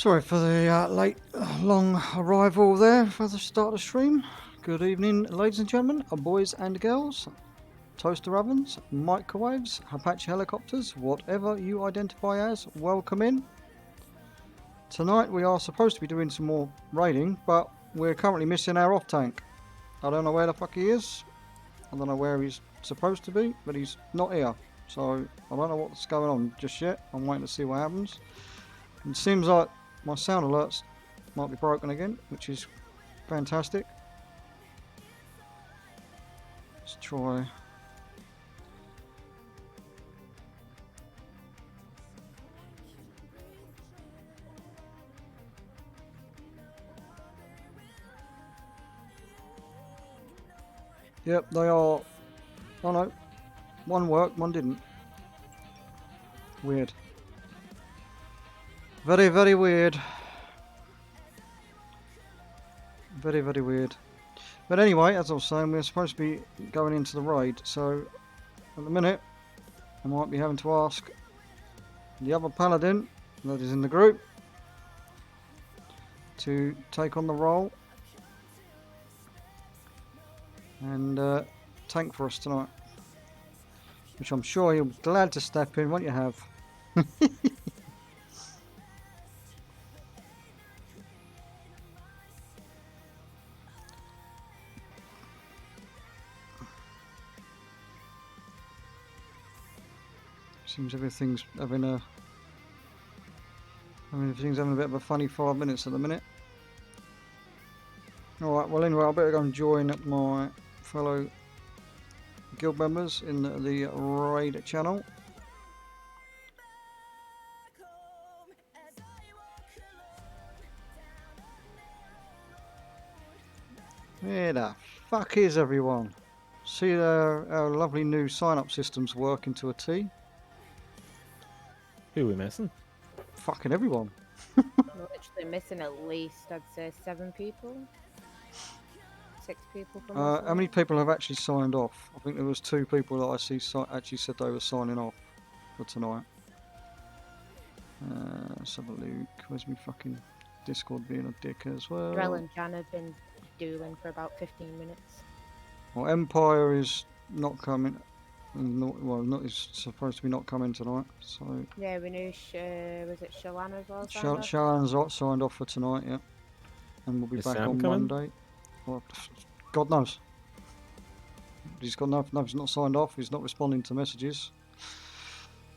Sorry for the late, long arrival there for the start of the stream. Good evening, ladies and gentlemen, boys and girls, toaster ovens, microwaves, Apache helicopters, whatever you identify as, welcome in. Tonight we are supposed to be doing some more raiding, but we're currently missing our off-tank. I don't know where the fuck he is. I don't know where he's supposed to be, but he's not here. So I don't know what's going on just yet. I'm waiting to see what happens. It seems like my sound alerts might be broken again, which is fantastic. Let's try. Yep, they are. Oh no, one worked, one didn't. Weird. Very, very weird. Very, very weird. But anyway, as I was saying, we're supposed to be going into the raid, so at the minute, I might be having to ask the other paladin that is in the group to take on the role and tank for us tonight. Which I'm sure you'll be glad to step in, won't you have? Seems everything's having a everything's having a bit of a funny 5 minutes at the minute. Alright, well anyway, I better go and join my fellow guild members in the raid channel. Where the fuck is everyone? See our lovely new sign-up system's working to a T. Who are we missing? Fucking everyone. We're literally missing at least, I'd say, 7 people. 6 people from How many people have actually signed off? I think there was 2 people that I see actually said they were signing off for tonight. Let's have a look. Where's my fucking Discord being a dick as well? Drell and Jan have been dueling for about 15 minutes. Well, Empire is not coming. Is supposed to be not coming tonight. So Yeah, we knew, was it Shalana as well? Shannon's signed off for tonight, yeah. And we'll be Is back Sam on coming? Monday. Well, God knows. He's got no, he's not signed off. He's not responding to messages.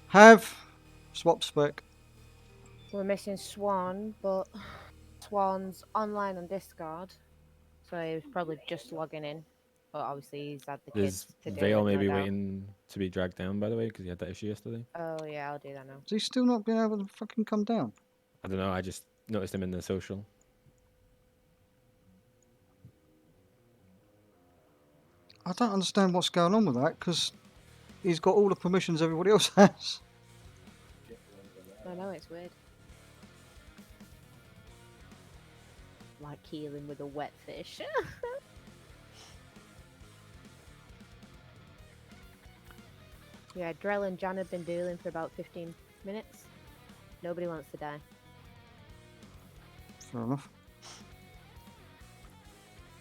Have swap spec. We're missing Swan, but Swan's online on Discord, so he was probably just logging in. But obviously he's had the Is kids to do Vale with, no maybe doubt. waiting to be dragged down, by the way, because he had that issue yesterday? Oh yeah, I'll do that now. Has he still not been able to fucking come down? I don't know, I just noticed him in the social. I don't understand what's going on with that, because he's got all the permissions everybody else has. I know, it's weird. Like healing with a wet fish. Yeah, Drell and Jan have been dueling for about 15 minutes. Nobody wants to die. Fair enough.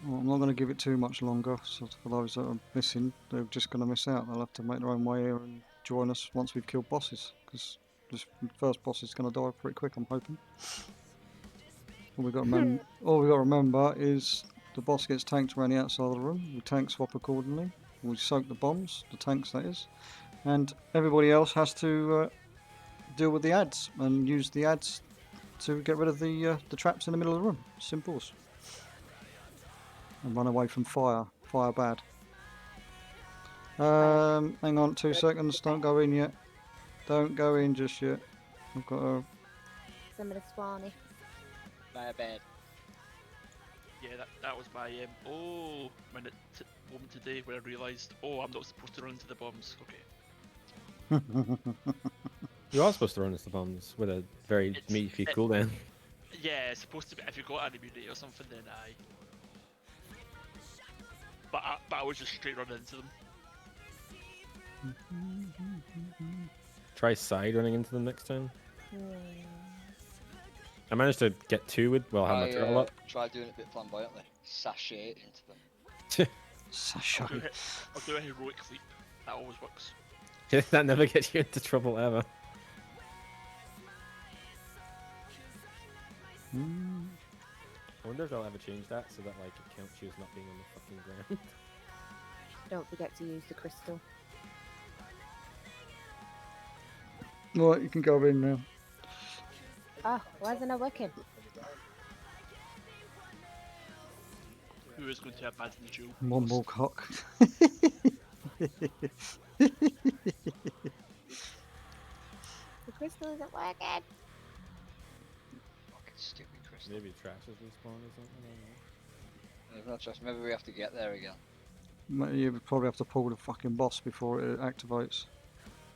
Well, I'm not going to give it too much longer, so for those that are missing, they're just going to miss out. They'll have to make their own way here and join us once we've killed bosses, because this first boss is going to die pretty quick, I'm hoping. All we got to remember is the boss gets tanked around the outside of the room. We tank swap accordingly. We soak the bombs, the tanks that is, and everybody else has to deal with the ads and use the ads to get rid of the traps in the middle of the room. Simple as. And run away from fire. Fire bad. Hang on 2 seconds. Don't go in yet. Don't go in just yet. I've got a... Some of the Swanee. My bad. Yeah, that was my moment today where I realised, oh, I'm not supposed to run into the bombs. Okay. You are supposed to run into the bombs with a very meaty cooldown. Yeah, it's supposed to be. If you got an immunity or something, then aye. But I was just straight running into them. Try side running into them next time. I managed to get 2 with, well, I had my turtle up. Try doing it a bit flamboyantly. Sashay into them. Sashay. I'll do a heroic leap. That always works. That never gets you into trouble ever. I wonder if they'll ever change that so that like it counts you as not being on the fucking ground. Don't forget to use the crystal. Right, you can go in now. Ah, why isn't it working? Who is going to abandon the jewel? One more cock. The crystal isn't working. Fucking stupid crystal. Maybe trash has respawned or something. I don't know. There's no trust. Maybe we have to get there again. You would probably have to pull the fucking boss before it activates.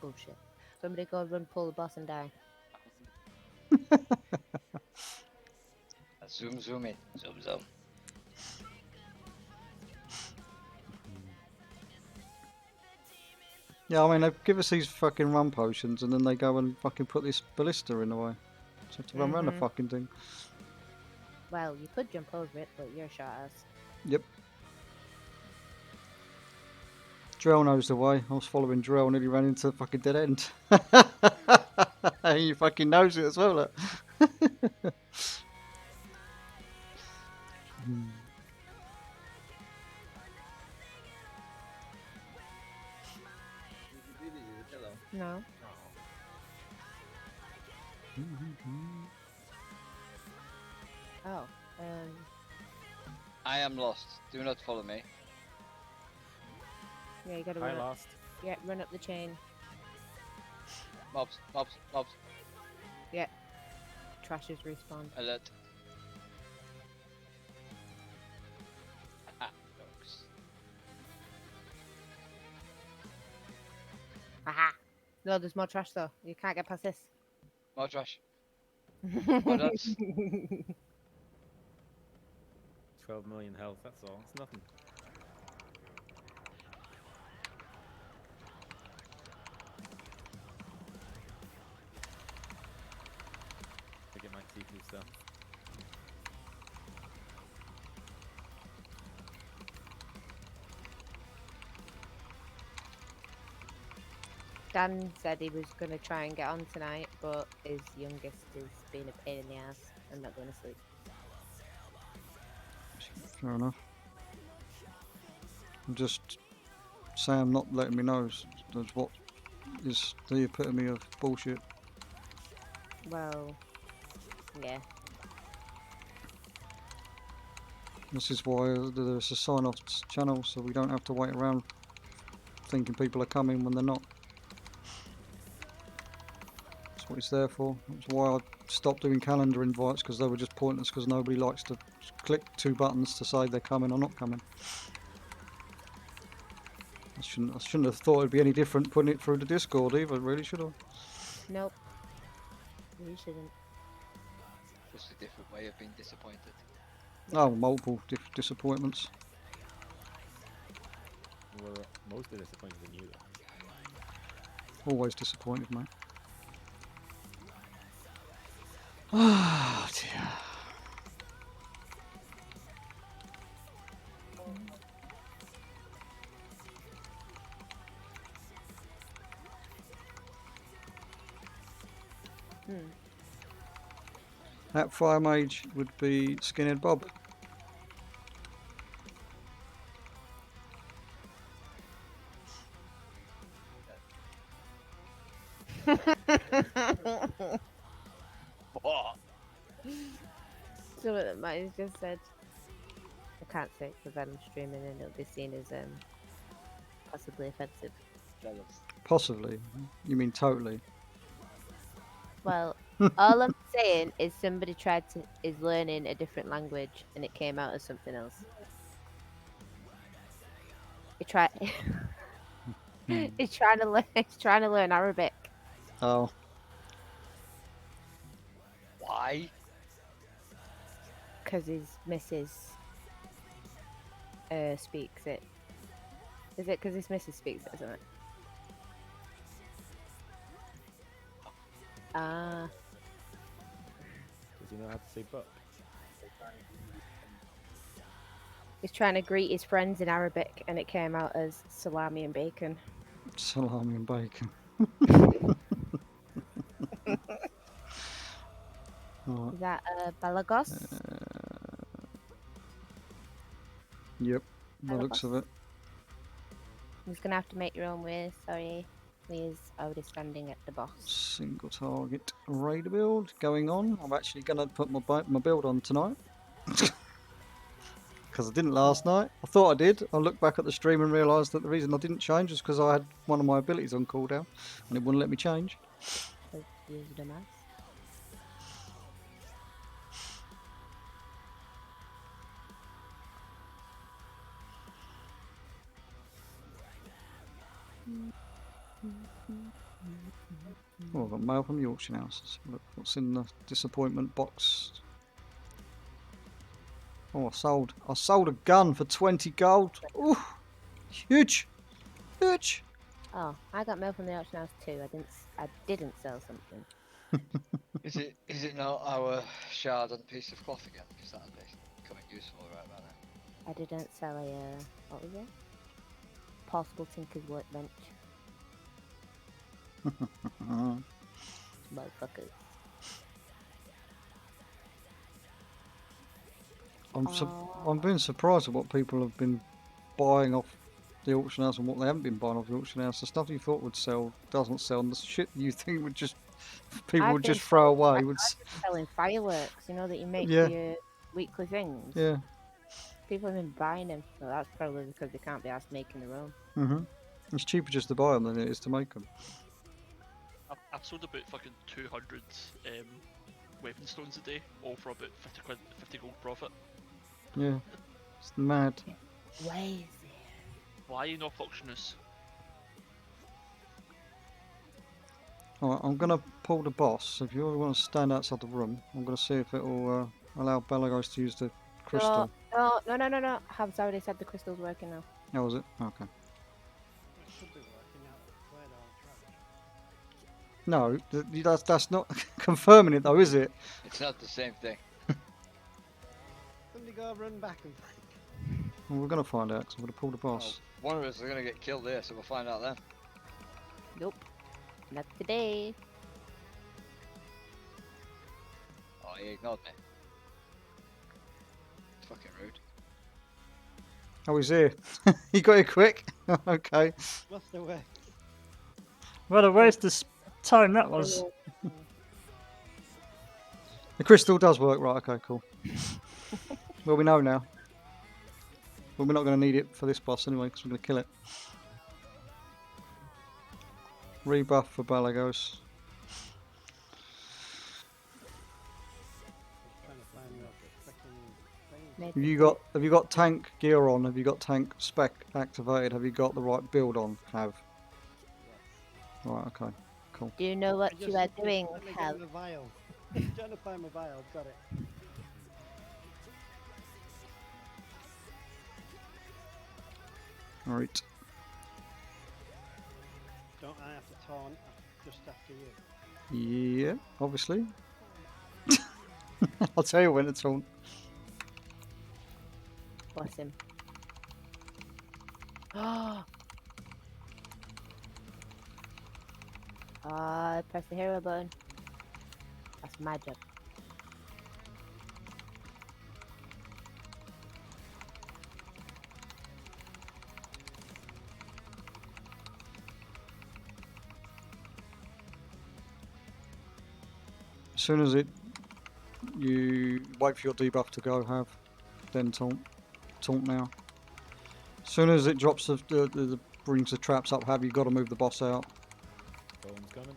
Bullshit. Somebody go run, pull the boss and die. Zoom, zoom in. Zoom, zoom. Yeah, I mean, they give us these fucking run potions and then they go and fucking put this ballista in the way. So have to run around the fucking thing. Well, you could jump over it, but you're short ass. Yep. Drell knows the way. I was following Drell, nearly ran into the fucking dead end. He fucking knows it as well, look. No. Oh, I am lost. Do not follow me. yeah, you gotta I run up. lost. Yeah, run up the chain. Mobs, mobs, mobs. Yeah. Trash is respawned. Alert. Ah, dogs. Aha! No, there's more trash though. You can't get past this. More trash. More dogs. 12 million health, that's all. It's nothing. I get my Tifu stuff. Dan said he was going to try and get on tonight, but his youngest is being a pain in the ass and not going to sleep. Fair enough. I'm just Sam not letting me know that's what is the epitome of bullshit. Well, yeah. This is why there's a sign-off channel, so we don't have to wait around thinking people are coming when they're not. That's what it's there for. That's why I stopped doing calendar invites, because they were just pointless, because nobody likes to click 2 buttons to say they're coming or not coming. I shouldn't have thought it'd be any different putting it through the Discord either, really, should I? Nope. You shouldn't. Just a different way of being disappointed. Oh, multiple disappointments. We're mostly disappointed in you though. Always disappointed, mate. Oh dear. That fire mage would be Skinhead Bob. Oh, So what Matty's just said. I can't say it because I'm streaming and it'll be seen as possibly offensive. jealous. Possibly. You mean totally? Well, all I'm saying is somebody is learning a different language and it came out as something else. He tried. He's trying to learn. He's trying to learn Arabic. Oh. Why? Because his missus speaks it. Is it because his missus speaks it, isn't it? Ah, you know how to say buck? He's trying to greet his friends in Arabic, and it came out as salami and bacon. Salami and bacon. Right. Is that Balagos? Yep, the looks of it. You're just gonna have to make your own way. Sorry, Leah's already standing at the boss. Single target raider build going on. I'm actually going to put my build on tonight. Because I didn't last night. I thought I did. I looked back at the stream and realised that the reason I didn't change was because I had one of my abilities on cooldown and it wouldn't let me change. Use the mouse. Oh, I've got mail from the auction house. Let's have a look what's in the disappointment box. Oh, I sold a gun for 20 gold. Ooh, huge, huge. Oh, I got mail from the auction house too. I didn't sell something. Is it not our shard and piece of cloth again? Because that'll be becoming useful right about now. I didn't sell a what was it? Portable Tinker's Workbench. Motherfuckers. I'm being surprised at what people have been buying off the auction house and what they haven't been buying off the auction house. The stuff you thought would sell doesn't sell, and the shit you think would just people would just throw away would. I've been selling fireworks, you know, that you make Yeah. for your weekly things. Yeah. People have been buying them, so that's probably because they can't be asked making their own. Mhm. It's cheaper just to buy them than it is to make them. I've sold about fucking 200 weapon stones a day, all for about 50 quid, 50 gold profit. Yeah. It's mad. Lazy. Why are you not auctioners? Alright, I'm gonna pull the boss. If you all want to stand outside the room, I'm gonna see if it will allow Balagos to use the crystal. No. Hab's already said the crystal's working now. How was it? Okay. It should be working out where they'll travel. No, that's not confirming it though, is it? It's not the same thing. Somebody go run back and Well, we're gonna find out because I'm gonna pull the boss. One of us are gonna get killed here, so we'll find out then. Nope. Not today. Oh, he ignored me. It's fucking rude. Oh, he's here. He got here quick. Okay. must have worked. What a waste of time that was. The crystal does work, right? Okay, cool. Well, we know now. But we're not going to need it for this boss anyway, because we're going to kill it. Rebuff for Balagos. Trying to find the freaking thing. Maybe. Have you got tank gear on? Have you got tank spec activated? Have you got the right build on? Have. Right, okay. Cool. Do you know what you are doing, Let me Hal? get the vial. Trying to find my vial. Got it. Alright. Don't I have to taunt just after you? Yeah, obviously. I'll tell you when it's on. Bless him. Ah, press the hero button. That's my job. As soon as you wait for your debuff to go, have, then taunt now. As soon as it drops brings the traps up, have you got to move the boss out. Golem's coming.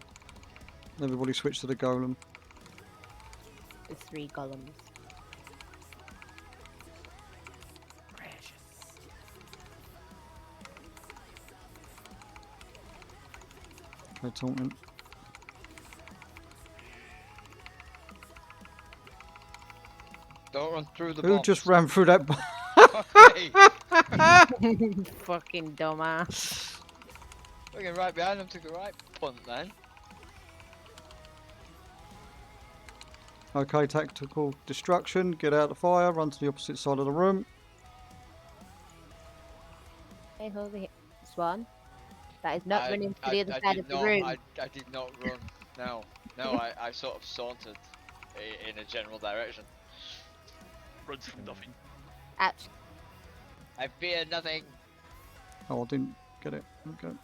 Everybody switch to the golem. The 3 golems. Okay, taunting. Don't run through the Who bombs. just ran through that? Fucking dumbass. Looking right behind him, took a right punt then. Okay, tactical destruction. Get out of the fire. Run to the opposite side of the room. Hey, over here. Swan. That is not running to the other I side did of the not. room. I did not run. No, no. I sort of sauntered in a general direction. Runs from nothing. Ouch. I fear nothing. Oh, I didn't get it. Okay.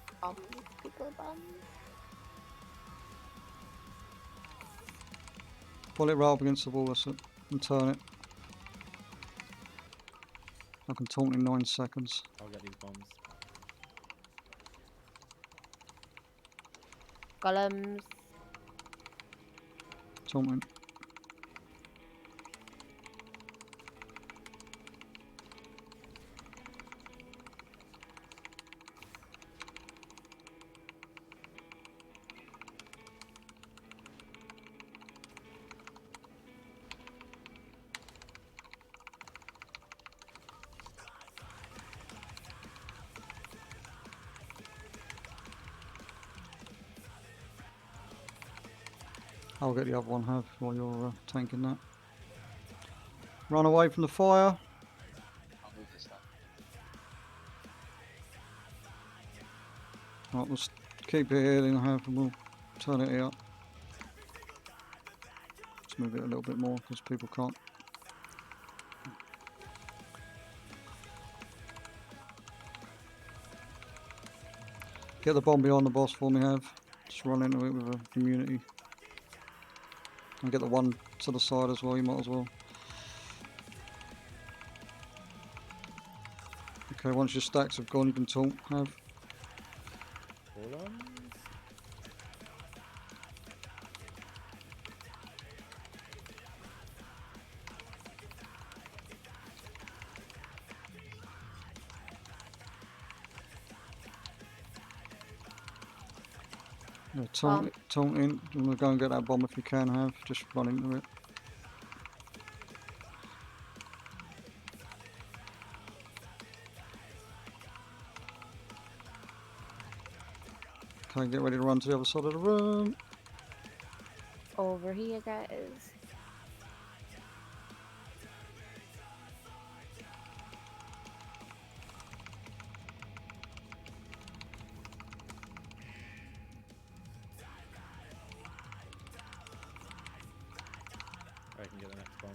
Pickle bomb. Pull it right up against the wall and turn it. I can taunt in 9 seconds. I'll get these bombs. Golems. Taunting. I'll get the other one, Have, while you're tanking that. Run away from the fire. I'll move this now. Right, let's keep it here, then Have, and we'll turn it here. Let's move it a little bit more, because people can't. Get the bomb behind the boss for me, Have. Just run into it with a immunity. And get the one to the side as well, you might as well. Okay, once your stacks have gone, you can taunt, Have. Hold on. Yeah, taunt in. You want to go and get that bomb if you can, Have. Just run into it. Okay, get ready to run to the other side of the room. Over here, guys. I can get the next bomb.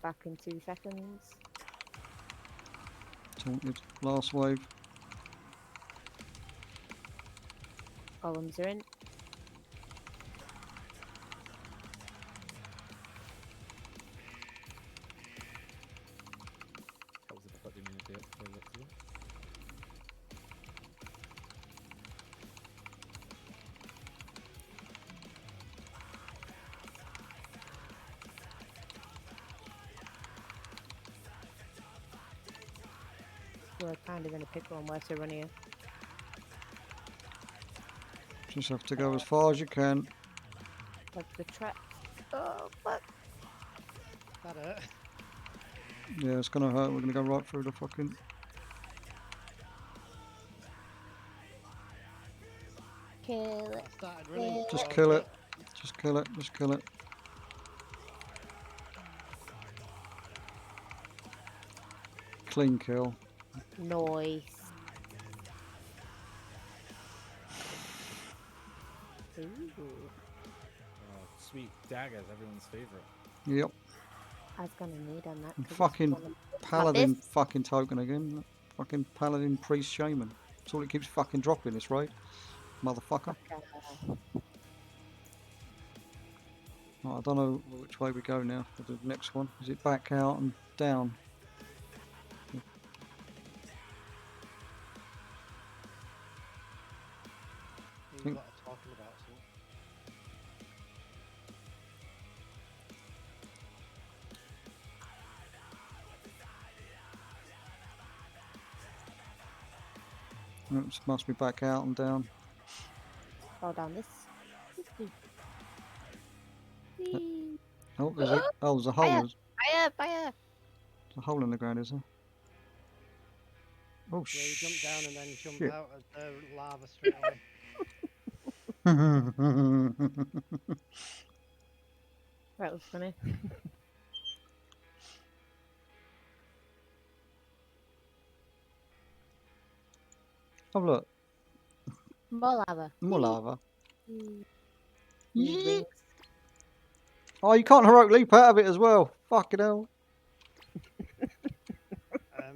Back in 2 seconds. Taunted. Last wave. Golems are in. Helps if I put the immunity up before I get to them. We're kind of in a pickle on where to run here. Just have to go as far as you can. Like the trap. Oh, fuck. That hurt. Yeah, it's gonna hurt. We're gonna go right through the fucking. Kill it. I started running. Just towards kill it. Just kill it. Just kill it. Clean kill. Noise. Ooh. Oh, sweet daggers, everyone's favourite. Yep. I was gonna need on that. And 'cause it's fucking one of- paladin this? fucking token again. Fucking paladin priest shaman. That's all it keeps fucking dropping this raid. Motherfucker. Okay. Right, I don't know which way we go now for the next one. Is it back out and down? We've got talking about something. It must be back out and down. Fall down this. Whee. Oh, there's a, oh, there's a hole. Fire! There's Fire! a hole in the ground, is there? Oh, Yeah, you jump down and then jump shit. out of the lava straight away. That was funny. Oh, look. More lava. More lava. Need Yeet. wings. Oh, you can't heroic leap out of it as well. Fucking hell.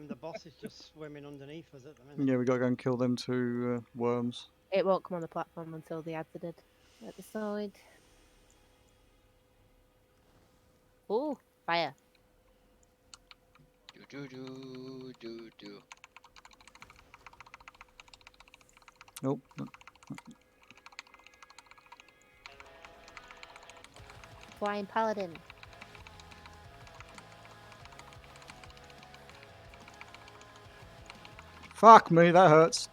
The boss is just swimming underneath us at the minute. Yeah, we gotta go and kill them two worms. It won't come on the platform until the ads are dead. At the side. Oh, fire. Do do do do do. Nope. Flying paladin. Fuck me, that hurts.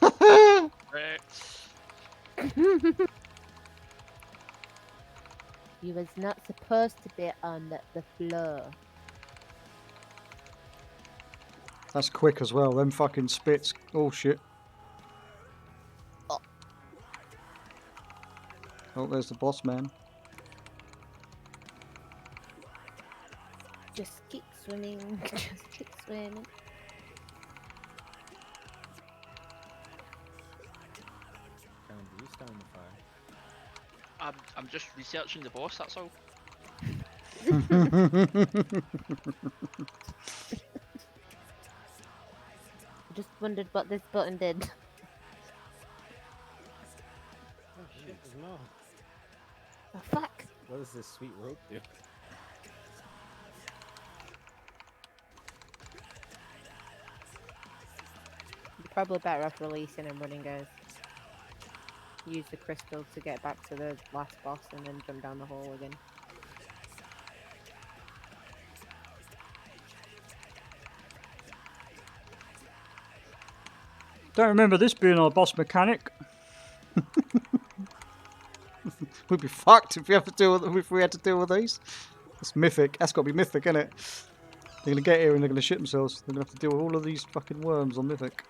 Correct. You was not supposed to be on the floor. That's quick as well. Them fucking spits. Oh shit. Oh, there's the boss man. Just keep swimming. Just keep swimming. Karen, do you stand in the fire? I'm just researching the boss, that's all. I just wondered what this button did. Oh shit, there's more. Oh, fuck. What does this sweet rope do? You're probably better off releasing and running, guys. Use the crystal to get back to the last boss and then jump down the hole again. Don't remember this being our boss mechanic. We'd be fucked if we have to deal with if we had to deal with these. It's mythic. That's got to be mythic, isn't it? They're gonna get here and they're gonna shit themselves. They're gonna have to deal with all of these fucking worms on mythic,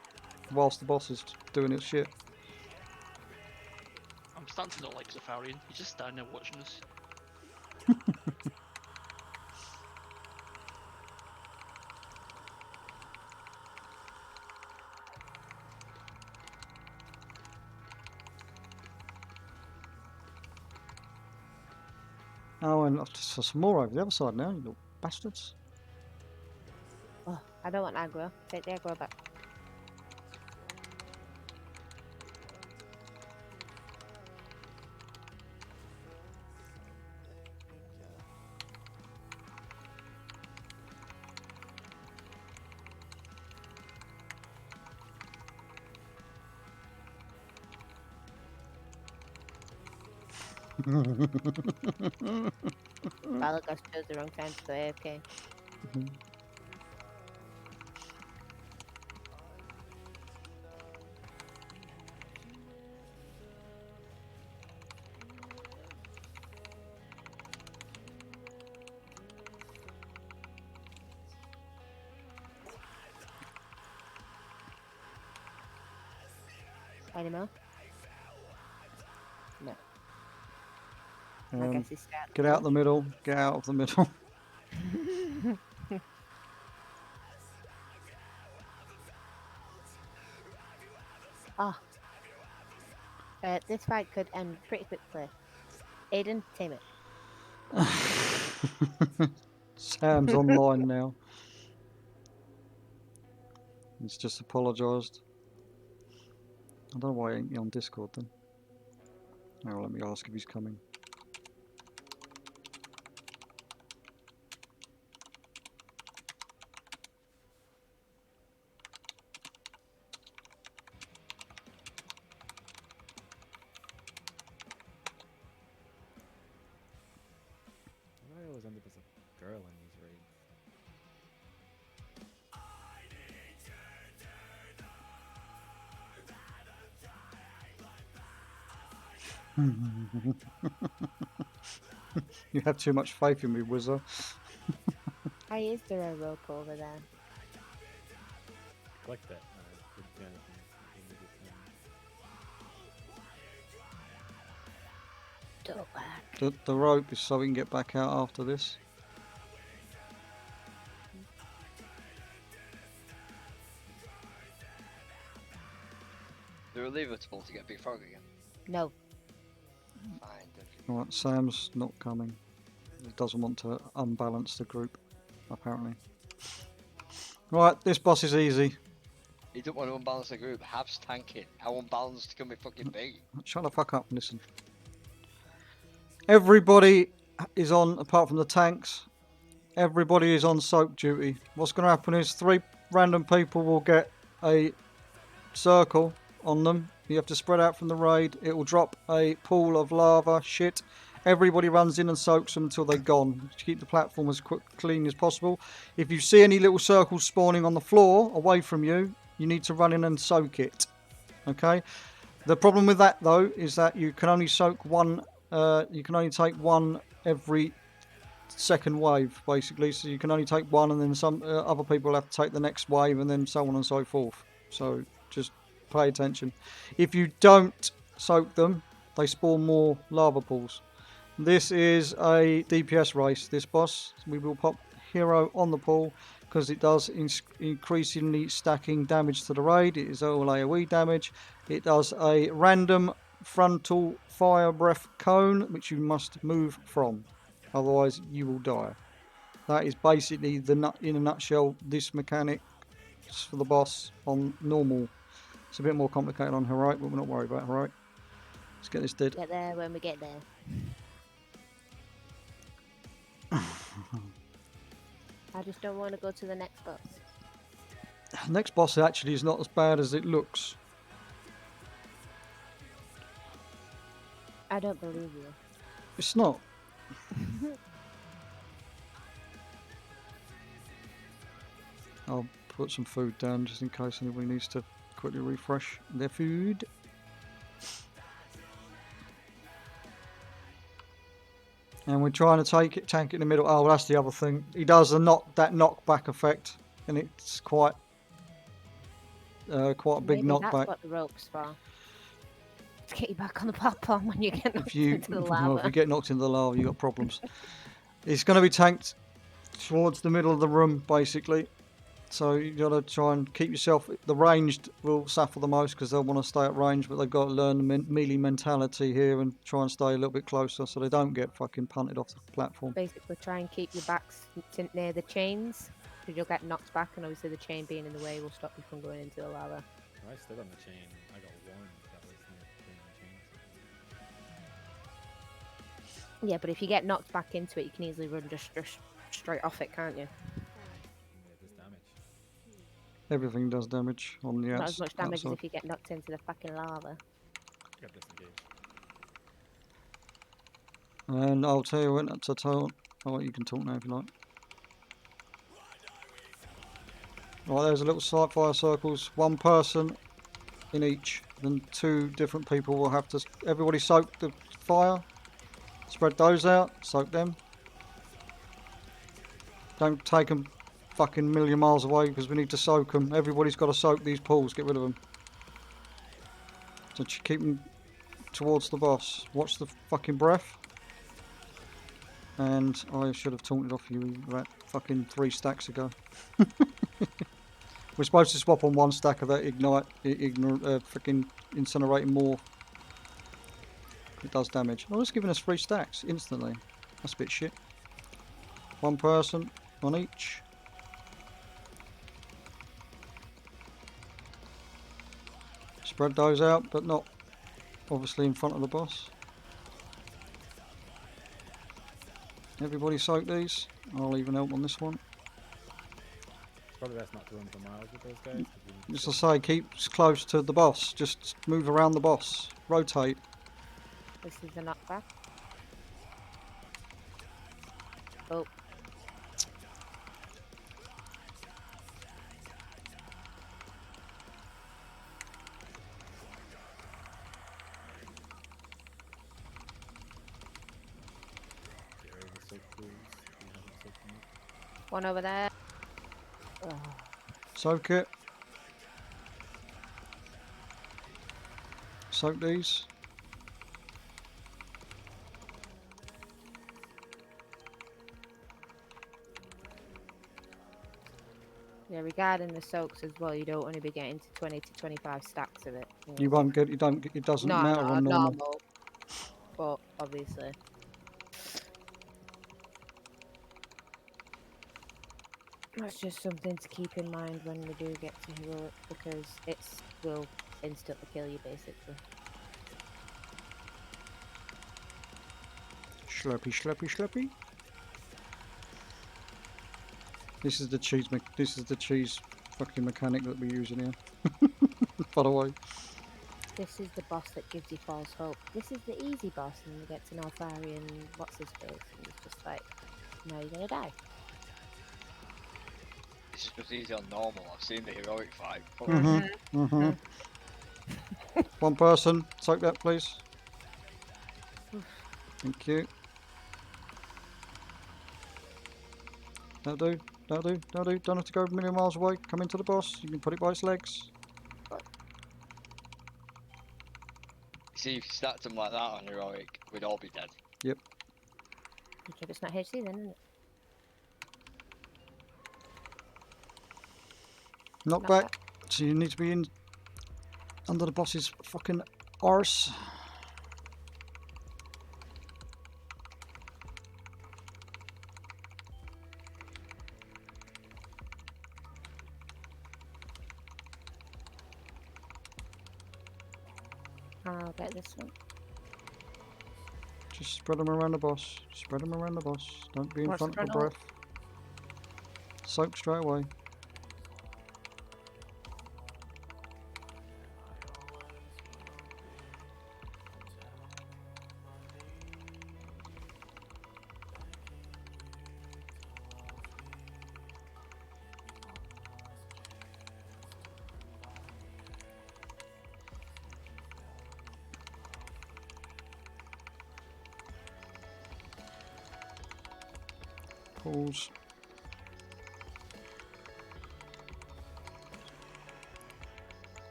whilst the boss is doing its shit. I'm starting to not like Zafarian. He's just standing there watching us. Oh, and there's some more over the other side now, you little bastards. Oh, I don't want aggro. Take the aggro back. Wow, look, I chose the wrong time to go AFK. Any more? No. I guess he's starting Get to out go. the middle. Get out of the middle. Oh. This fight could end pretty quickly. Aiden, tame it. Sam's online now. He's just apologised. I don't know why he ain't on Discord then. Now let me ask if he's coming. Why do I always end up as a girl in these raids? You have too much faith in me, Wizard. Why is there a rope over there? Click that. Didn't see anything. Don't back. The rope is so we can get back out after this. Do a lever to pull to get Big Frog again? No. Fine, then. Right, Sam's not coming. He doesn't want to unbalance the group, apparently. Right, this boss is easy. He don't want to unbalance the group. Hab's tanking. How unbalanced can we fucking be? Shut the fuck up and listen. Everybody is on, apart from the tanks, everybody is on soak duty. What's going to happen is 3 random people will get a circle on them. You have to spread out from the raid. It will drop a pool of lava, shit. Everybody runs in and soaks them until they're gone. To keep the platform as clean as possible. If you see any little circles spawning on the floor away from you, you need to run in and soak it. Okay? The problem with that, though, is that you can only soak one. You can only take one every second wave, basically. So you can only take one, and then some other people have to take the next wave, and then so on and so forth. So just pay attention. If you don't soak them, they spawn more lava pools. This is a DPS race, this boss. We will pop hero on the pool because it does increasingly stacking damage to the raid. It is all AoE damage. It does a random frontal fire breath cone which you must move from, otherwise you will die. That is basically in a nutshell this mechanic for the boss on normal. It's a bit more complicated on heroic, but we're not worried about heroic. Let's get this dead. Get there when we get there. I just don't want to go to the next boss. Next boss actually is not as bad as it looks. I don't believe you. It's not. I'll put some food down just in case anybody needs to quickly refresh their food. And we're trying to tank it in the middle. Oh, that's the other thing. He does that knockback effect, and it's quite a big Maybe knockback. that's what the rope's for. To get you back on the platform when you get knocked into the Well, if lava. you get knocked into the lava, you got problems. It's going to be tanked towards the middle of the room, basically. So you got to try and keep yourself. The ranged will suffer the most because they'll want to stay at range, but they've got to learn the melee mentality here and try and stay a little bit closer so they don't get fucking punted off the platform. Basically, try and keep your backs near the chains because you'll get knocked back, and obviously the chain being in the way will stop you from going into the lava. I stood on the chain. I got one that was near the chain. Yeah, but if you get knocked back into it, you can easily run just straight off it, can't you? Yeah, there's damage. Everything does damage on the Not as much damage as outside. if you get knocked into the fucking lava. Got disengaged. And I'll tell you when to taunt. Oh, you can taunt now if you like. Right, there's a little fire circles. One person in each. Then 2 different people will have to. Everybody soak the fire. Spread those out. Soak them. Don't take them fucking million miles away because we need to soak them. Everybody's got to soak these pools. Get rid of them. So keep them towards the boss. Watch the fucking breath. And I should have taunted off you about fucking 3 stacks ago. We're supposed to swap on 1 stack of that freaking incinerating more. It does damage. Oh, it's giving us 3 stacks instantly. That's a bit shit. 1 person on each. Spread those out, but not obviously in front of the boss. Everybody soak these. I'll even help on this one. Probably best not to run for miles with those guys. Just to say, keep close to the boss. Just move around the boss. Rotate. This is a knockback. Oh. One over there. Oh, Soak it. Soak these. yeah, regarding the soaks as well, you don't want to be getting to 20 to 25 stacks of it. You won't get. You don't. It doesn't No, matter no, on normal. normal. But obviously. That's just something to keep in mind when we do get to heroic, because it will instantly kill you basically. Slurpy, slurpy, slurpy. This is the cheese. This is the cheese fucking mechanic that we're using here. By the way. This is the boss that gives you false hope. This is the easy boss, and you get to Nelfari and what's his face, and it's just like, now you're gonna die. This is just easy on normal. I've seen the heroic fight. Fuck. One person, soak that, please. Thank you. That'll do. That'll do. That'll do. Don't have to go a million miles away. Come into the boss. You can put it by its legs. See, if you stacked them like that on heroic, we'd all be dead. Yep. Good job it's not HC then, isn't it? Knock back. So you need to be in under the boss's fucking arse. I'll get this one. Just spread them around the boss. Spread them around the boss. Don't be in What's front the of the front breath. Soak straight away. Pause.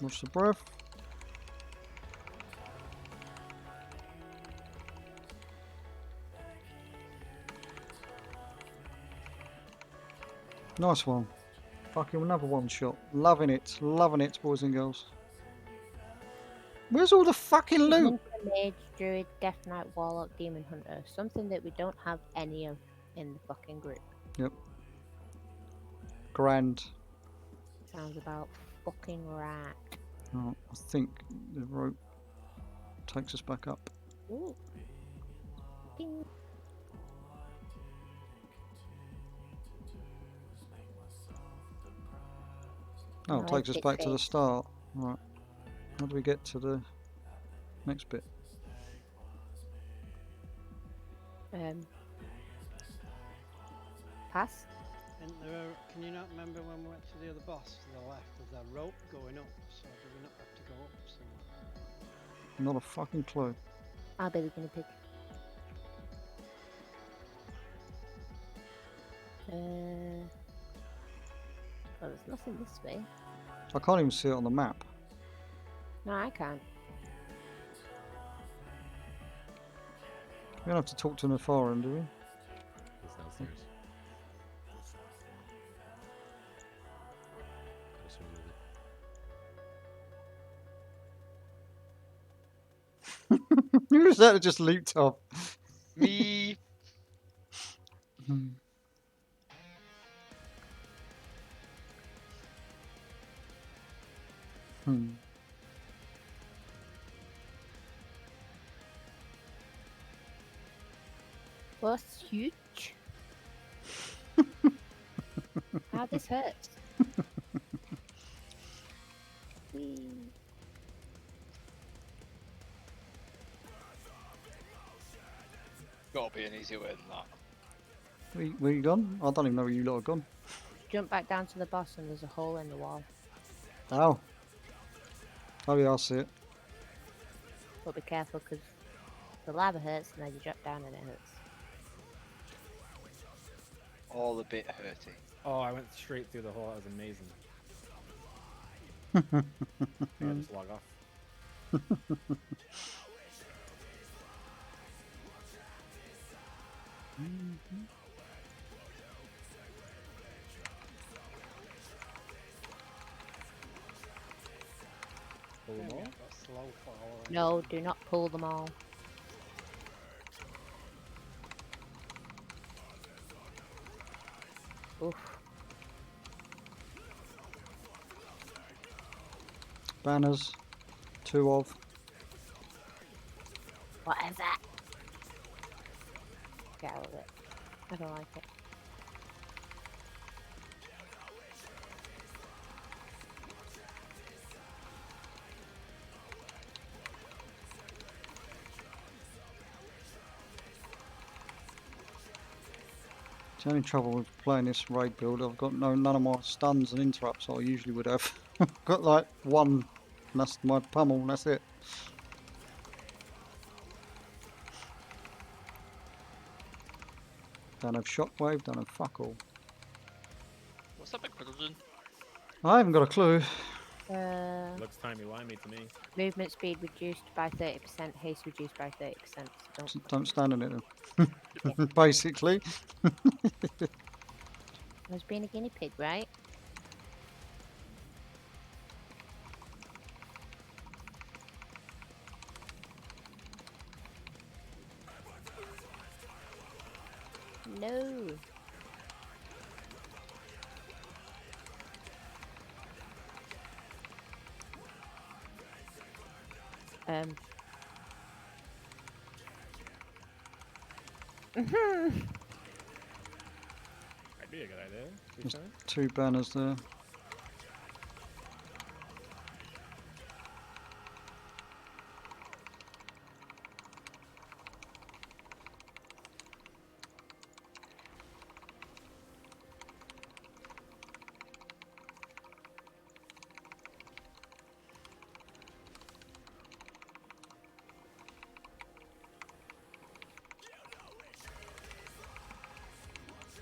Watch the breath. Nice one. Fucking another one shot. Loving it, boys and girls. Where's all the fucking loot? Mage, Druid, Death Knight, Warlock, Demon Hunter. Something that we don't have any of in the fucking group. Yep. Grand. Sounds about fucking right. Oh, I think the rope takes us back up. Ooh. Ding. Oh, it Nice takes us big back to the face. start. Right. How do we get to the next bit? Pass. And can you not remember when we went to the other boss to the left? There's a rope going up, so do we not have to go up somewhere? Not a fucking clue. I'll be the guinea pig. Well, there's nothing this way. I can't even see it on the map. No, I can't. We don't have to talk to Nefarin, do we? It's downstairs. Just remove it. Who was that that just leaped off? Me. What's huge? How this hurts. Whee. Gotta be an easier way than that. Where you gone? I don't even know where you lot have gone. Jump back down to the boss and there's a hole in the wall. Ow. Oh yeah, I see it. But be careful because The lava hurts, and then you drop down and it hurts. All a bit hurty. Oh, I went straight through the hole. That was amazing. I think I'll just log off. Pull them all? That's slow for our No, do not pull them all. Oof. Banners. 2 of. What is that? Get out of it. I don't like it. It's the only trouble with playing this raid build. I've got none of my stuns and interrupts I usually would have. Got like one, and that's my pummel, and that's it. Don't have shockwave, don't have fuck all. What's that big puddle doing? I haven't got a clue. Looks timey-wimey to me. Movement speed reduced by 30%, haste reduced by 30%. So Don't stand in it then. Basically. I was being a guinea pig, right? No. Might be a good idea. There's 2 banners there.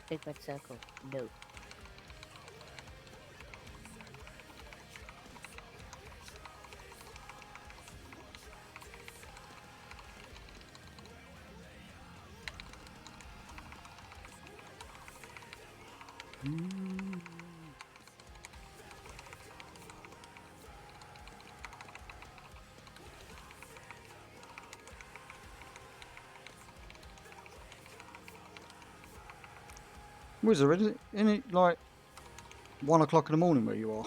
Big red circle. No. Wizard, isn't it like 1 o'clock in the morning where you are?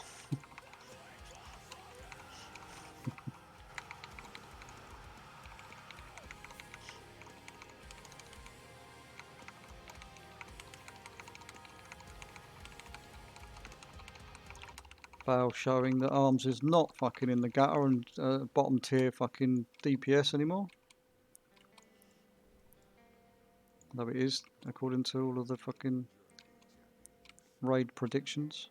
Fail showing that arms is not fucking in the gutter and bottom tier fucking DPS anymore. Though it is, according to all of the fucking raid predictions.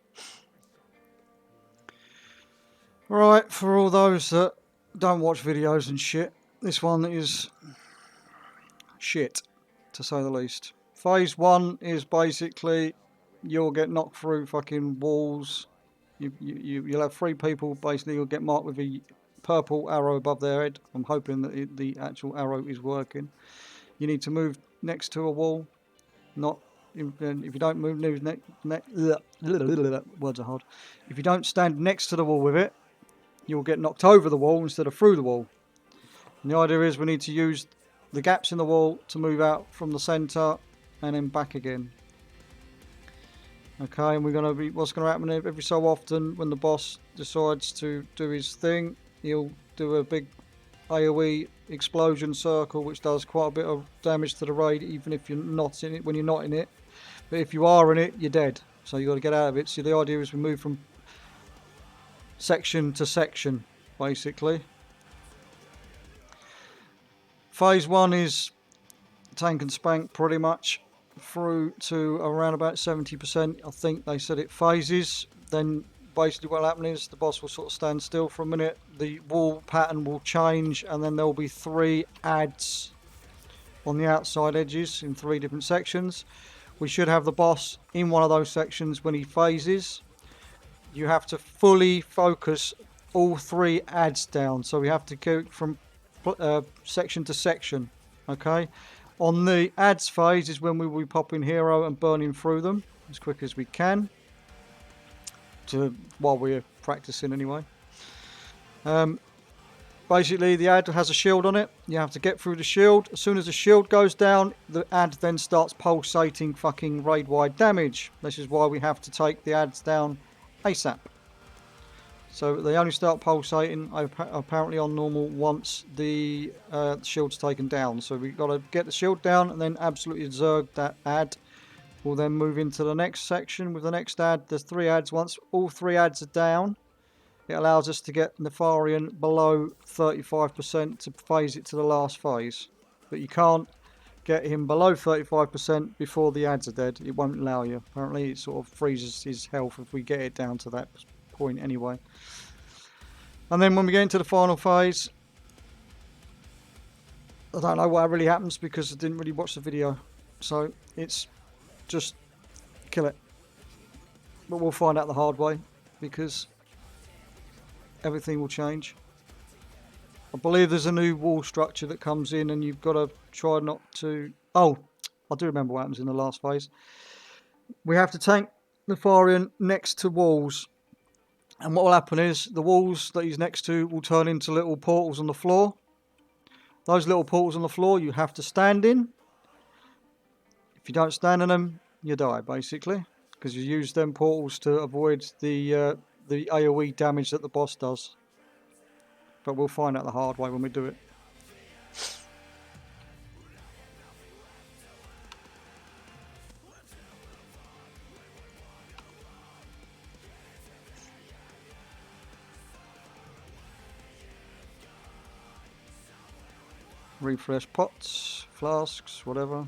Right, for all those that don't watch videos and shit, this one is shit, to say the least. Phase 1 is basically you'll get knocked through fucking walls. You'll have 3 people, basically you'll get marked with a purple arrow above their head. I'm hoping that the actual arrow is working. You need to move next to a wall, not if you don't move words are hard. If you don't stand next to the wall with it, you'll get knocked over the wall instead of through the wall. And the idea is we need to use the gaps in the wall to move out from the centre and then back again. Okay, and we're going to be, what's going to happen every so often when the boss decides to do his thing, he'll do a big AoE explosion circle which does quite a bit of damage to the raid even if you're not in it when you're not in it. But if you are in it, you're dead. So you've got to get out of it. So the idea is we move from section to section, basically. Phase 1 is tank and spank pretty much through to around about 70%. I think they said it phases. Then basically what will happen is the boss will sort of stand still for a minute, the wall pattern will change, and then there will be 3 adds on the outside edges in 3 different sections. We should have the boss in one of those sections when he phases. You have to fully focus all 3 adds down, so we have to go from section to section. Okay, on the adds phase is when we will be popping hero and burning through them as quick as we can, while we're practicing anyway. Basically, the ad has a shield on it. You have to get through the shield. As soon as the shield goes down, the ad then starts pulsating fucking raid-wide damage. This is why we have to take the ads down ASAP. So they only start pulsating apparently on normal once the shield's taken down. So we've got to get the shield down and then absolutely zerg that ad. We'll then move into the next section with the next ad. There's 3 ads. Once all 3 ads are down, it allows us to get Nefarian below 35% to phase it to the last phase. But you can't get him below 35% before the ads are dead. It won't allow you. Apparently it sort of freezes his health if we get it down to that point anyway. And then when we get into the final phase, I don't know what really happens because I didn't really watch the video. So it's just kill it. But we'll find out the hard way because everything will change. I believe there's a new wall structure that comes in and you've got to try not to... Oh, I do remember what happens in the last phase. We have to tank Nefarian next to walls. And what will happen is the walls that he's next to will turn into little portals on the floor. Those little portals on the floor you have to stand in. If you don't stand in them, you die basically. Because you use them portals to avoid the AoE damage that the boss does. But we'll find out the hard way when we do it. Refresh pots, flasks, whatever.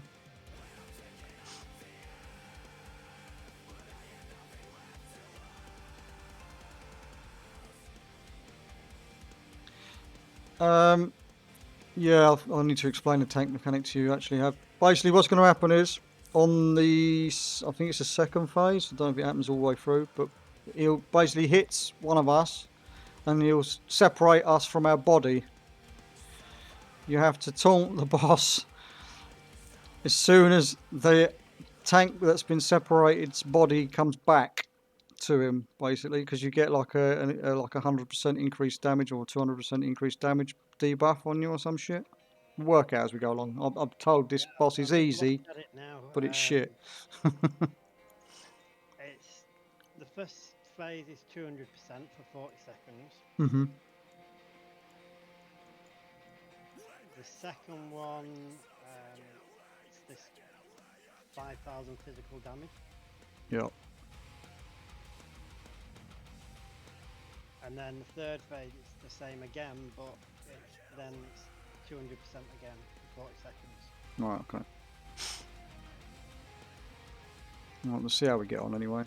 Yeah, I'll need to explain the tank mechanic to you actually. Basically what's going to happen is, on the, I think it's the second phase, I don't know if it happens all the way through, but he'll basically hits one of us and he'll separate us from our body. You have to taunt the boss as soon as the tank that's been separated's body comes back to him, basically, because you get like a 100% increased damage or 200% increased damage debuff on you or some shit. Work out as we go along. I'm told this boss is easy, but it's shit. It's the first phase is 200% for 40 seconds. Mm-hmm. The second one, it's this 5,000 physical damage. Yeah. And then the third phase, it's the same again, but then it's 200% again for 40 seconds. Right, okay. Well, we'll see how we get on anyway.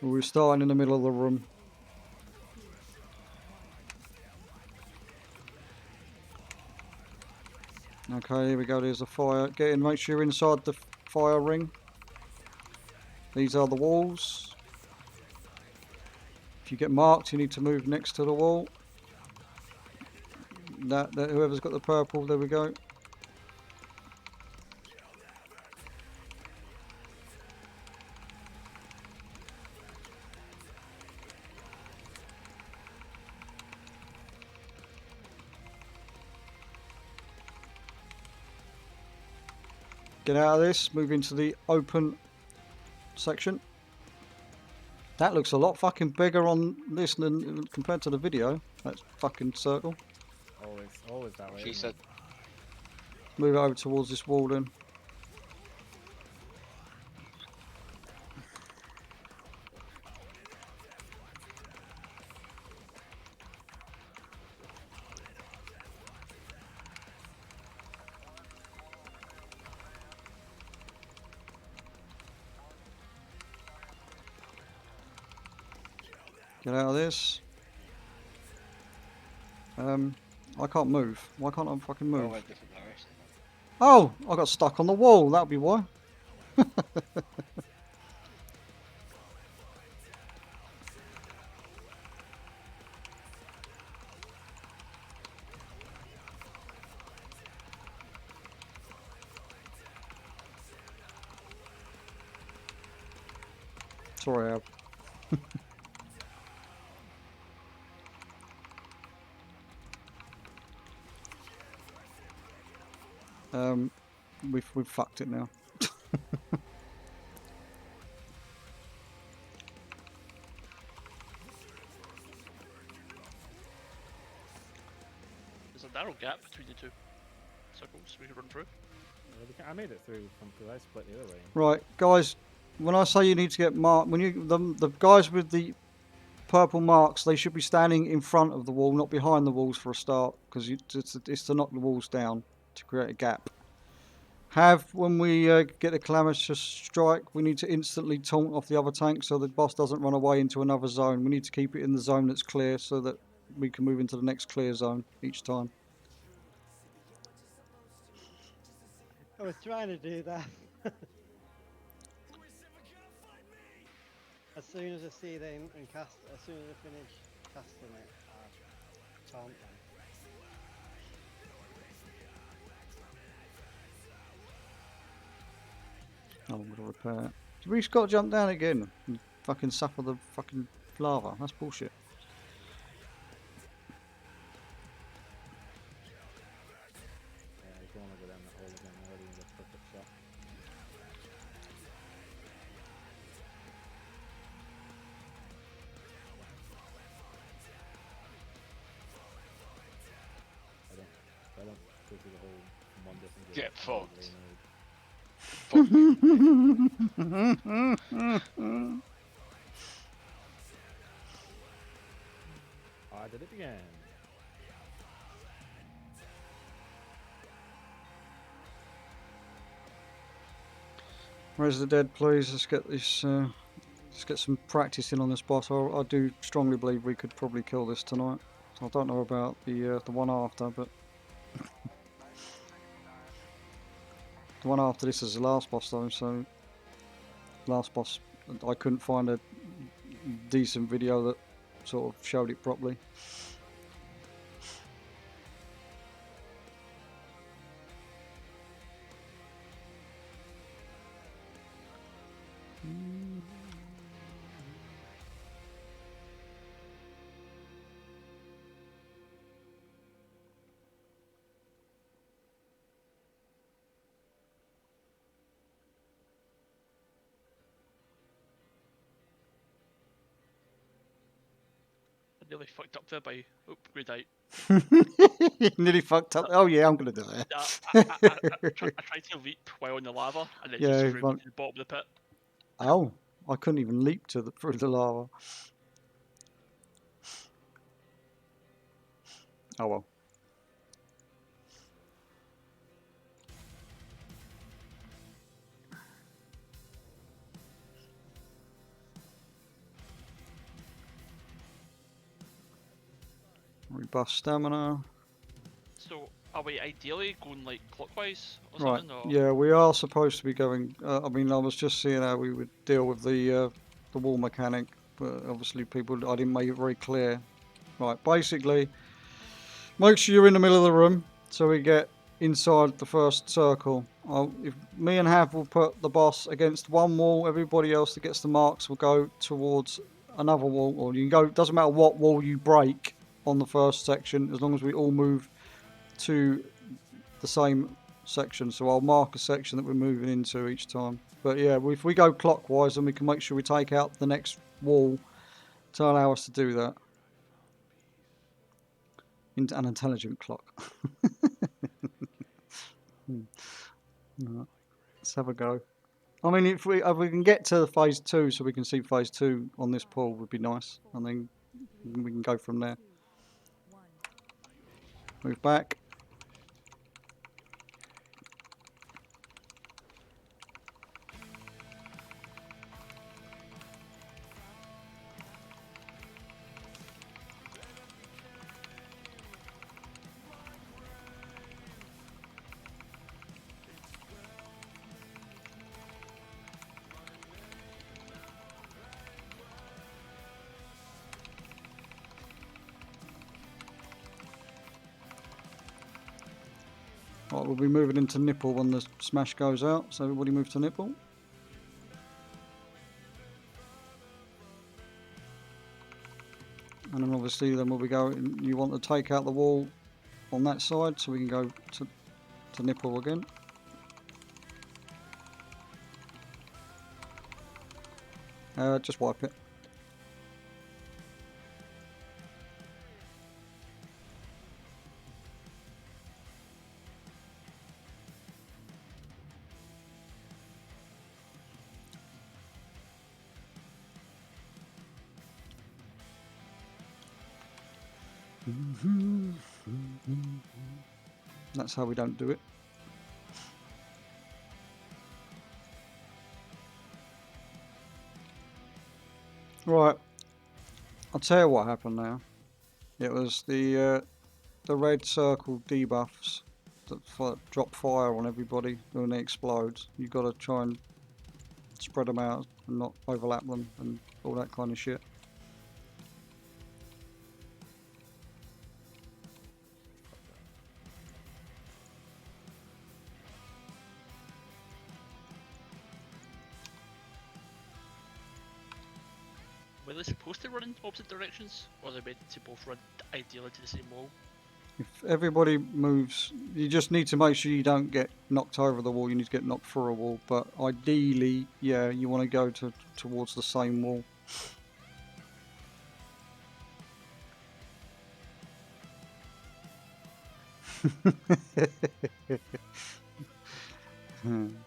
We're starting in the middle of the room. Okay, here we go, there's a fire. Get in, make sure you're inside the fire ring. These are the walls. If you get marked, you need to move next to the wall. That whoever's got the purple, there we go. Get out of this, move into the open section. That looks a lot fucking bigger on this than compared to the video. That fucking circle. Always that way. She said. Move it over towards this wall then. Get out of this. I can't move. Why can't I fucking All move? went different directions. Oh, I got stuck on the wall. That'll be why. Sorry, Ab. We've fucked it now. There's a narrow gap between the two circles we could run through. I made it through because I split the other way. Right, guys. When I say you need to get marked, when you the guys with the purple marks, they should be standing in front of the wall, not behind the walls for a start, because it's to knock the walls down to create a gap. When we get a calamitous strike, we need to instantly taunt off the other tank so the boss doesn't run away into another zone. We need to keep it in the zone that's clear so that we can move into the next clear zone each time. I was trying to do that. As soon as I see them and cast, as soon as I finish casting it, I taunt them. Oh, I'm gonna repair it. We've got to jump down again and fucking suffer the fucking lava. That's bullshit. Yeah, I don't want to go down that hole again. I already made a perfect shot. I don't go through the whole Monday and Get fucked. I did it again. Where's the dead, please? Let's get this. Let's get some practice in on this boss. I do strongly believe we could probably kill this tonight. I don't know about the one after, but the one after this is the last boss though. So last boss, I couldn't find a decent video that sort of showed it properly. Nearly fucked up there by grayed out. Nearly fucked up. Oh yeah, I'm gonna do it. I tried to leap while in the lava and then Yeah, just threw me to the bottom of the pit. Oh, I couldn't even leap through the lava. Oh well. Rebuff stamina. So, are we ideally going like clockwise or Right. something? Or? Yeah, we are supposed to be going. I mean, I was just seeing how we would deal with the wall mechanic, but obviously I didn't make it very clear. Right. Basically, make sure you're in the middle of the room so we get inside the first circle. If me and Hav will put the boss against one wall, everybody else that gets the marks will go towards another wall, or you can go. Doesn't matter what wall you break on the first section, as long as we all move to the same section. So I'll mark a section that we're moving into each time. But yeah, if we go clockwise, then we can make sure we take out the next wall to allow us to do that. Into an intelligent clock. Right. Let's have a go. I mean, if we can get to phase 2 so we can see phase 2 on this pool would be nice, and then we can go from there. Move back. Right, we'll be moving into nipple when the smash goes out, so everybody move to nipple. And then obviously then we'll be going, you want to take out the wall on that side so we can go to nipple again. Just wipe it. That's how we don't do it. Right, I'll tell you what happened now. It was the red circle debuffs that drop fire on everybody when they explode. You've got to try and spread them out and not overlap them and all that kind of shit. Were they supposed to run in opposite directions, or are they meant to both run ideally to the same wall? If everybody moves, you just need to make sure you don't get knocked over the wall. You need to get knocked through a wall, but ideally, yeah, you want to go towards the same wall.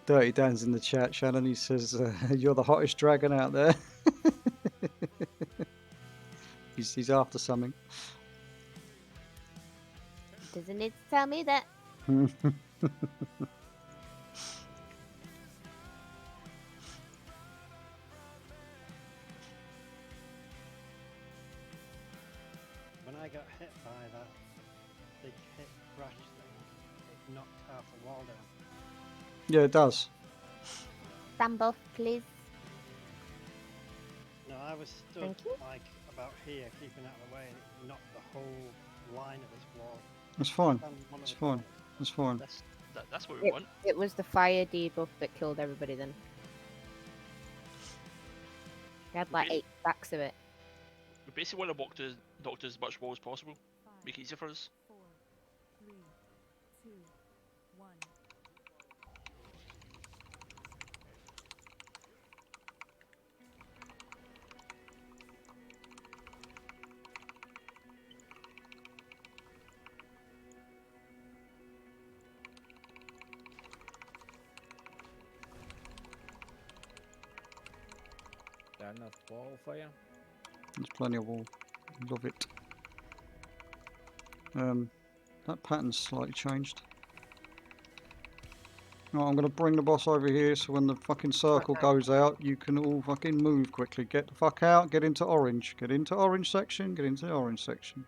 Dirty Dan's in the chat, Shannon. He says, "You're the hottest dragon out there." he's after something. Doesn't need to tell me that. When I got hit by that big hit crash thing, it knocked half the wall down. Yeah, it does. Stand off, please. No, I was stood Thank you. like about here, keeping out of the way, and it knocked the whole line of this wall. That's fine. Down one of That's the fine. corners. That's fine. That's what we want. It was the fire debuff that killed everybody then. We had like Okay. 8 stacks of it. We basically want to knock to as much wall as possible. Make it easier for us. 4, 3, 2, 1. There enough wall for you? There's plenty of wall. Love it. That pattern's slightly changed. Right, I'm gonna bring the boss over here so when the fucking circle goes out, you can all fucking move quickly. Get the fuck out, get into orange. Get into orange section, get into the orange section.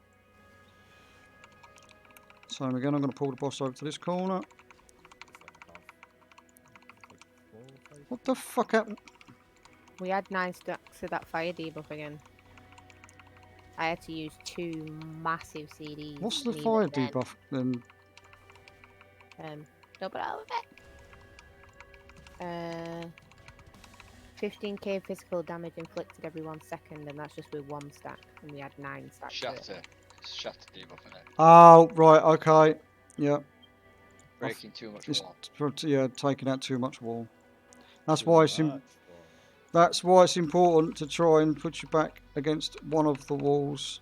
So again, I'm gonna pull the boss over to this corner. What the fuck happened? We had 9 stacks of that fire debuff again. I had to use 2 massive CDs. What's the neither fire then. debuff then? Double out of it. 15k physical damage inflicted every 1 second, and that's just with 1 stack. And we had 9 stacks. of it. Shatter. It's shatter debuff in it. Oh, right, okay. Yeah. Breaking too much It's, wall. yeah, taking out too much wall. That's Too why it's much wall. that's why it's important to try and put your back against one of the walls,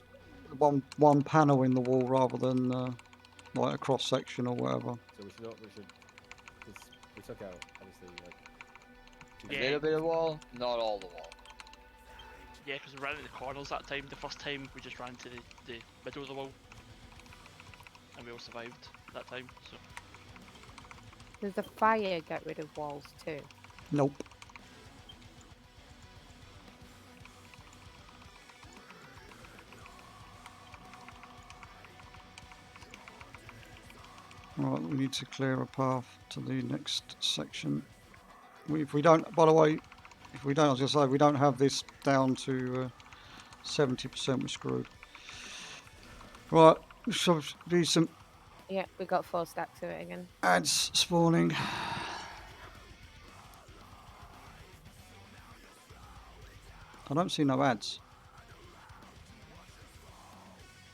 one panel in the wall rather than like a cross section or whatever. So we should, because we took out, obviously, like, A Yeah. little bit of wall, not all the wall. Yeah, because we ran in the corners that time. The first time we just ran to the middle of the wall. And we all survived that time, so. Does the fire get rid of walls too? Nope. Right, we need to clear a path to the next section. If we don't, by the way, if we don't, I was going to say, if we don't have this down to 70%, we're screwed. Right, so be some. Yeah, we got 4 stacks of it again. Ads spawning. I don't see no ads.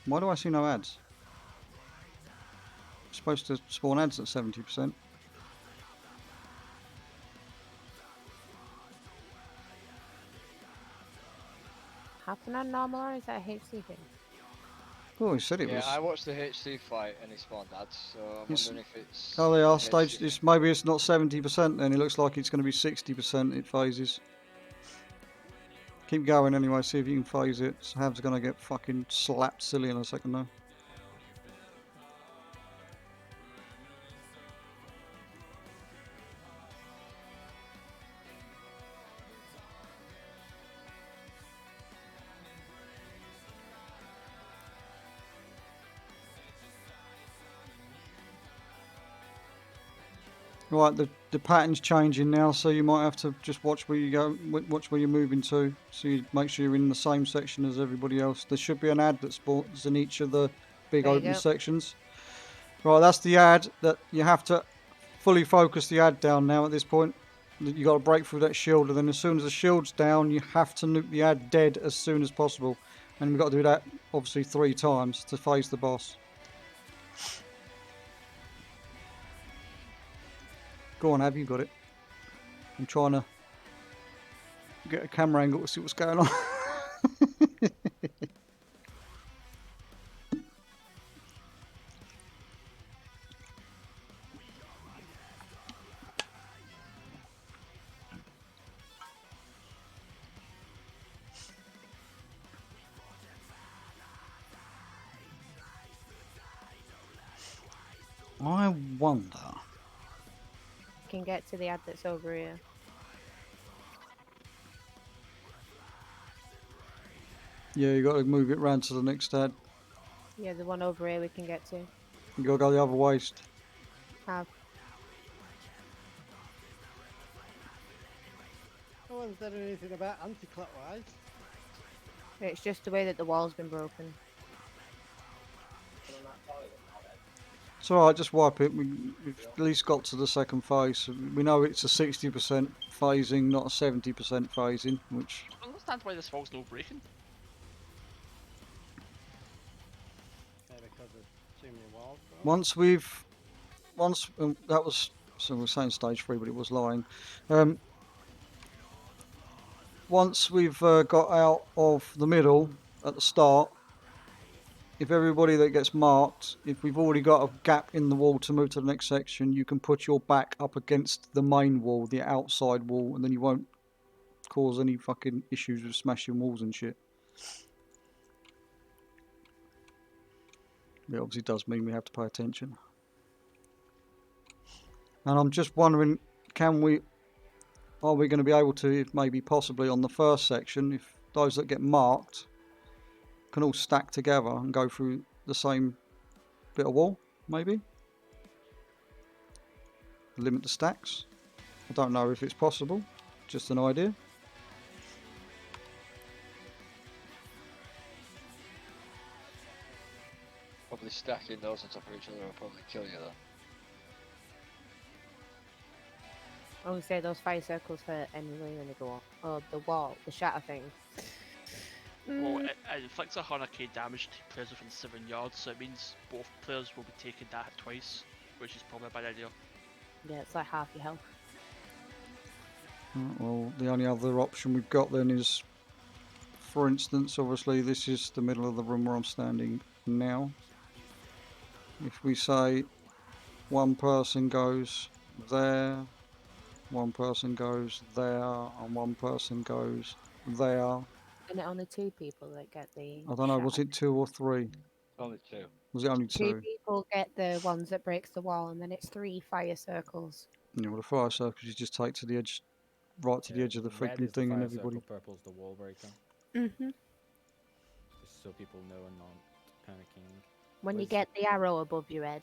Why do I see no ads? I'm supposed to spawn ads at 70%. Happen on normal or is that a HC thing? Oh, he said it Yeah, was. I watched the HC fight and he spawned ads, so I'm It's- wondering if it's. Oh, they are a stage. HC It's, maybe it's not 70%. Then it looks like it's going to be 60%. It phases. Keep going anyway. See if you can phase it. Hav's going to get fucking slapped silly in a second though. Right, the pattern's changing now, so you might have to just watch where you go, watch where you're moving to, so you make sure you're in the same section as everybody else. There should be an ad that spawns in each of the big There you open go. sections. Right, that's the ad that you have to fully focus the ad down now at this point. You got to break through that shield, and then as soon as the shield's down, you have to nuke the ad dead as soon as possible. And we've got to do that obviously 3 times to phase the boss. Go on, Ab, you got it. I'm trying to get a camera angle to see what's going on. I wonder. Can get to the ad that's over here. Yeah, you got to move it round to the next ad. Yeah, the one over here we can get to. You got to go the other way. Have. No one's said anything about anti-clockwise. It's just the way that the wall's been broken. It's alright, just wipe it. We've at least got to the second phase. We know it's a 60% phasing, not a 70% phasing, which... I don't understand why this wall's no breaking. Yeah, because of too many walls. Bro. that was... So we're saying stage 3, but it was lying. Once we've got out of the middle at the start, if everybody that gets marked, if we've already got a gap in the wall to move to the next section, you can put your back up against the main wall, the outside wall, and then you won't cause any fucking issues with smashing walls and shit. It obviously does mean we have to pay attention. And I'm just wondering, are we going to be able to, if maybe possibly on the first section, if those that get marked can all stack together and go through the same bit of wall, maybe? Limit the stacks. I don't know if it's possible, just an idea. Probably stacking those on top of each other will probably kill you though. I would say those fire circles hurt anyway when they go off. Oh, the wall, the shatter thing. Well, it inflicts 100k damage to players within 7 yards, so it means both players will be taking that hit twice, which is probably a bad idea. Yeah, it's like half your health. Well, the only other option we've got then is, for instance, obviously this is the middle of the room where I'm standing now. If we say one person goes there, one person goes there, and one person goes there. And it only 2 people that get the. I don't know, was it 2 or 3? Only 2. Was it only 2 2? people get the ones that breaks the wall, and then it's 3 fire circles. Yeah, well, the fire circles you just take to the edge, right to the edge of the red freaking is the thing, and fire everybody. circle, purple is the wall breaker. Mhm. Just so people know and not panicking. When you Was- get the arrow above your head.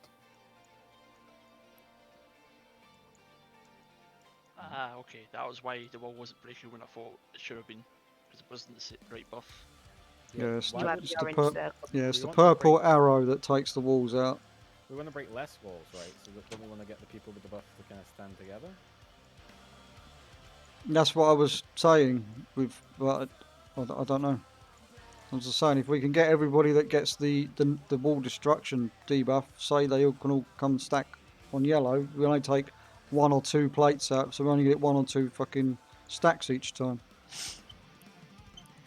Ah, okay, that was why the wall wasn't breaking when I thought it should have been, because it wasn't the right buff. Yeah, it's why You have would- it's the the orange pur- circle. Yeah, it's We the want to break- purple arrow that takes the walls out. We want to break less walls, right? So don't we want to get the people with the buff to kind of stand together? That's what I was saying. Well, I don't know. I was just saying, if we can get everybody that gets the wall destruction debuff, say they all can all come stack on yellow, we only take 1 or 2 plates out, so we only get 1 or 2 fucking stacks each time.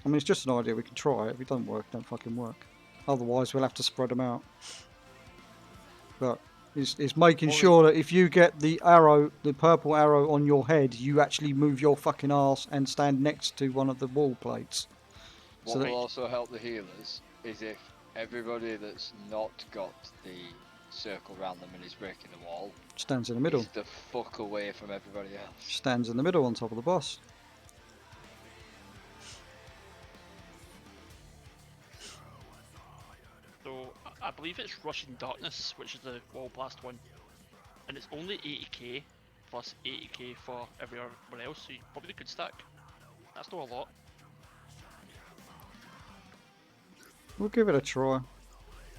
I mean, it's just an idea. We can try it. If it don't work, it don't fucking work. Otherwise, we'll have to spread them out. But it's making sure that if you get the arrow, the purple arrow on your head, you actually move your fucking arse and stand next to one of the wall plates. What So that will also help the healers is if everybody that's not got the circle around them and is breaking the wall stands in the middle. is the fuck away from everybody else. Stands in the middle on top of the boss. So I believe it's Russian Darkness, which is the wall blast one, and it's only 80k plus 80k for everyone else. So you probably could stack. That's not a lot. We'll give it a try.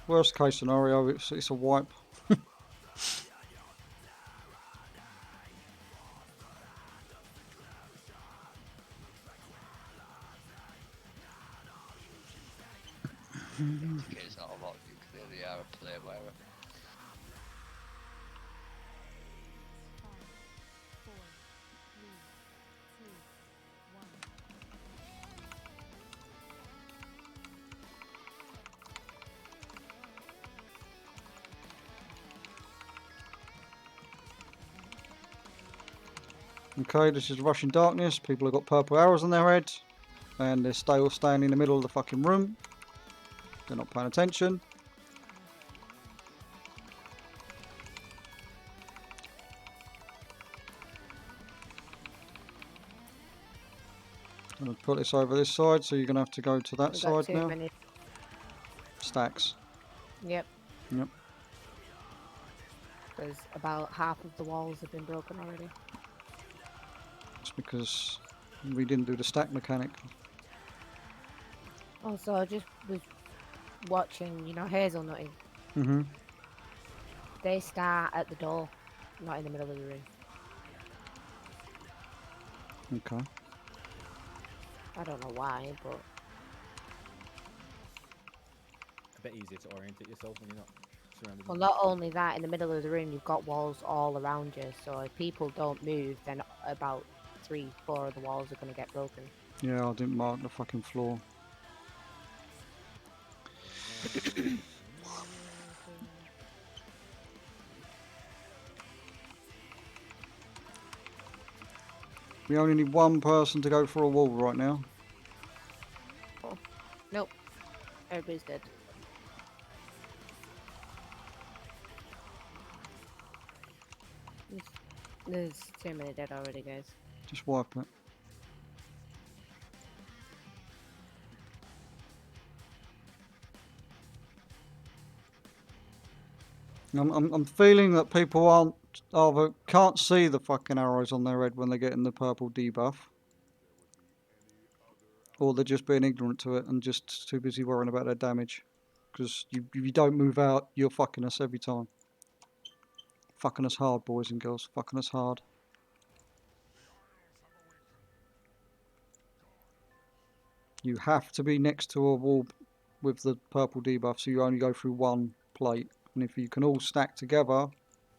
Worst case scenario, it's a wipe. It's not a lot, you clearly are a play wearer. 5, 4, 3, 2, 1. Okay, this is Russian Darkness. People have got purple arrows on their head, and they're still standing in the middle of the fucking room. They're not paying attention. I'm going to put this over this side, so you're going to have to go to that We've got side too now. many. Stacks. Yep. Yep. Because about half of the walls have been broken already. It's because we didn't do the stack mechanic. Also, I just was watching, you know, hazelnutting. Mm-hmm. They start at the door, not in the middle of the room. Okay. I don't know why, but A bit easier to orientate yourself when you're not surrounded. well, not only that, in the middle of the room you've got walls all around you, so if people don't move, then about 3, 4 of the walls are going to get broken. Yeah, I didn't mark the fucking floor. We only need 1 person to go for a wall right now. Nope, everybody's dead. There's too many dead already, guys. Just wipe it. I'm feeling that people either can't see the fucking arrows on their head when they're getting the purple debuff, or they're just being ignorant to it and just too busy worrying about their damage. Because if you don't move out, you're fucking us every time. Fucking us hard, boys and girls. Fucking us hard. You have to be next to a wall with the purple debuff, so you only go through 1 plate. And if you can all stack together,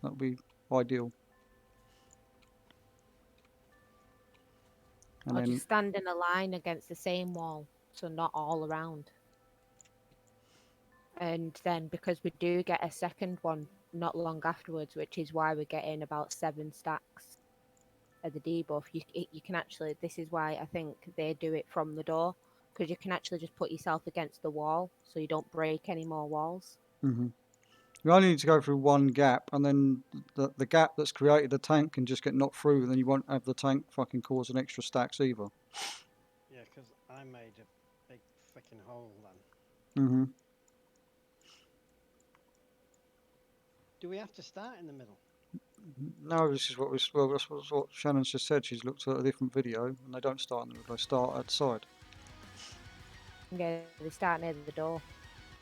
that would be ideal. And Or then, just stand in a line against the same wall, so not all around. And then, because we do get a second one not long afterwards, which is why we're getting about 7 stacks of the debuff, you can actually, this is why I think they do it from the door, because you can actually just put yourself against the wall, so you don't break any more walls. you only need to go through 1 gap, and then the gap that's created the tank can just get knocked through, and then you won't have the tank fucking causing extra stacks either. Yeah, because I made a big freaking hole then. Mm-hmm. Do we have to start in the middle? No, this is that's what Shannon's just said. She's looked at a different video, and they don't start in the middle, they start at the side. Yeah, they start near the door,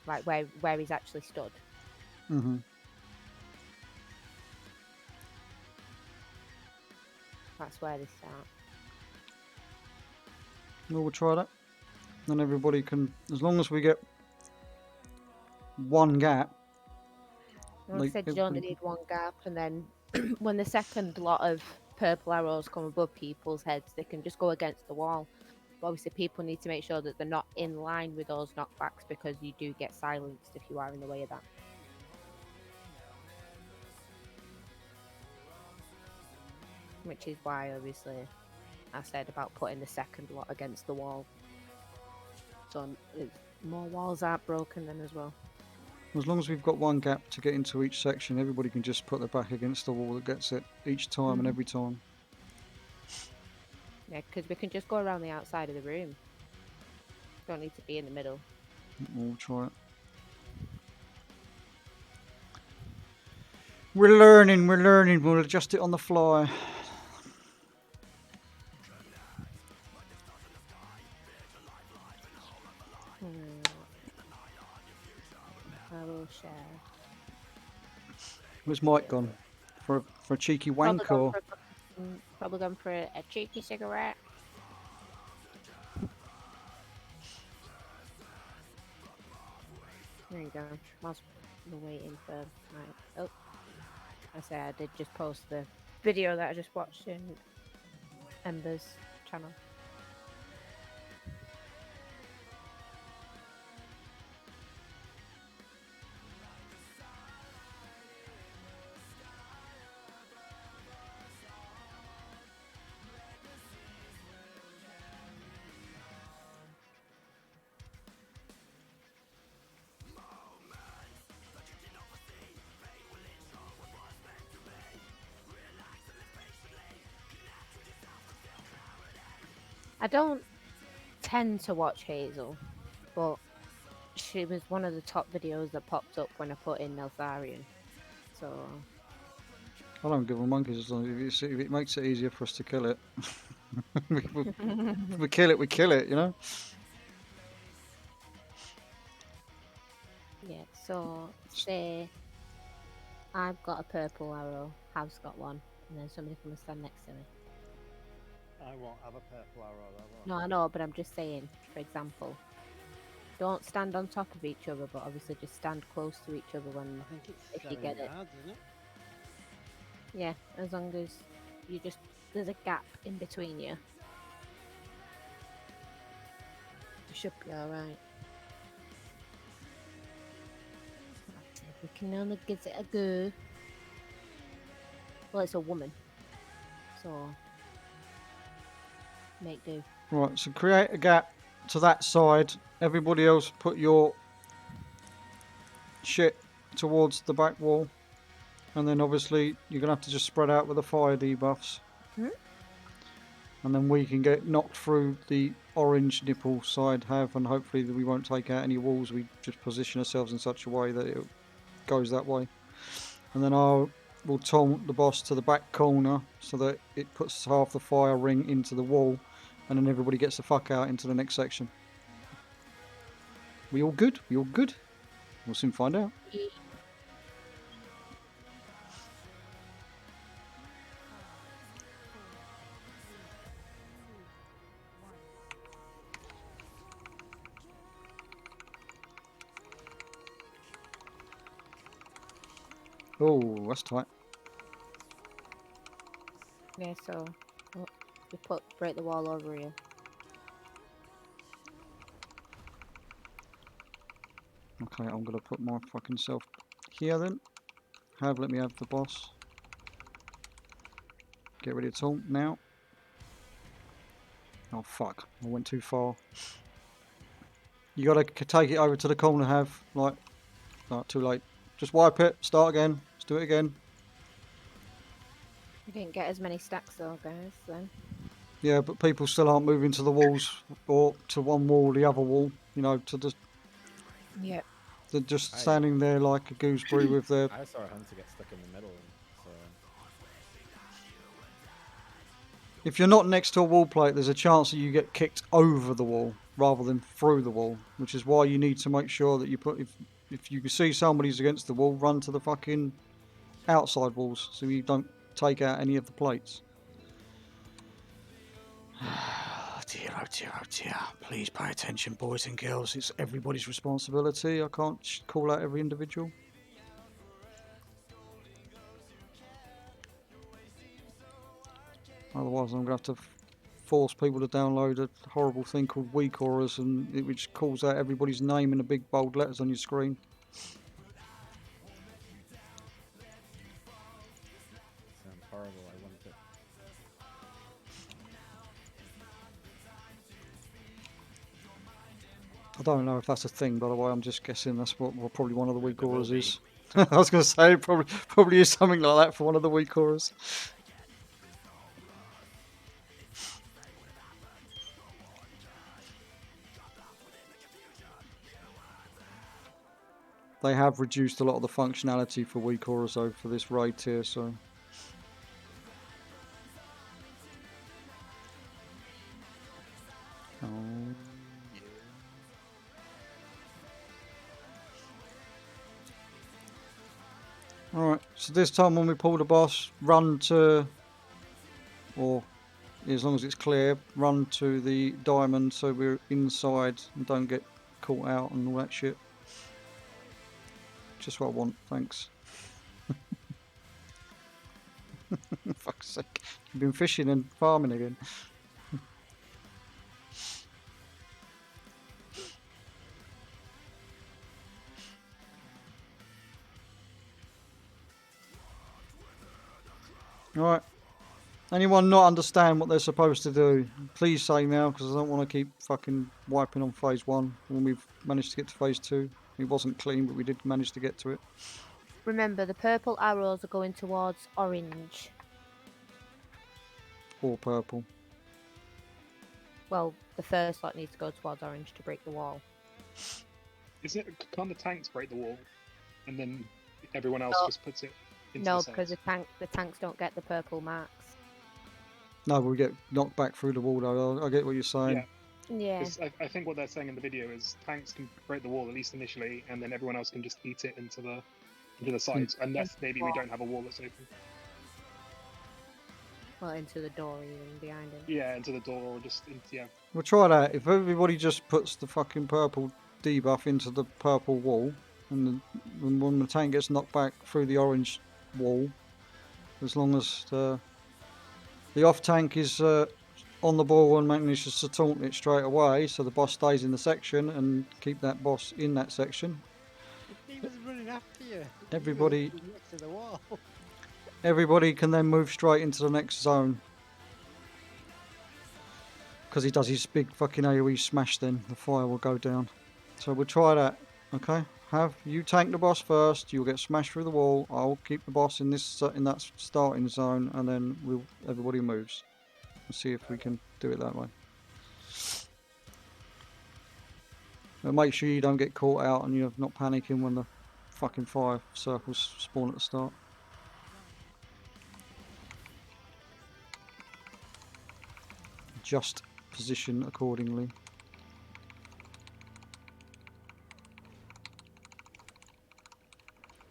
like where he's actually stood. Mm-hmm. That's where they start. Well, we'll try that. Then everybody can, as long as we get one gap. Like I said, you only need one gap, and then when the second lot of purple arrows come above people's heads, they can just go against the wall. But obviously, people need to make sure that they're not in line with those knockbacks because you do get silenced if you are in the way of that. Which is why, obviously, I said about putting the second lot against the wall. So more walls aren't broken then as well. As long as we've got one gap to get into each section, everybody can just put their back against the wall that gets it each time and every time. Yeah, because we can just go around the outside of the room. Don't need to be in the middle. We'll try it. We're learning, we'll adjust it on the fly. I will share. Where's Mike gone? For a cheeky wank or? Probably gone for a cheeky cigarette. There you go. Whilst we're waiting for my... Oh. I say I did just post the video that I just watched in Ember's channel. I don't tend to watch Hazel, but she was one of the top videos that popped up when I put in Neltharion. So I don't give a monkeys as long as if it makes it easier for us to kill it. If we kill it, you know? yeah, so say I've got a purple arrow, Hav's got one, and then somebody come and stand next to me. I won't have a purple arrow though. No, I know, but I'm just saying, for example, don't stand on top of each other, but obviously just stand close to each other when I think it's if you get it. yards, isn't it? Yeah, as long as you just there's a gap in between you. You should be alright. We can only give it a go. Well, it's a woman, so make do. Right, so create a gap to that side. Everybody else put your shit towards the back wall. And then obviously you're going to have to just spread out with the fire debuffs. And then we can get knocked through the orange nipple side have, and hopefully we won't take out any walls. We just position ourselves in such a way that it goes that way. And then we'll taunt the boss to the back corner so that it puts half the fire ring into the wall, and then everybody gets the fuck out into the next section. We all good? We all good? We'll soon find out. Oh, that's tight. Yeah, so we break the wall over here. Okay, I'm gonna put my fucking self here then. Let me have the boss. Get ready to taunt now. Oh fuck, I went too far. You gotta take it over to the corner, like, too late. Just wipe it, start again, let's do it again. We didn't get as many stacks though, guys, then. Yeah, but people still aren't moving to the walls, or to one wall or the other wall, you know, to the... Yep. They're just standing there like a gooseberry with their... I saw a hunter get stuck in the middle, so... If you're not next to a wall plate, there's a chance that you get kicked over the wall rather than through the wall, which is why you need to make sure that you put... If you see somebody's against the wall, run to the fucking outside walls so you don't take out any of the plates. Oh dear, oh dear, oh dear. Please pay attention, boys and girls. It's everybody's responsibility. I can't call out every individual. Otherwise, I'm going to have to force people to download a horrible thing called Weak Auras, which calls out everybody's name in the big bold letters on your screen. Sounds horrible. I want it. I don't know if that's a thing, by the way. I'm just guessing that's what probably one of the Weak It will Auras be. is. I was going to say it probably is something like that for one of the Weak Auras. They have reduced a lot of the functionality for Weak Auras though for this raid tier, so. Oh, yeah. Alright, so this time when we pull the boss, run to, or as long as it's clear, run to the diamond so we're inside and don't get caught out and all that shit. Just what I want, thanks. Fuck's sake. You've been fishing and farming again. Alright. Anyone not understand what they're supposed to do, please say now, because I don't want to keep fucking wiping on phase 1 when we've managed to get to phase 2. It wasn't clean, but we did manage to get to it. Remember, the purple arrows are going towards orange. Or purple. Well, the first lot needs to go towards orange to break the wall. Can't the tanks break the wall, and then everyone else No. just puts it into No, the because cells? the tanks don't get the purple marks. No, but we get knocked back through the wall though. I get what you're saying. Yeah. Yeah. 'Cause I think what they're saying in the video is tanks can break the wall at least initially, and then everyone else can just eat it into the sides, unless maybe we don't have a wall that's open. Well, into the door even behind him. Yeah, into the door or just into, yeah. We'll try that. If everybody just puts the fucking purple debuff into the purple wall, and when the tank gets knocked back through the orange wall, as long as the off tank is on the ball and manages to taunt it straight away, so the boss stays in the section and keep that boss in that section. He was running after you. Everybody- You were next to the wall. Everybody can then move straight into the next zone. Because he does his big fucking AoE smash, then the fire will go down. So we'll try that, okay? Have you tank the boss first, you'll get smashed through the wall, I'll keep the boss in that starting zone, and then everybody moves. We'll see if we can do it that way. But make sure you don't get caught out and you're not panicking when the fucking fire circles spawn at the start. Just position accordingly.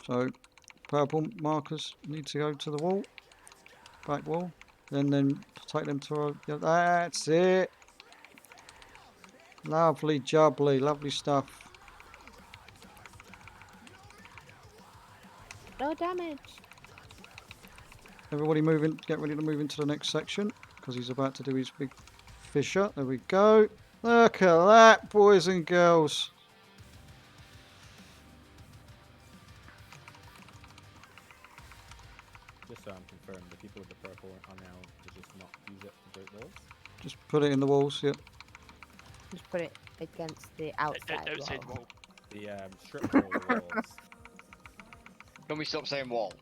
So purple markers need to go to the wall, back wall, then take them to that's it. Lovely jubbly, lovely stuff. No damage. Everybody moving, get ready to move into the next section because he's about to do his big fisher. There we go. Look at that, boys and girls. Just so I'm confirmed, the people with the purple are now to just not use it to break walls. Just put it in the walls, yep. Just put it against the outside Outside wall. wall. The strip wall walls. Can we stop saying wall?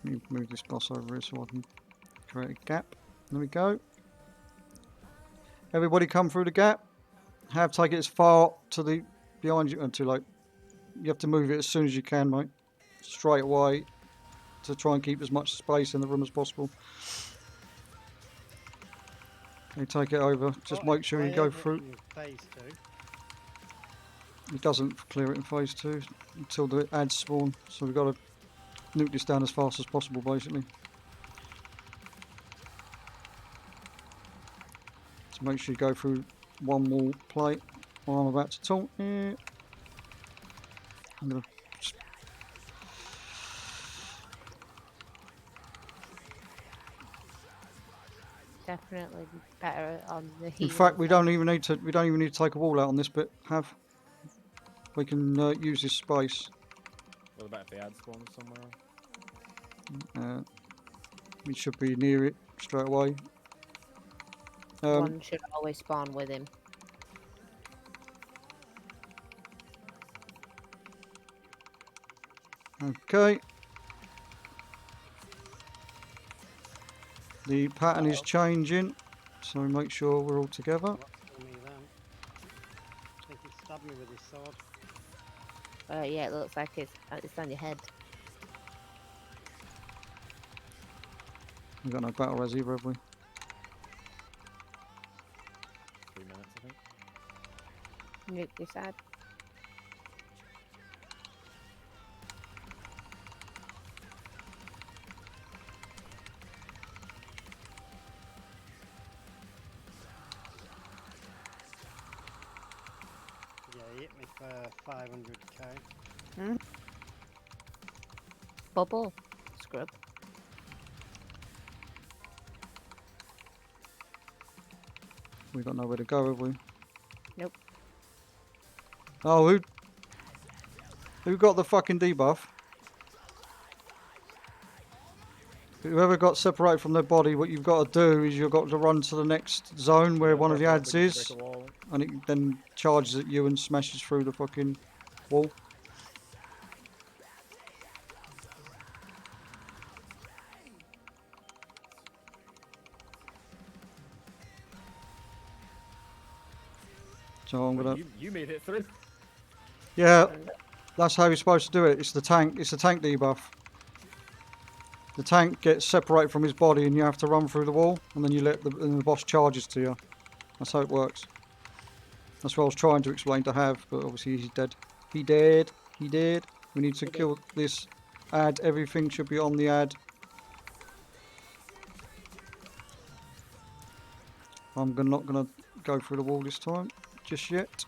Let me move this boss over here so I can create a gap. There we go. Everybody come through the gap. Take it as far to the behind you and too late. You have to move it as soon as you can, mate. Straight away to try and keep as much space in the room as possible. Okay, take it over. Just make sure you go through. Phase 2. It doesn't clear it in phase 2 until the ads spawn. So we've got to nuke this down as fast as possible, basically. Make sure you go through one wall plate while I'm about to taunt you. I'm gonna Definitely better on the In healing fact, we side. don't even need to take a wall out on this bit. We can use this space. What about if they add spawn somewhere? We should be near it straight away. One should always spawn with him. Okay. The pattern is changing, so make sure we're all together. What's for me then? I think he stabbed me with his sword. Yeah, it looks like it's on your head. We've got no battle res either, have we? 3 minutes, I think. Nuke this side. Yeah, he hit me for 500k. Bubble. Scrub. We've got nowhere to go, have we? Nope. Oh, who got the fucking debuff? Whoever got separated from their body, what you've got to do is you've got to run to the next zone where one of the ads is, and it then charges at you and smashes through the fucking wall. So I'm gonna. You made it through. Yeah, that's how you're supposed to do it. It's the tank. It's the tank debuff. The tank gets separated from his body, and you have to run through the wall, and then and the boss charges to you. That's how it works. That's what I was trying to explain to Hav, but obviously he's dead. He dead. He dead. We need to kill this ad. Everything should be on the ad. I'm not gonna go through the wall this time, just yet.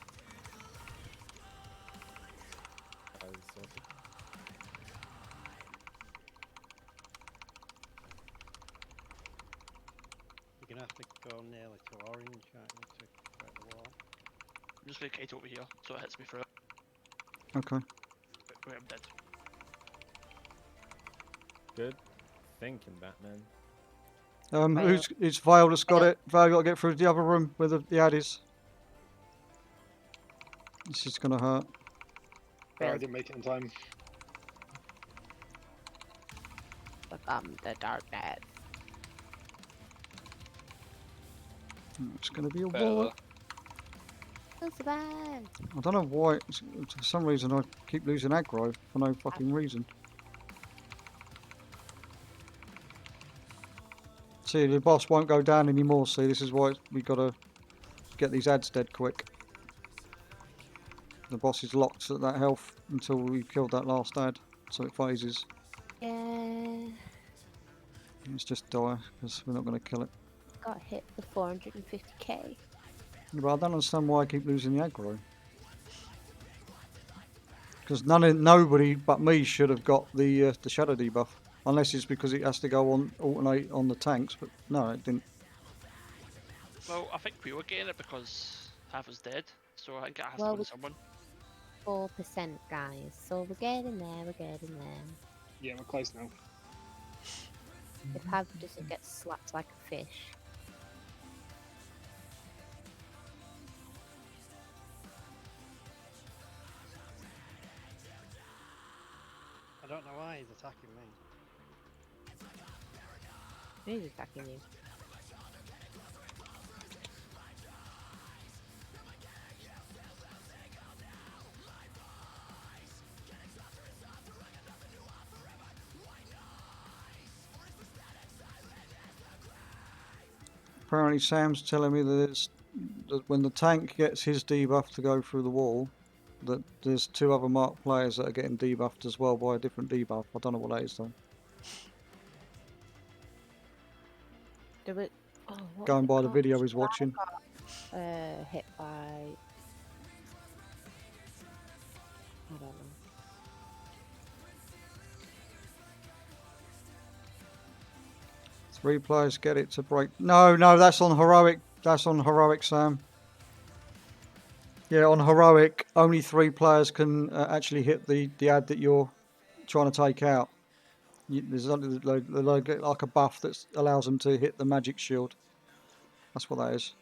You're gonna have to go nearly to orange, aren't you, to break the wall? I'm just going to kite over here so it hits me through it. Okay. Wait, I'm dead. Good thinking, Batman. It's Vale that's got it. Vale got to get through the other room where the ad is. This is gonna hurt. Oh, I didn't make it in time. Become the darkness. It's gonna be a Better. war. Survive. I don't know why. For some reason, I keep losing aggro for no fucking reason. See, the boss won't go down anymore. See, this is why we gotta get these ads dead quick. The boss is locked at that health until we killed that last ad, so it phases. Yeah. Let's just die because we're not gonna kill it. Got hit for 450k. But I don't understand why I keep losing the aggro. Because nobody but me should have got the shadow debuff, unless it's because it has to go on alternate on the tanks. But no, it didn't. Well, I think we were getting it because half is dead, so I think it has Well, to go to someone. 4%, guys. So we're getting there. We're getting there. Yeah, we're close now. If Hav doesn't get slapped like a fish. I don't know why he's attacking me. Who's attacking you? Apparently, Sam's telling me that when the tank gets his debuff to go through the wall, that there's 2 other marked players that are getting debuffed as well by a different debuff. I don't know what that is though. Do it. Oh, what Going was it by the called? video he's watching. Hit by... I don't know. Three players get it to break. No, that's on heroic. That's on heroic, Sam. Yeah, on heroic, only 3 players can actually hit the ad that you're trying to take out. There's only like a buff that allows them to hit the magic shield. That's what that is.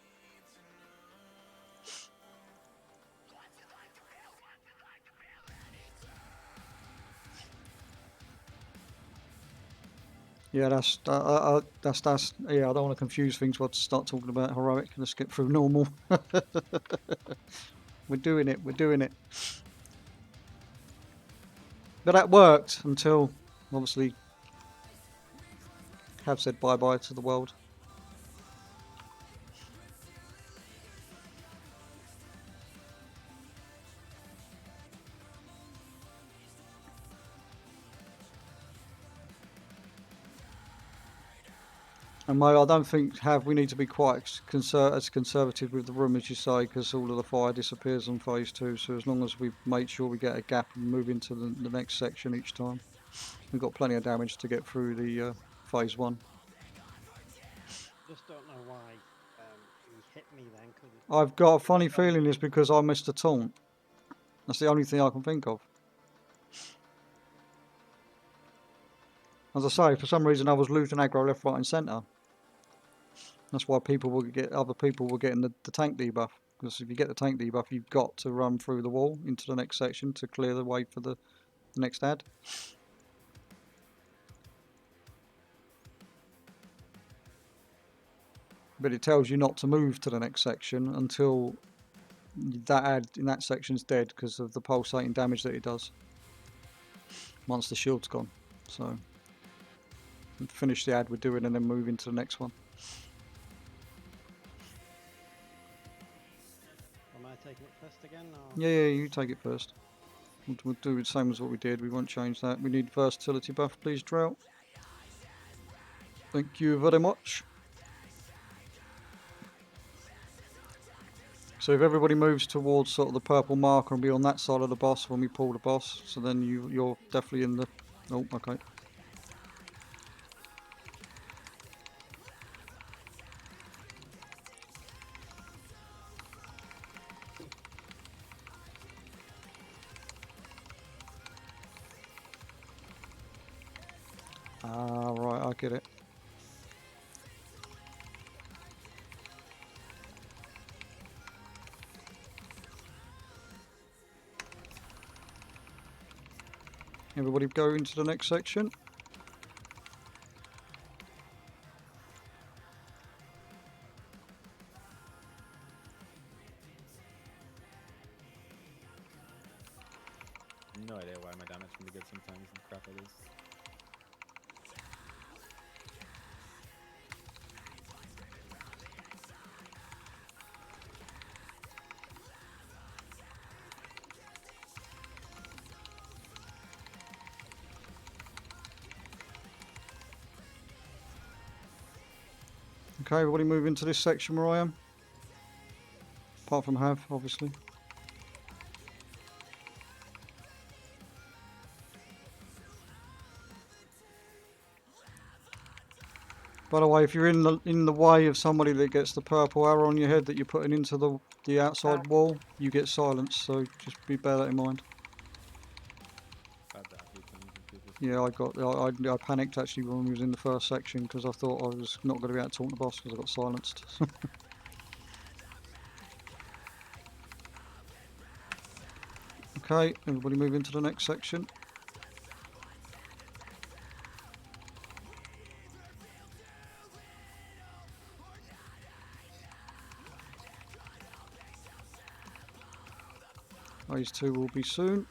Yeah, that's yeah. I don't want to confuse things. We'll start talking about heroic. Let's get through normal. We're doing it. We're doing it. But that worked until, obviously, have said bye-bye to the world. And Mo, I don't think we need to be quite as conservative with the room as you say, because all of the fire disappears on phase 2. So as long as we make sure we get a gap and move into the next section each time, we've got plenty of damage to get through the phase 1. Just don't know why he hit me then. I've got a funny feeling it's because I missed a taunt. That's the only thing I can think of. As I say, for some reason I was losing aggro left, right and centre. That's why other people were getting the tank debuff. Because if you get the tank debuff, you've got to run through the wall into the next section to clear the way for the next ad. But it tells you not to move to the next section until that ad in that section's dead because of the pulsating damage that it does once the shield's gone. So finish the ad we're doing and then move into the next one. Am I taking it first again? Or? Yeah, you take it first. We'll do the same as what we did. We won't change that. We need versatility buff, please, Drell. Thank you very much. So if everybody moves towards sort of the purple marker and be on that side of the boss when we pull the boss, so then you're definitely in the... Oh, okay. Ah, right, I get it. Everybody go into the next section. No idea why my damage can be good sometimes and crap it is. Okay, everybody move into this section where I am. Apart from Hav, obviously. By the way, if you're in the way of somebody that gets the purple arrow on your head that you're putting into the outside wall, you get silenced. So just bear that in mind. Had that a few times in previous Yeah, I panicked actually when we was in the first section because I thought I was not going to be able to taunt the boss because I got silenced. Okay, everybody move into the next section. Phase 2 will be soon.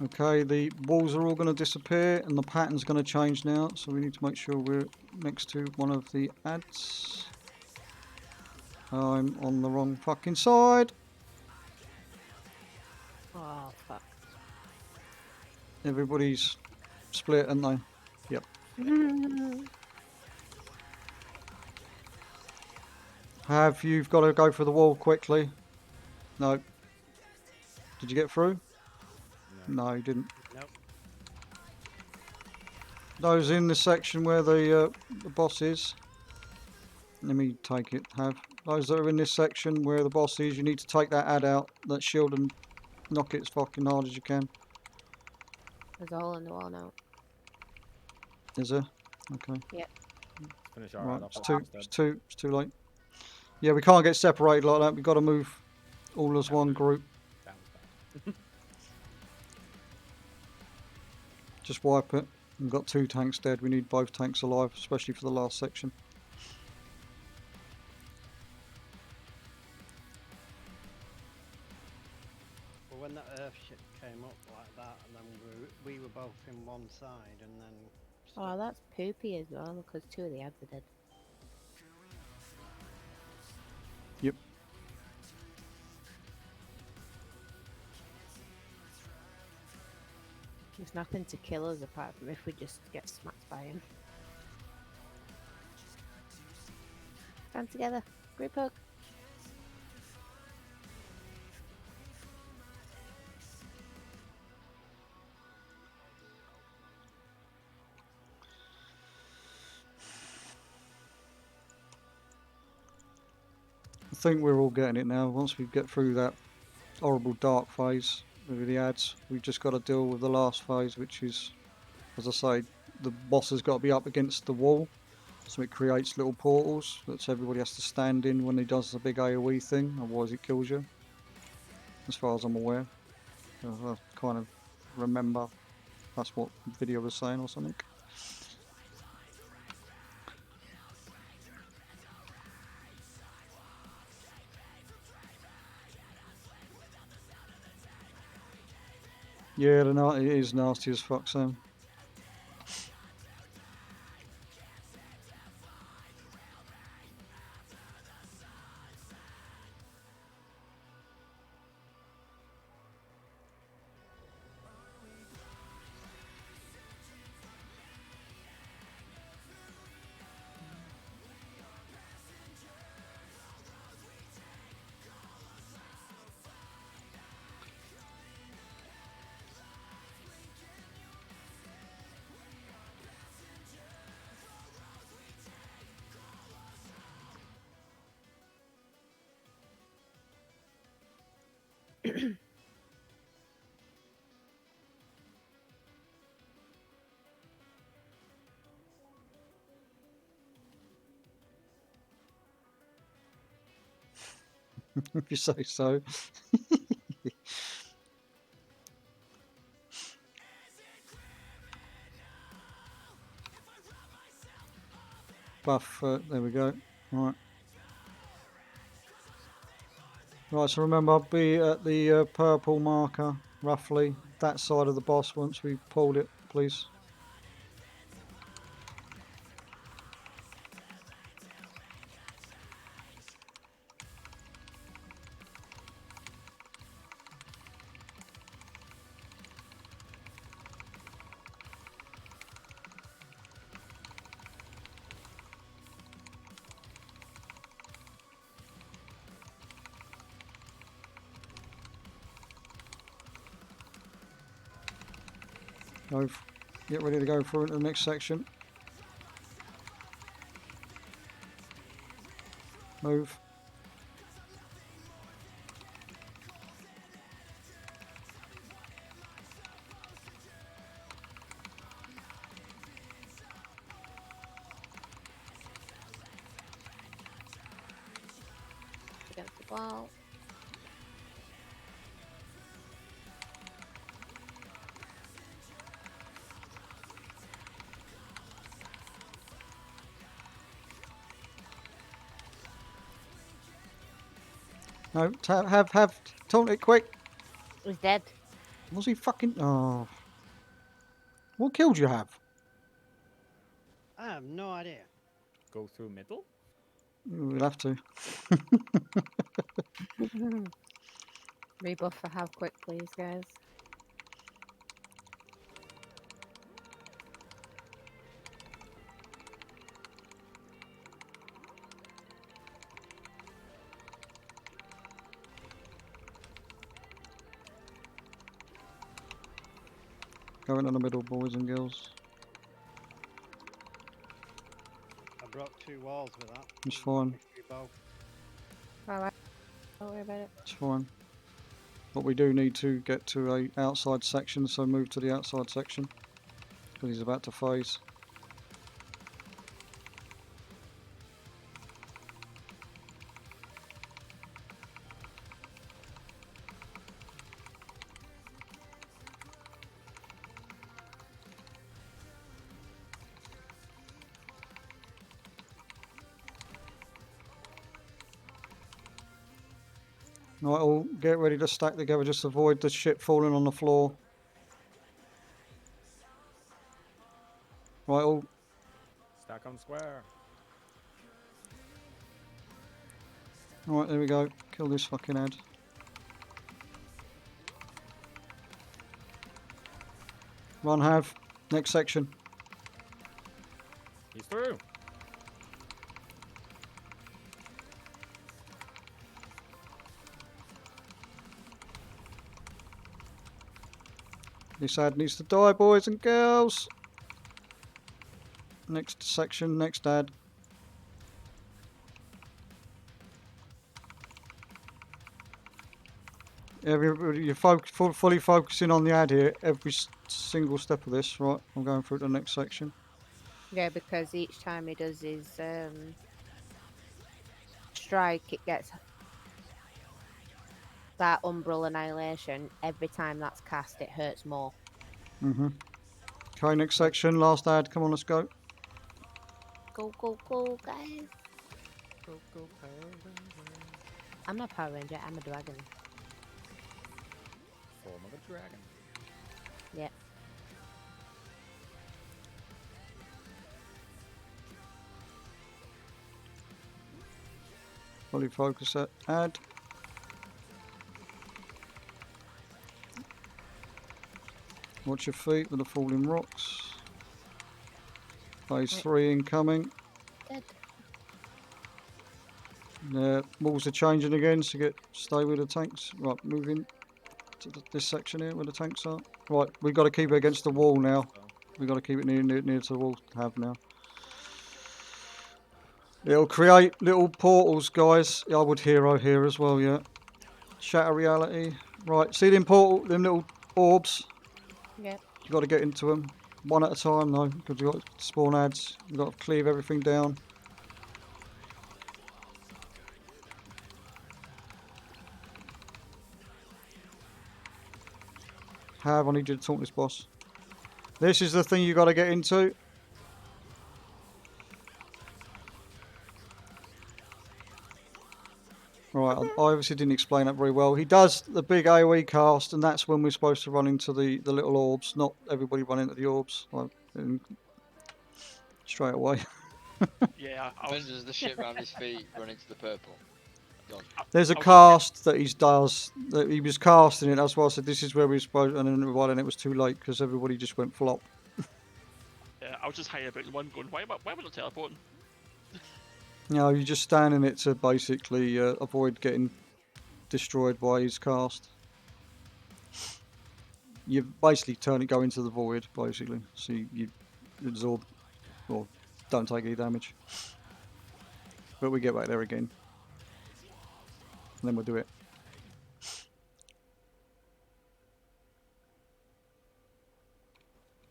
Okay, the walls are all going to disappear and the pattern's going to change now, so we need to make sure we're next to one of the ads. I'm on the wrong fucking side. Oh fuck. Everybody's split, aren't they? Yep. You've got to go for the wall quickly. No. Did you get through? No. No, you didn't. Nope. Those in the section where the boss is. Let me take it. Those that are in this section where the boss is, you need to take that ad out, that shield, and knock it as fucking hard as you can. There's a hole in the wall now. Is there? Okay. Yep. Finish our Right. ad off It's too late. Yeah, we can't get separated like that. We've got to move all as one group. That was bad. Just wipe it. We've got 2 tanks dead. We need both tanks alive, especially for the last section. Well, when that Earthship came up like that, and then we were both in one side, and then. Oh, that's poopy as well because 2 of the ads are dead. Yep. There's nothing to kill us apart from if we just get smacked by him. Stand together. Group hug. I think we're all getting it now. Once we get through that horrible dark phase with the ads, we've just got to deal with the last phase, which is, as I say, the boss has got to be up against the wall, so it creates little portals that everybody has to stand in when he does the big AoE thing, otherwise it kills you, as far as I'm aware. I kind of remember that's what the video was saying or something. Yeah, it is nasty as fuck, Sam. If you say so. Buff, there we go. Right. Right, so remember, be at the purple marker, roughly, that side of the boss once we've pulled it, please. Get ready to go through into the next section. Move. Against the wall. No, taunt it quick. He's dead. Was he fucking... Oh. What kill do you have? I have no idea. Go through middle? We'll have to. Rebuff for how quick, please, guys. Going in the middle, boys and girls. I broke 2 walls with that. It's fine. Both. Alright. Don't worry about it. It's fine. But we do need to get to a outside section, so move to the outside section. Because he's about to phase. Right, all get ready to stack together, just avoid the shit falling on the floor. Right, all Stack on square. right, there we go. Kill this fucking head. Run, have. Next section. He's through. This ad needs to die, boys and girls. Next section, next ad. Everybody, you're fully focusing on the ad here, every single step of this. Right, I'm going through to the next section. Yeah, because each time he does his strike, it gets that umbral annihilation. Every time that's cast, it hurts more. Okay, next section, last ad. Come on, let's go. Go, go, go, guys. Go, go, Power Ranger. I'm not Power Ranger, I'm a dragon. Form of a dragon. Yeah. Fully focus that ad. Watch your feet with the falling rocks. Phase 3 incoming. Dead. Walls are changing again, so stay with the tanks. Right, moving to this section here where the tanks are. Right, we've got to keep it against the wall now. We've got to keep it near to the wall to have now. It'll create little portals, guys. I would hero here as well, yeah. Shatter reality. Right, see them little orbs? Yeah. You've got to get into them. One at a time though, because you've got to spawn ads. You've got to cleave everything down. I need you to talk this boss. This is the thing you got to get into. Right, I obviously didn't explain that very well. He does the big AoE cast, and that's when we're supposed to run into the little orbs. Not everybody run into the orbs straight away. Yeah, When does the shit round his feet run into the purple? Done. There's a I was- cast that he does. That he was casting it. That's why I said this is where we're supposed. And then it was too late because everybody just went flop. Yeah, I was just hiding about the one going, why am I not teleporting? No, you're just standing it to basically avoid getting destroyed by his cast. You basically go into the void, basically. So you absorb, or don't take any damage. But we get back there again. And then we'll do it.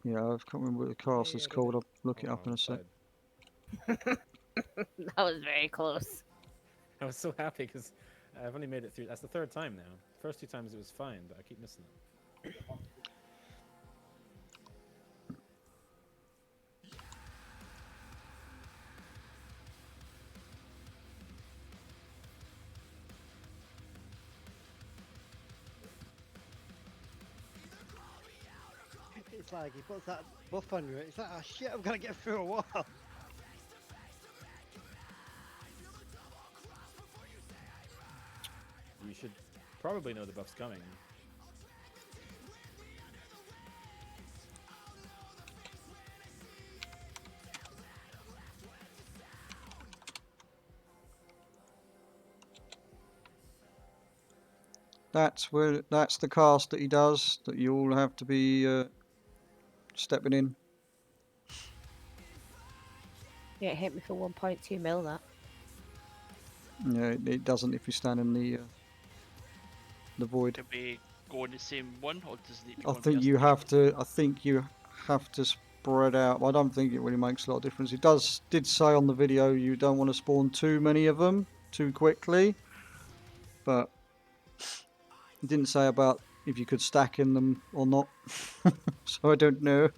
Yeah, I can't remember what the cast is called. I'll look it up in a sec. That was very close. I was so happy because I've only made it through. That's the 3rd time now. First 2 times it was fine, but I keep missing it. It's like he puts that buff on you. It's like, oh shit, I'm gonna get through a wall. You should probably know the buff's coming. That's the cast that he does that you all have to be stepping in. Yeah, it hit me for 1.2 mil. That. Yeah, it doesn't if you stand in the void. Can we go on the same one, or does it need to be I one think person you each? have to. I think you have to spread out. I don't think it really makes a lot of difference. It did say on the video you don't want to spawn too many of them too quickly, but it didn't say about if you could stack in them or not. So I don't know.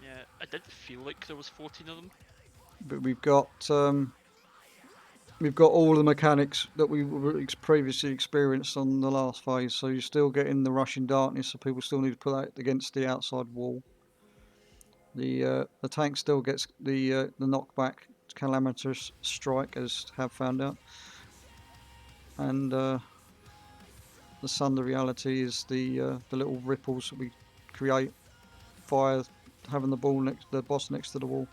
Yeah, I did feel like there was 14 of them. But we've got all the mechanics that we previously experienced on the last phase. So you're still getting the rushing darkness. So people still need to put that against the outside wall. The tank still gets the knockback calamitous strike, as have found out, and the Thunder reality is the little ripples that we create via having the boss next to the wall.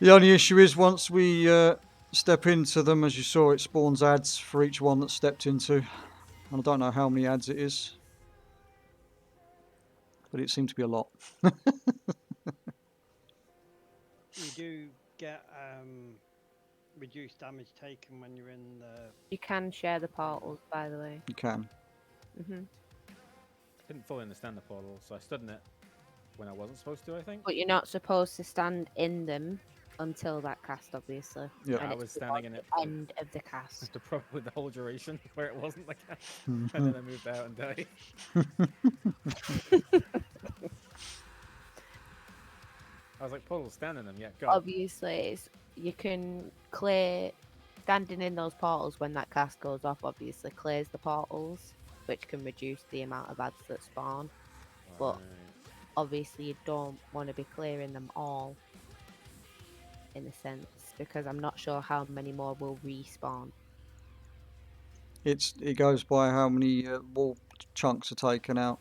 The only issue is once we step into them, as you saw, it spawns ads for each one that's stepped into, and I don't know how many ads it is, but it seemed to be a lot. You do get reduced damage taken when you're in the. You can share the portals, by the way. You can. Didn't fully understand the portal, so I stood in it when I wasn't supposed to, I think. But you're not supposed to stand in them until that cast, obviously. Yeah. And I it's was standing in towards it the for end of the cast. probably the whole duration where it wasn't like that. And then I moved out and died. I was like, portal, stand in them, yeah, go. Obviously, you can clear standing in those portals when that cast goes off. Obviously, clears the portals, which can reduce the amount of ads that spawn. But Right. obviously, you don't want to be clearing them all, in a sense, because I'm not sure how many more will respawn. It goes by how many wall chunks are taken out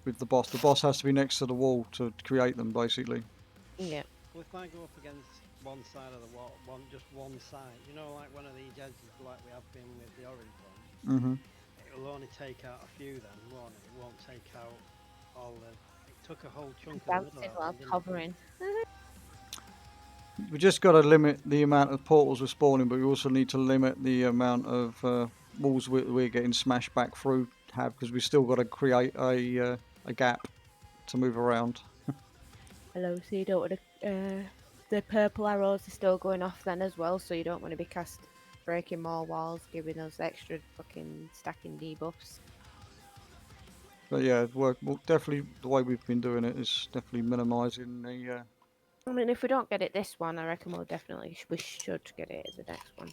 with the boss. The boss has to be next to the wall to create them, basically. Yeah. Well, if I go up against one side of the wall, just one side, you know, like one of these edges, like we have been with the orange one, it will only take out a few then, won't it? It won't take out all the. It took a whole chunk of the Bouncing middle out, while didn't it? hovering. We just got to limit the amount of portals we're spawning, but we also need to limit the amount of walls we're getting smashed back through, because we still got to create a gap to move around. Hello, so you don't want to. The purple arrows are still going off then as well, so you don't want to be breaking more walls, giving us extra fucking stacking debuffs. But yeah, well, definitely the way we've been doing it is definitely minimising the. I mean, if we don't get it this one, I reckon we should get it as the next one.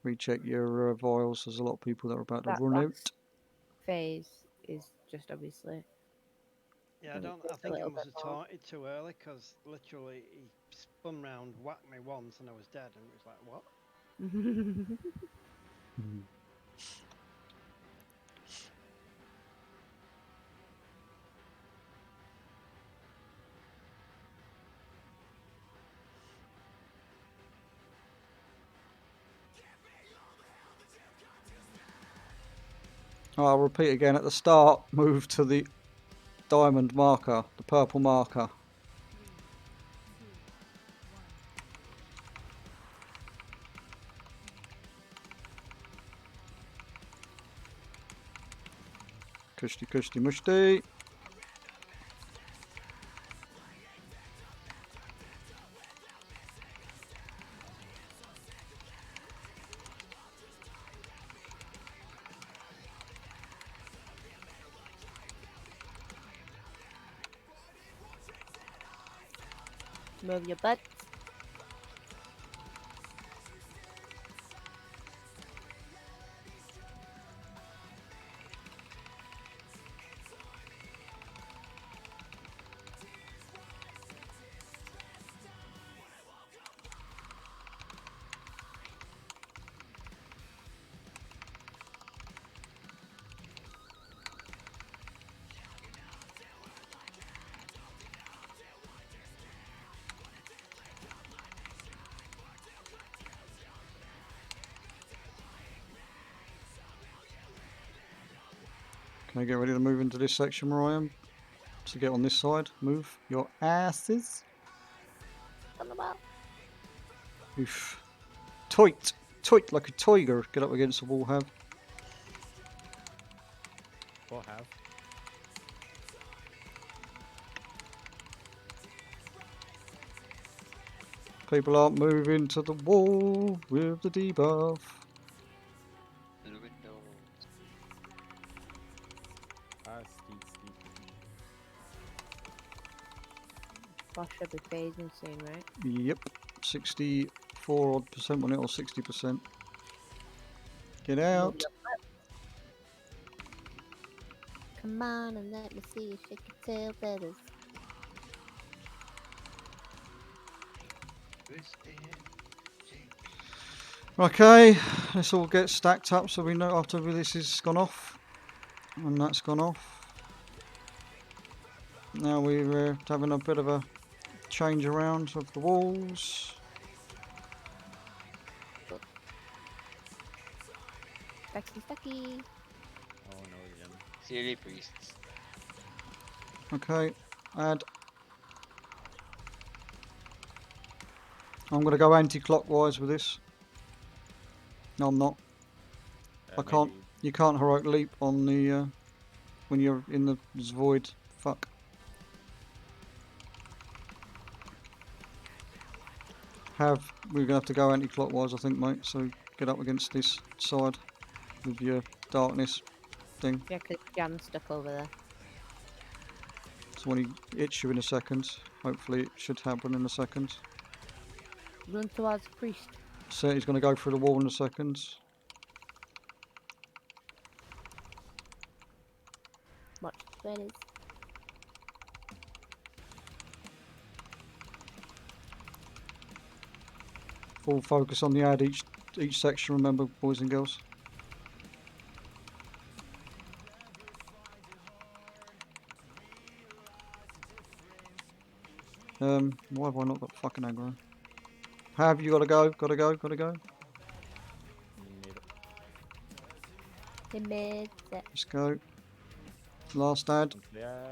Recheck your vials. There's a lot of people that are about to That run out. last phase is just obviously. Yeah, Mm, I just a think he little must bit have more. taught it too early, because literally he spun round, whacked me once, and I was dead, and it was like, what? I'll repeat again. At the start, move to the diamond marker, the purple marker. Kushti, kushti, mushti. Move your butt. Okay, get ready to move into this section where I am. To get on this side, move your asses. On the ball. Oof. Toit like a tiger. Get up against the wall, have. We'll have. People aren't moving to the wall with the debuff. To the window. Steep. Boss should be phasing soon, right? Yep, 64 odd percent on it, or 60%. Get out. Move your butt. Come on and let me see you shake your tail feathers. Okay, let's all get stacked up so we know after this has gone off. And that's gone off. Now we're having a bit of a change around of the walls. Stucky. Oh no, again. Silly priests. Okay, add. I'm going to go anti-clockwise with this. No, I'm not. I can't. Maybe You can't heroic leap on the when you're in the void. Fuck. We're gonna have to go anti-clockwise, I think, mate. So get up against this side with your darkness thing. Yeah, because Jan's stuck over there. So when he hits you in a second, hopefully it should happen in a second. Run towards the priest. So he's gonna go through the wall in a second. Watch the feathers. Full focus on the ad each section. Remember, boys and girls. Why have I not got fucking aggro? Have you gotta go? Gotta go? made it. They made it. Let's go. Last ad. Yeah.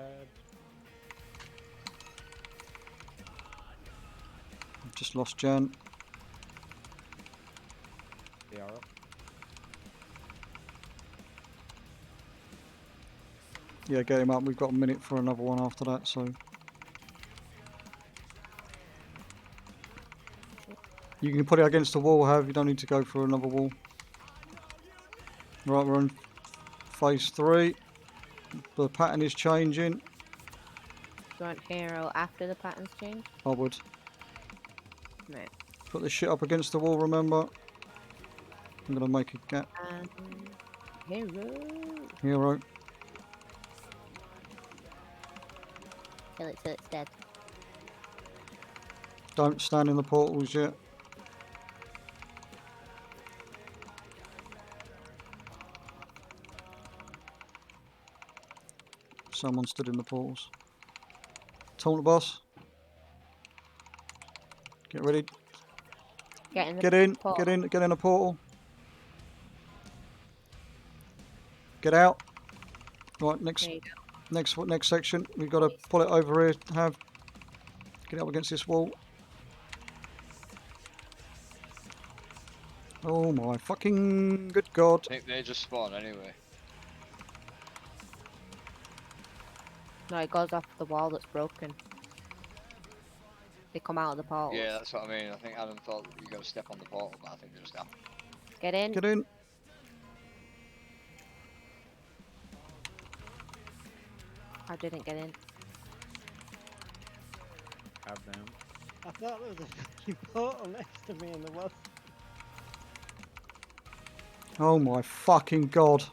I've just lost Jan. They are up. Yeah, get him up. We've got a minute for another one after that, so. You can put it against the wall, have you don't need to go for another wall. Right, we're on phase 3. The pattern is changing. Do you want hero after the patterns change? I would. No. Put the shit up against the wall, remember. I'm gonna make a gap. Hero. Hero. Kill it till it's dead. Don't stand in the portals yet. Someone stood in the portals. Taunt the boss. Get ready. Get in the Get in. portal. Get in a portal. Get out. Right, There you go. next section. We've got to pull it over here. Get up against this wall. Oh my fucking good god. I think they just spawn anyway. No, it goes off the wall that's broken. They come out of the portal. Yeah, that's what I mean. I think Adam thought that you got to step on the portal, but I think they just have. Get in. Get in. I didn't get in. Have them. I thought there was a fucking portal next to me and there was. Oh my fucking god.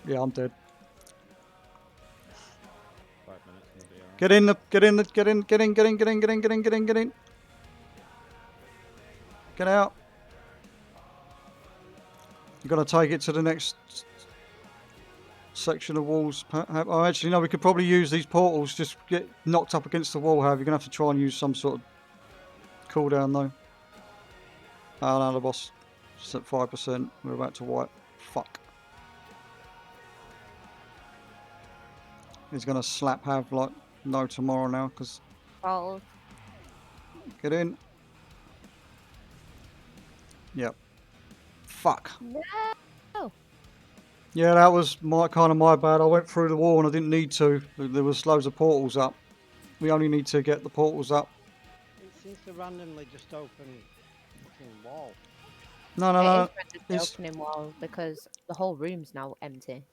Yeah, I'm dead. 5 minutes. Nobody are. Get in. Get out. You've got to take it to the next section of walls. Oh, actually, no, we could probably use these portals. Just get knocked up against the wall, have you're going to have to try and use some sort of cooldown, though. Oh no, the boss is at 5%. We're about to wipe. Fuck. He's gonna slap have like no tomorrow now, because Balls. get in. Yep. Fuck. No. Yeah, that was my bad. I went through the wall and I didn't need to. There was loads of portals up. We only need to get the portals up. It seems to randomly just open fucking wall. No, It no, is no. the opening wall because the whole room's now empty.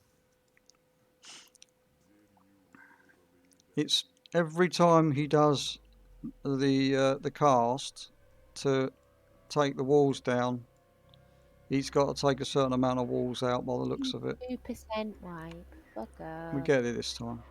It's every time he does the cast to take the walls down. He's got to take a certain amount of walls out by the looks of it. 2% wipe. Fuck We up. get it this time.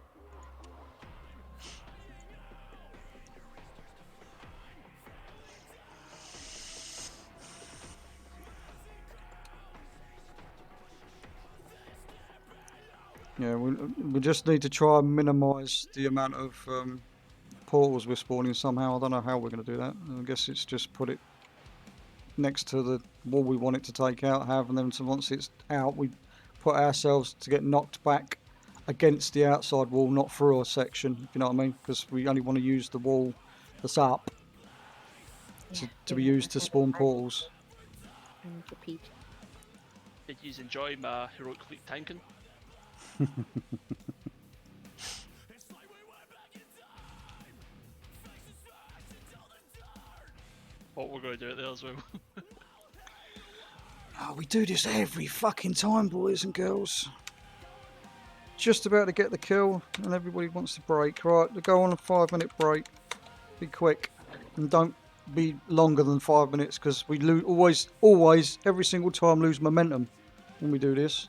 Yeah, we just need to try and minimise the amount of portals we're spawning somehow. I don't know how we're going to do that. I guess it's just put it next to the wall we want it to take out, and then once it's out, we put ourselves to get knocked back against the outside wall, not through a section, if you know what I mean, because we only want to use the wall that's up to be used to spawn portals. Did you enjoy my heroic fleet tanking? What we're going to do it there as well. Oh, we do this every fucking time, boys and girls. Just about to get the kill, and everybody wants to break. Right, to go on a 5-minute break. Be quick, and don't be longer than 5 minutes, because we always, every single time, lose momentum when we do this.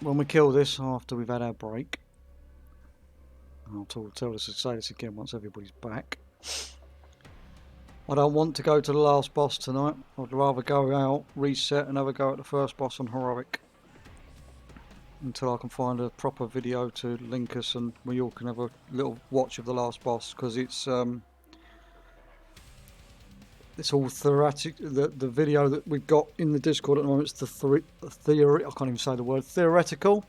When we kill this after we've had our break, I'll tell us to say this again once everybody's back. I don't want to go to the last boss tonight. I'd rather go out, reset, and have a go at the first boss on heroic until I can find a proper video to link us and we all can have a little watch of the last boss, because it's all theoretic. The video that we've got in the Discord at the moment is the theory. I can't even say the word theoretical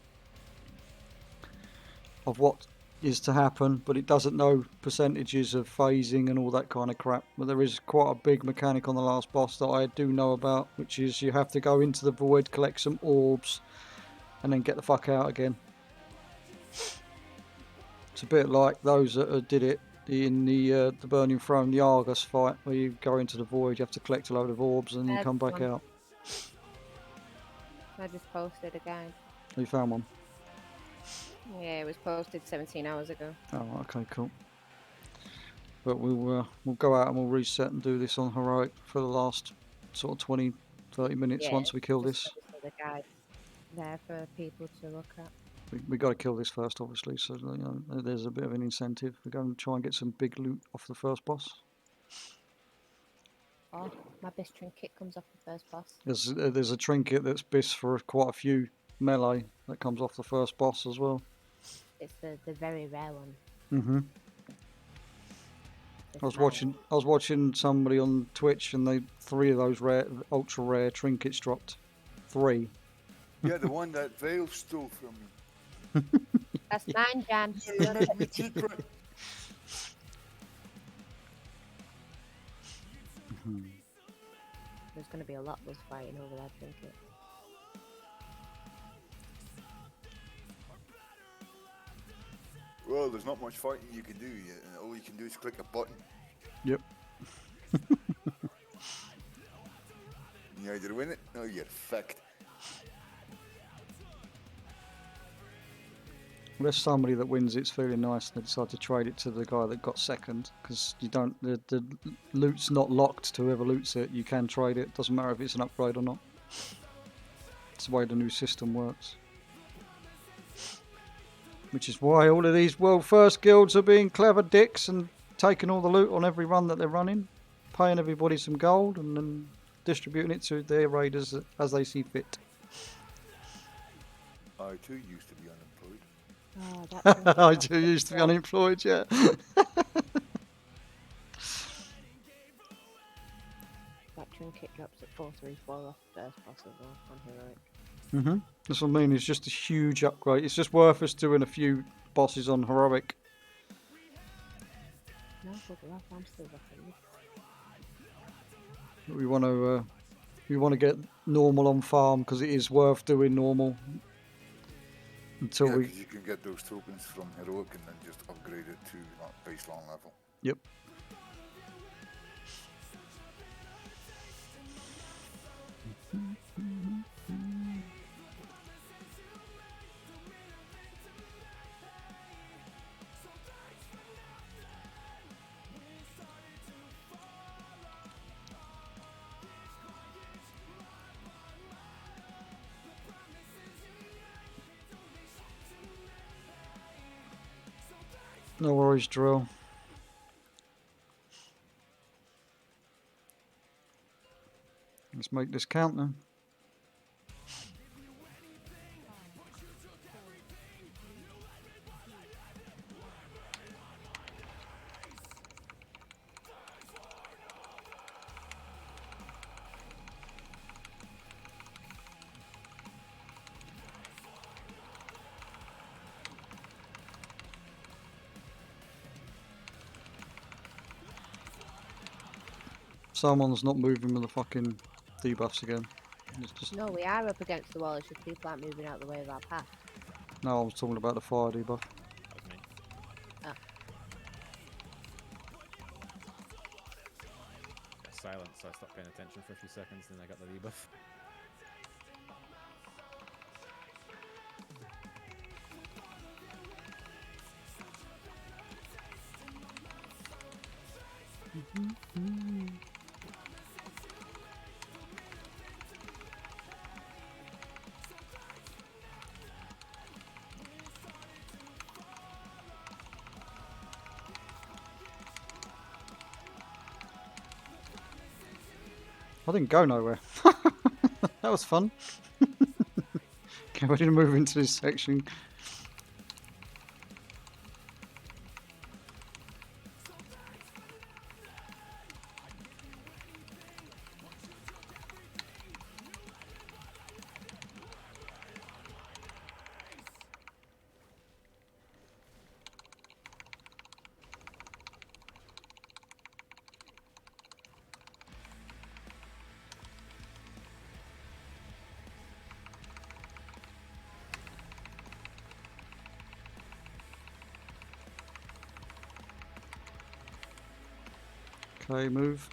of what is to happen, but it doesn't know percentages of phasing and all that kind of crap. But there is quite a big mechanic on the last boss that I do know about, which is you have to go into the void, collect some orbs, and then get the fuck out again. It's a bit like those that did it in the Burning Throne, the Argus fight, where you go into the void, you have to collect a load of orbs, and you come back out. I just posted again. You found one? Yeah, it was posted 17 hours ago. Oh, okay, cool. But we'll go out and we'll reset and do this on heroic for the last sort of 20-30 minutes once we kill this. The guide there for people to look at. We got to kill this first, obviously, so you know, there's a bit of an incentive. We're going to try and get some big loot off the first boss. Oh, my best trinket comes off the first boss. There's a trinket that's bis for quite a few melee that comes off the first boss as well. It's the very rare one. Mhm. It's I was mine. watching somebody on Twitch, and they 3 of those rare, ultra rare trinkets dropped. 3. Yeah, the one that Vale stole from me. That's mine, Jan. You Don't make touch me it. secret. There's going to be a lot of us fighting over that trinket. Well, there's not much fighting you can do yet, and all you can do is click a button. Yep. You either win it or you're fucked. There's somebody that wins it's feeling nice, and they decide to trade it to the guy that got second, because you don't, the loot's not locked to whoever loots it. You can trade it, doesn't matter if it's an upgrade or not. It's the way the new system works. Which is why all of these world first guilds are being clever dicks and taking all the loot on every run that they're running, paying everybody some gold, and then distributing it to their raiders as they see fit. I too used to be unemployed. Oh, that trinket I drops do at used to be 4. unemployed, yeah. That trinket drops at 434 off the first boss as well on heroic. That's what I mean. It's just a huge upgrade. It's just worth us doing a few bosses on heroic. No, good luck. I'm still rocking. We want to get normal on farm, because it is worth doing normal until Yeah, we. because you can get those tokens from heroic and then just upgrade it to like baseline level. Yep. No worries, Drill. Let's make this count then. Someone's not moving with the fucking debuffs again. It's just, No, we are up against the wall. It's just people aren't moving out the way of our path. no, I was talking about the fire debuff. That was me. Oh. Got silent, so I stopped paying attention for a few seconds, then I got the debuff. I didn't go nowhere. That was fun. Get ready to move into this section. Okay, move.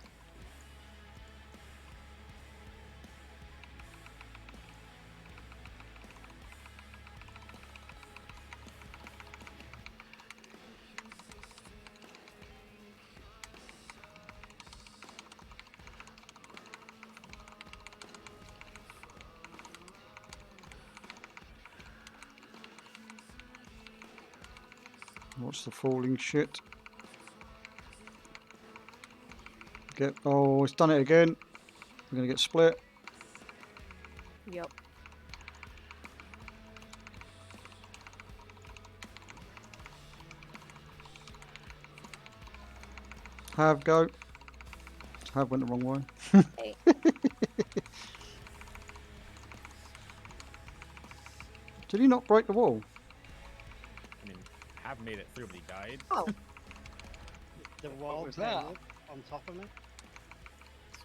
Watch the falling shit. Get. Oh, it's done it again. We're gonna get split. Yep. Have go. Have went the wrong way. Hey. Did he not break the wall? I mean, have made it through, but he died. Oh. The wall was came that? up on top of me.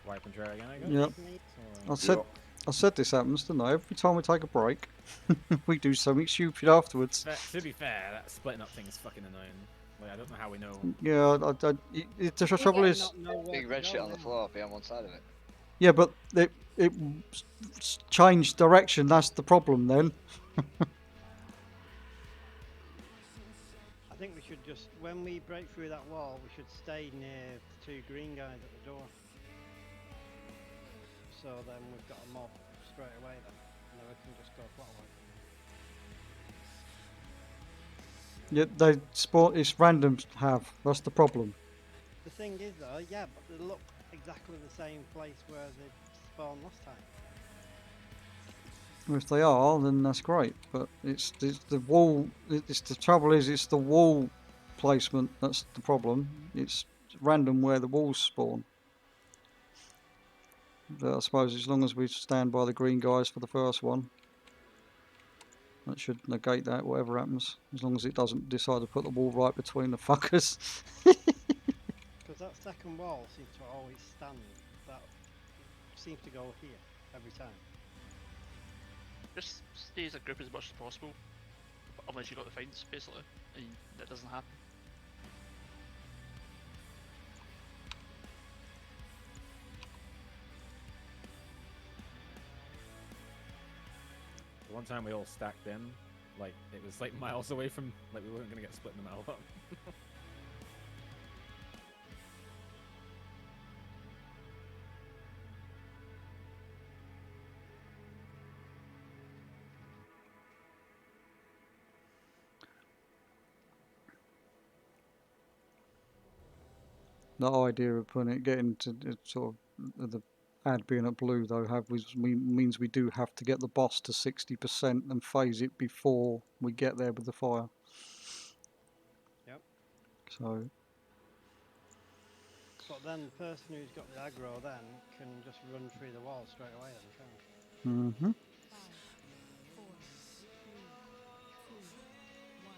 Swipe and try again, I guess. Yep. So, I said. Yep. I said this happens, didn't I? Every time we take a break, we do something stupid afterwards. to be fair, that splitting up thing is fucking annoying. Like, I don't know how we know. Yeah, the trouble is, Not know where Big to red go shit on the now. floor, be on one side of it. yeah, but it changed direction. That's the problem then. I think we should just, when we break through that wall, we should stay near the 2 green guys at the door. So then we've got a mob straight away then, and then we can just go flatline. Yeah, they spawn. It's random. Have that's the problem. The thing is though, yeah, but they look exactly the same place where they spawned last time. If they are, then that's great. But it's the wall. It's the trouble is it's the wall placement that's the problem. It's random where the walls spawn. But I suppose as long as we stand by the green guys for the first one, that should negate that. Whatever happens, as long as it doesn't decide to put the wall right between the fuckers. Because that second wall seems to always stand, that seems to go here every time. Just stay as a group as much as possible, unless you got the fines, basically, and that doesn't happen. The one time we all stacked in, like, it was like miles away from, like, we weren't gonna get split in the middle up. The idea of putting it, getting to sort of the ad being at blue though, means we do have to get the boss to 60% and phase it before we get there with the fire. Yep. So. But then the person who's got the aggro then can just run through the wall straight away then, can't Mm-hmm. 5, 4, 3, 2, 1.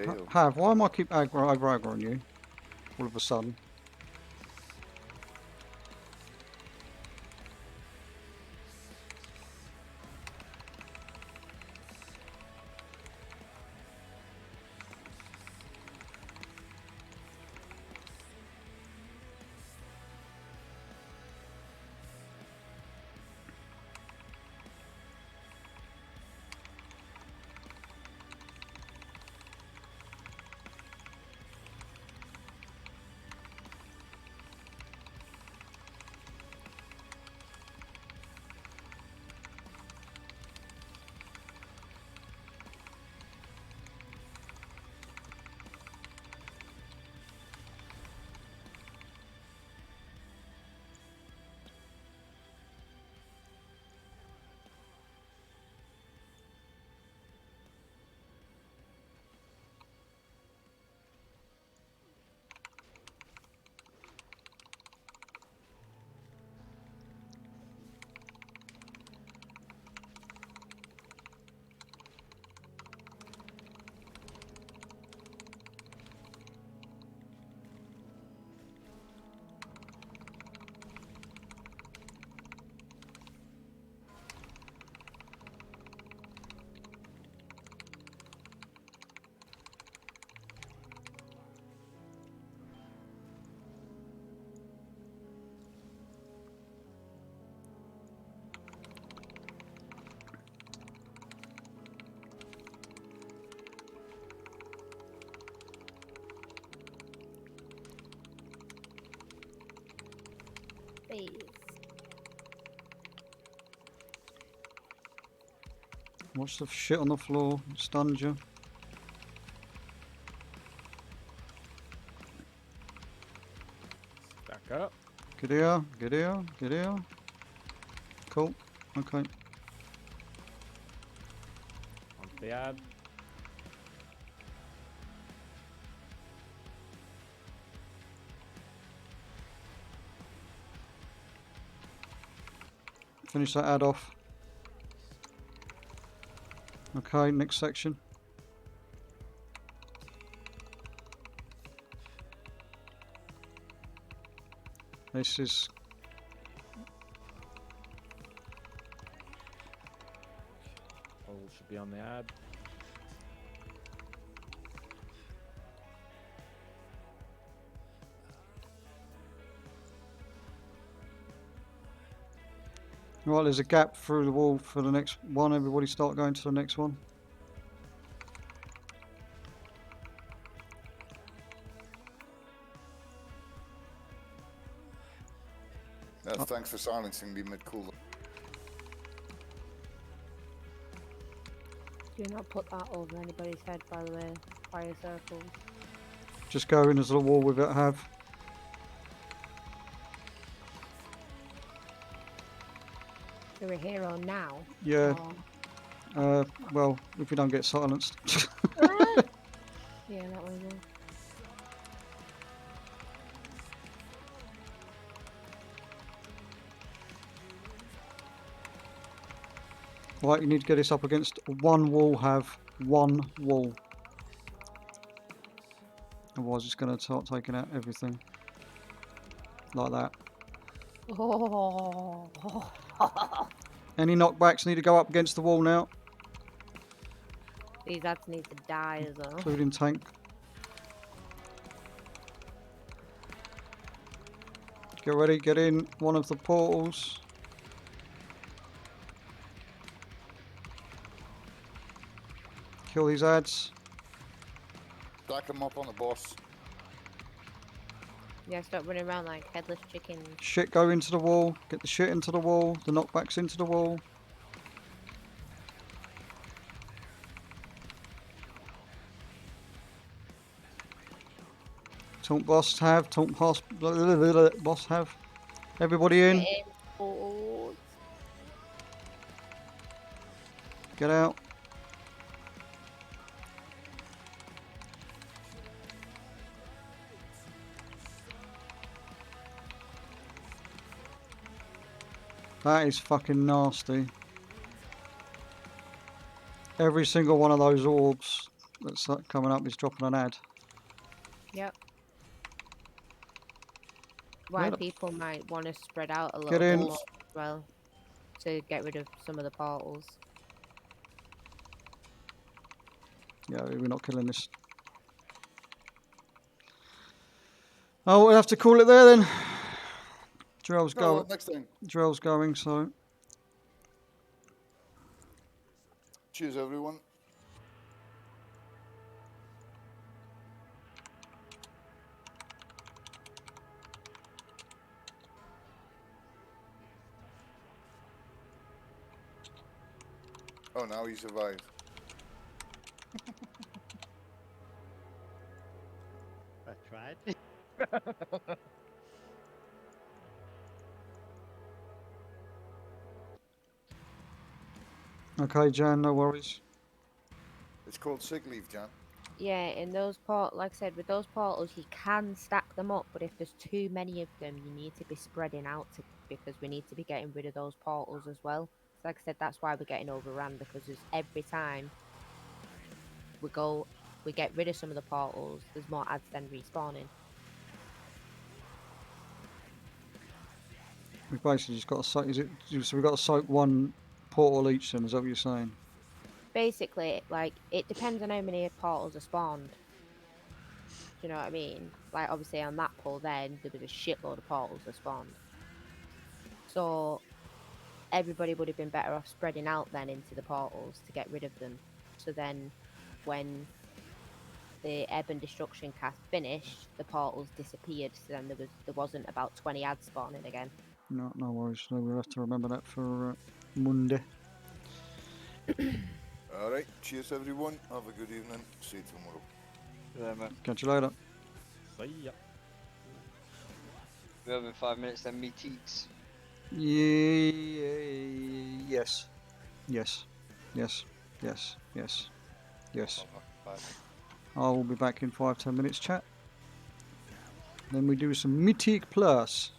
Fail. Have, why am I keep aggro on you all of a sudden? Watch the shit on the floor. Stunned you. Back up. Get here. Get here. Get here. Cool. Okay. Onto the ad. Finish that ad off. Okay, next section. This is All should be on the ad. right. There's a gap through the wall for the next one. Everybody start going to the next one. Thanks for silencing me mid-cool. Do not put that over anybody's head, by the way. Fire circles. Just go in as the wall with it have. So we're hero now. Yeah. Or... Well, if we don't get silenced. Yeah, that way then. Right, you need to get this up against one wall, have one wall. Otherwise it's going to start taking out everything. Like that. Oh. Any knockbacks need to go up against the wall now, These ads need to die as well. including tank. Get ready, get in one of the portals. Kill these ads. Stack them up on the boss. Yeah, stop running around like headless chickens. Shit go into the wall. Get the shit into the wall. The knockbacks into the wall. Taunt boss have. Taunt pass boss have. Everybody in. Get out. That is fucking nasty. Every single one of those orbs that's coming up is dropping an ad. Yep. Why Where the- people might want to spread out a little Get bit in. more as well to get rid of some of the portals. Yeah, we're not killing this. Oh, we'll have to call it there then. Drill's No, going. next time. Drill's going, so. Cheers, everyone. Oh, now he survived. I tried. Okay, Jan, no worries. It's called sick leave, Jan. Yeah, in those like I said, with those portals, you can stack them up, but if there's too many of them, you need to be spreading out because we need to be getting rid of those portals as well. So like I said, that's why we're getting overrun, because there's every time we get rid of some of the portals, there's more ads than respawning. We've basically just got to soak. So we've got to soak one portal each. Then is that what you're saying? Basically, like, it depends on how many portals are spawned. Do you know what I mean? Like, obviously on that pool then, there was a shitload of portals that spawned. So, everybody would have been better off spreading out then into the portals to get rid of them. So then, when the ebb and destruction cast finished, the portals disappeared. So then there wasn't about 20 ads spawning again. No worries. So we'll have to remember that for Monday. Alright, cheers everyone. Have a good evening. See you tomorrow. Yeah, man. Catch you later. See ya. We have in 5 minutes then, me teaks. Yes. Yes. Yes. Yes. Yes. Yes. I will be back in 5-10 minutes, chat. Then we do some Mythic Plus.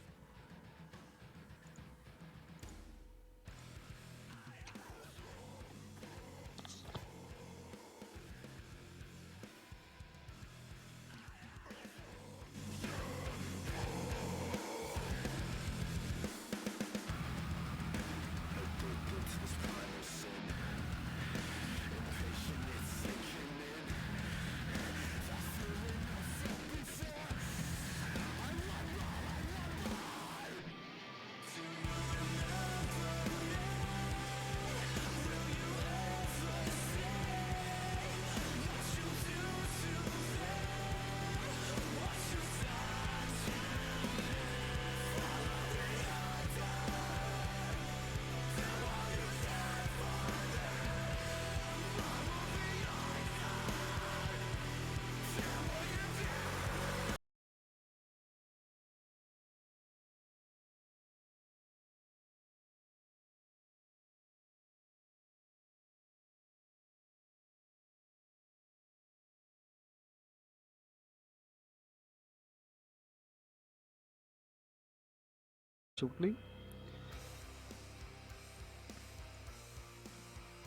Shortly.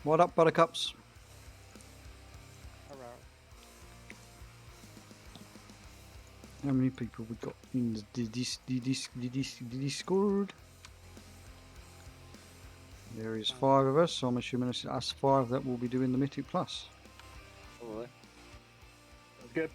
What up, buttercups? Hello. How many people we got in the Discord? There is 5 of us, so I'm assuming it's us 5 that will be doing the Mythic Plus. Probably. Sounds good.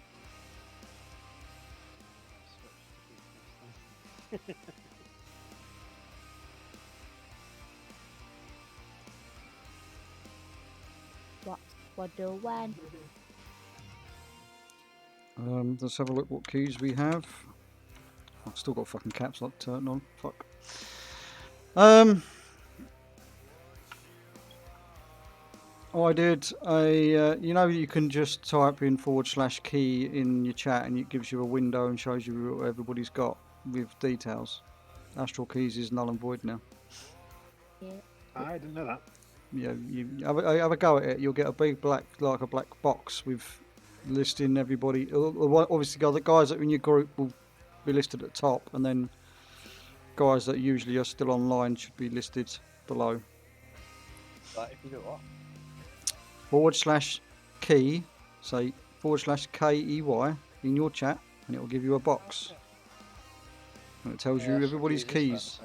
What do when? Let's have a look what keys we have. I've still got fucking caps lock turned on. Fuck. I did a, you know, you can just type in /key in your chat and it gives you a window and shows you what everybody's got with details. Astral Keys is null and void now. Yeah. I didn't know that. Yeah, you have a go at it. You'll get a big black box with listing everybody. Obviously, the guys that are in your group will be listed at the top, and then guys that usually are still online should be listed below. Like, if you do what? /key, say /KEY in your chat, and it will give you a box. And it tells you everybody's keys.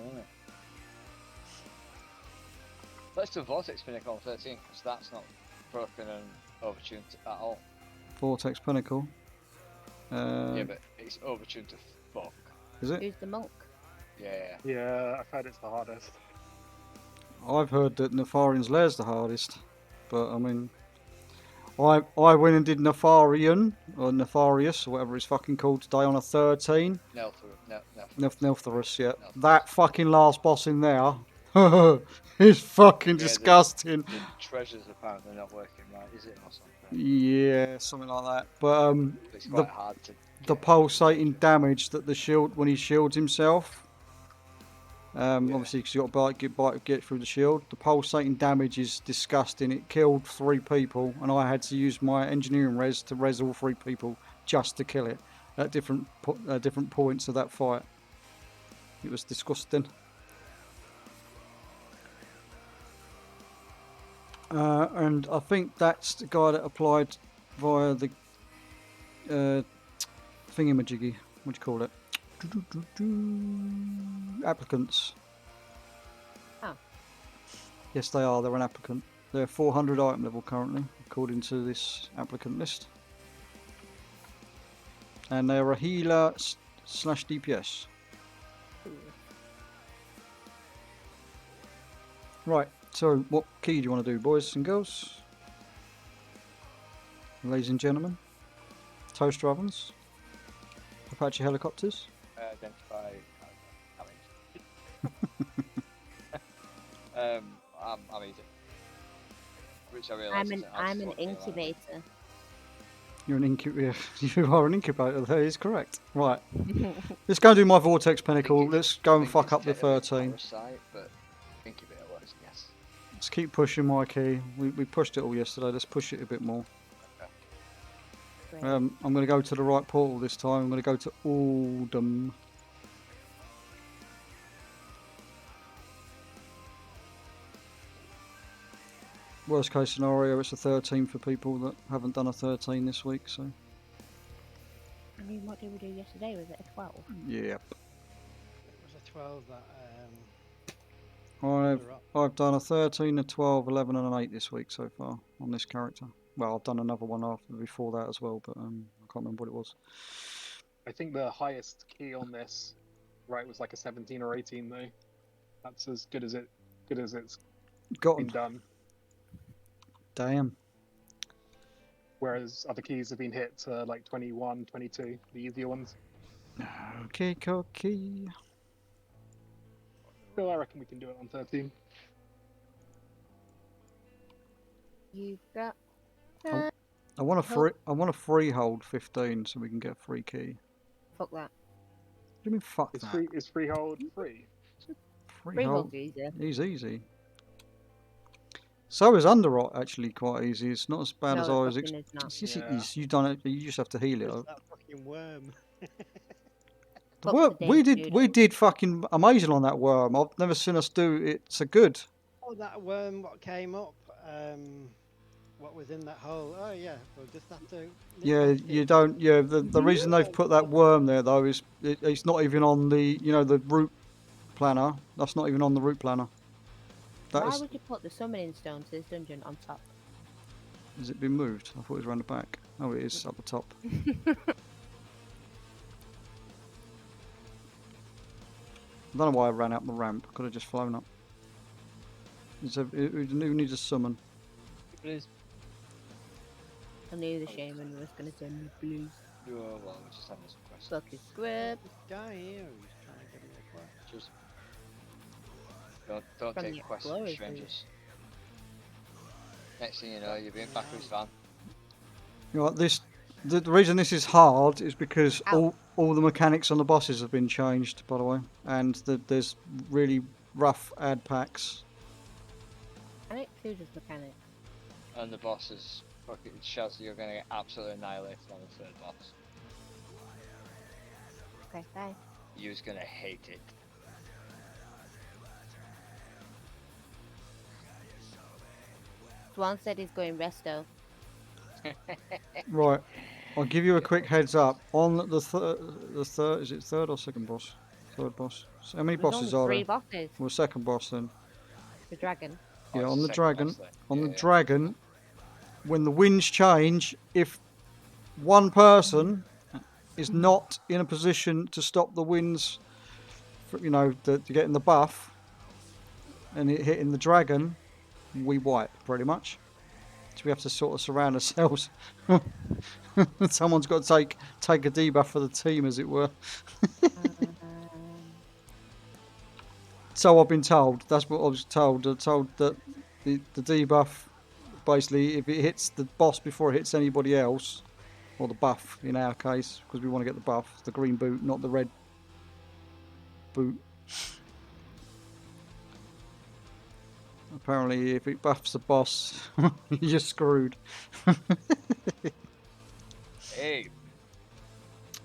Let's do Vortex Pinnacle on 13, because that's not broken and overtuned at all. Vortex Pinnacle. Yeah, but it's overtuned to fuck. Is it? Who's the monk? Yeah. Yeah, I've heard it's the hardest. I've heard that Nefarian's Lair's the hardest, but I mean, I went and did Nefarian, or Nefarius, or whatever it's fucking called today on a 13. Neltharus, yeah. That fucking last boss in there is fucking disgusting. The treasure's apparently not working right, is it, or something? Yeah, something like that. But it's quite hard to the pulsating damage that the shield, when he shields himself, obviously because you got to get through the shield, the pulsating damage is disgusting. It killed 3 people, and I had to use my engineering res to res all 3 people just to kill it at different points of that fight. It was disgusting. And I think that's the guy that applied via the thingamajiggy. What do you call it? Applicants. Oh. Yes, they are. They're an applicant. They're 400 item level currently, according to this applicant list. And they're a healer / DPS. Right. So, what key do you want to do, boys and girls? Ladies and gentlemen. Toaster ovens. Apache helicopters. Identify. I'm easy. which I realise isn't I'm actually an what they are. incubator. You're an incubator. You are an incubator. That is correct. Right. Let's go and do my vortex I think pinnacle. it's- Let's go I and think fuck it's up the technically 13. Parasite, but incubator works, yes. Let's keep pushing, Mikey. We pushed it all yesterday. Let's push it a bit more. Great. I'm going to go to the right portal this time. I'm going to go to Oldham. Worst case scenario, it's a 13 for people that haven't done a 13 this week. So, I mean, what did we do yesterday? Was it a 12? yep. It was a 12 that I've under up. I've done a 13, a 12, 11, and an 8 this week so far on this character. Well, I've done another one after before that as well, but I can't remember what it was. I think the highest key on this, right, was like a 17 or 18 though. That's as good as it's Got been 'em. done. Damn. Whereas other keys have been hit to like 21, 22, the easier ones. Okay, okay. Still, I reckon we can do it on 13. You've got. I want a freehold 15 so we can get a free key. Fuck that. What do you mean fuck Is that? is freehold free? Freehold's easier. He's easy. So is Underrot actually quite easy. It's not as bad No, as it I was fucking is not. Yes, it Yeah. is. You done it. You just have to heal it. Where's that fucking worm? The Fuck worm, the we Danish did we noodles. did fucking amazing on that worm. I've never seen us do it so good. Oh, that worm what came up. What was in that hole? Oh yeah, we'll just have to. nip Yeah, past you it. don't. Yeah, the reason they've put that worm there though is it's not even on the the route planner. That's not even on the route planner. That Why is. would you put the summoning stone to this dungeon on top? Has it been moved? I thought it was around the back. Oh, it is up the top. I don't know why I ran up the ramp. I could have just flown up. Who needs a summon? Please. I knew the shaman was gonna send me blues. Oh, well, we're just having some questions. Fucking squib. This guy here who's trying to give me a quest. Just don't From take the questions from Explorers, strangers. Next thing you know, you're being Baku's fan. You know, the reason this is hard is because Ow. all the mechanics on the bosses have been changed, by the way, and there's really rough ad packs. Mechanic? Who's just mechanic? And the boss is fucking shouts that you're gonna get absolutely annihilated on the third boss. Okay, bye. You're gonna hate it. Swan said he's going resto. Right, I'll give you a quick heads up on the third. Is it third or second boss? Third boss. So how many There's bosses only are 3 there? bosses. Well, second boss then. The dragon. Yeah, Oh, on the second dragon. boss then. On Yeah, the yeah. dragon, when the winds change, if one person is not in a position to stop the winds, to getting the buff, and it hitting the dragon, we wipe pretty much. So we have to sort of surround ourselves. Someone's got to take a debuff for the team, as it were. So I've been told. That's what I was told. I'm told that the debuff, basically, if it hits the boss before it hits anybody else, or the buff in our case, because we want to get the buff, the green boot, not the red boot. Apparently, if it buffs the boss, you're screwed. Hey,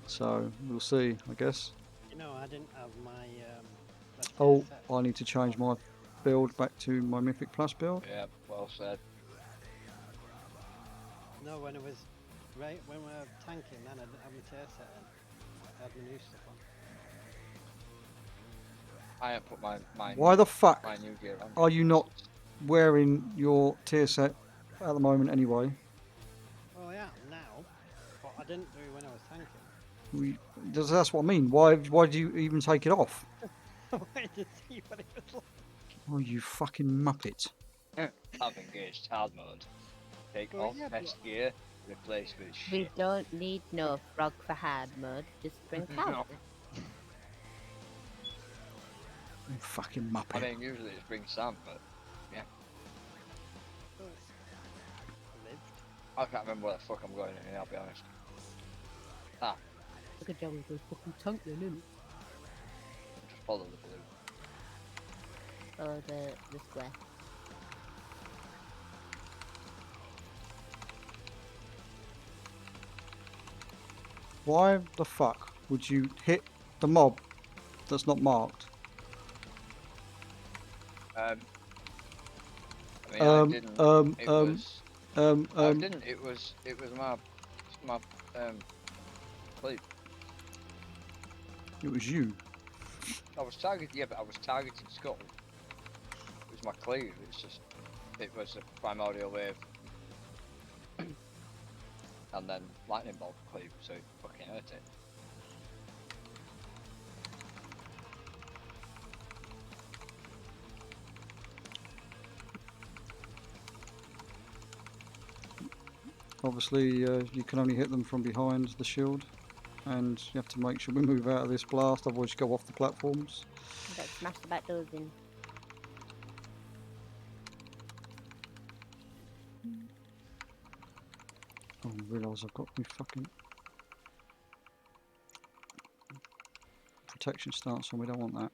So we'll see, I guess. You know, I didn't have my. best Oh, set. I need to change my build back to my Mythic Plus build. yeah, well said. No, when it was right when we were tanking, then I didn't have my tear set in. I had my new stuff on. I have put my Why the fuck my new gear on. are you not wearing your tier set at the moment anyway? Well, yeah, now, but I didn't do when I was tanking. That's what I mean. Why do you even take it off? I wanted to see what it was like. Oh, you fucking muppet. I've engaged hard mode. Take Well, off yeah, best gear, replace with We shit. don't need no frog for hard mode. Just bring cow. No. You fucking I muppet. mean, usually it's bring Sam, but I can't remember where the fuck I'm going in here, I'll be honest. Ah, Look at Joey goes fucking tank then, isn't it? just follow the blue. Follow the square. Why the fuck would you hit the mob that's not marked? I mean, I didn't. It was. I didn't. It was my cleave. It was you. I was targeting. Yeah, but I was targeting skull. It was my cleave. It's just. It was a primordial wave, and then lightning bolt cleave, so it fucking hurt it. Obviously, you can only hit them from behind the shield, and you have to make sure we move out of this blast, otherwise you go off the platforms. Let's smash the back doors in. Oh, I realise I've got my fucking protection stance on, we don't want that.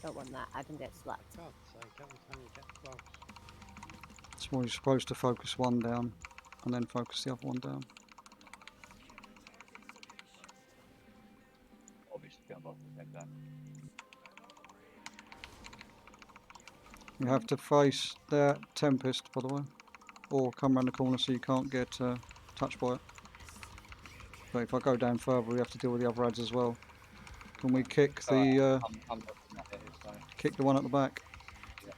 Don't want that. I can get slapped. God sake, every time you get close. That's why you're supposed to focus one down, and then focus the other one down. Obviously, I'm about to take that. You have to face that Tempest, by the way, or come around the corner so you can't get touched by it. But if I go down further, we have to deal with the other ads as well. Can we kick the I'm looking at it. It's fine. kick the one at the back? Yeah.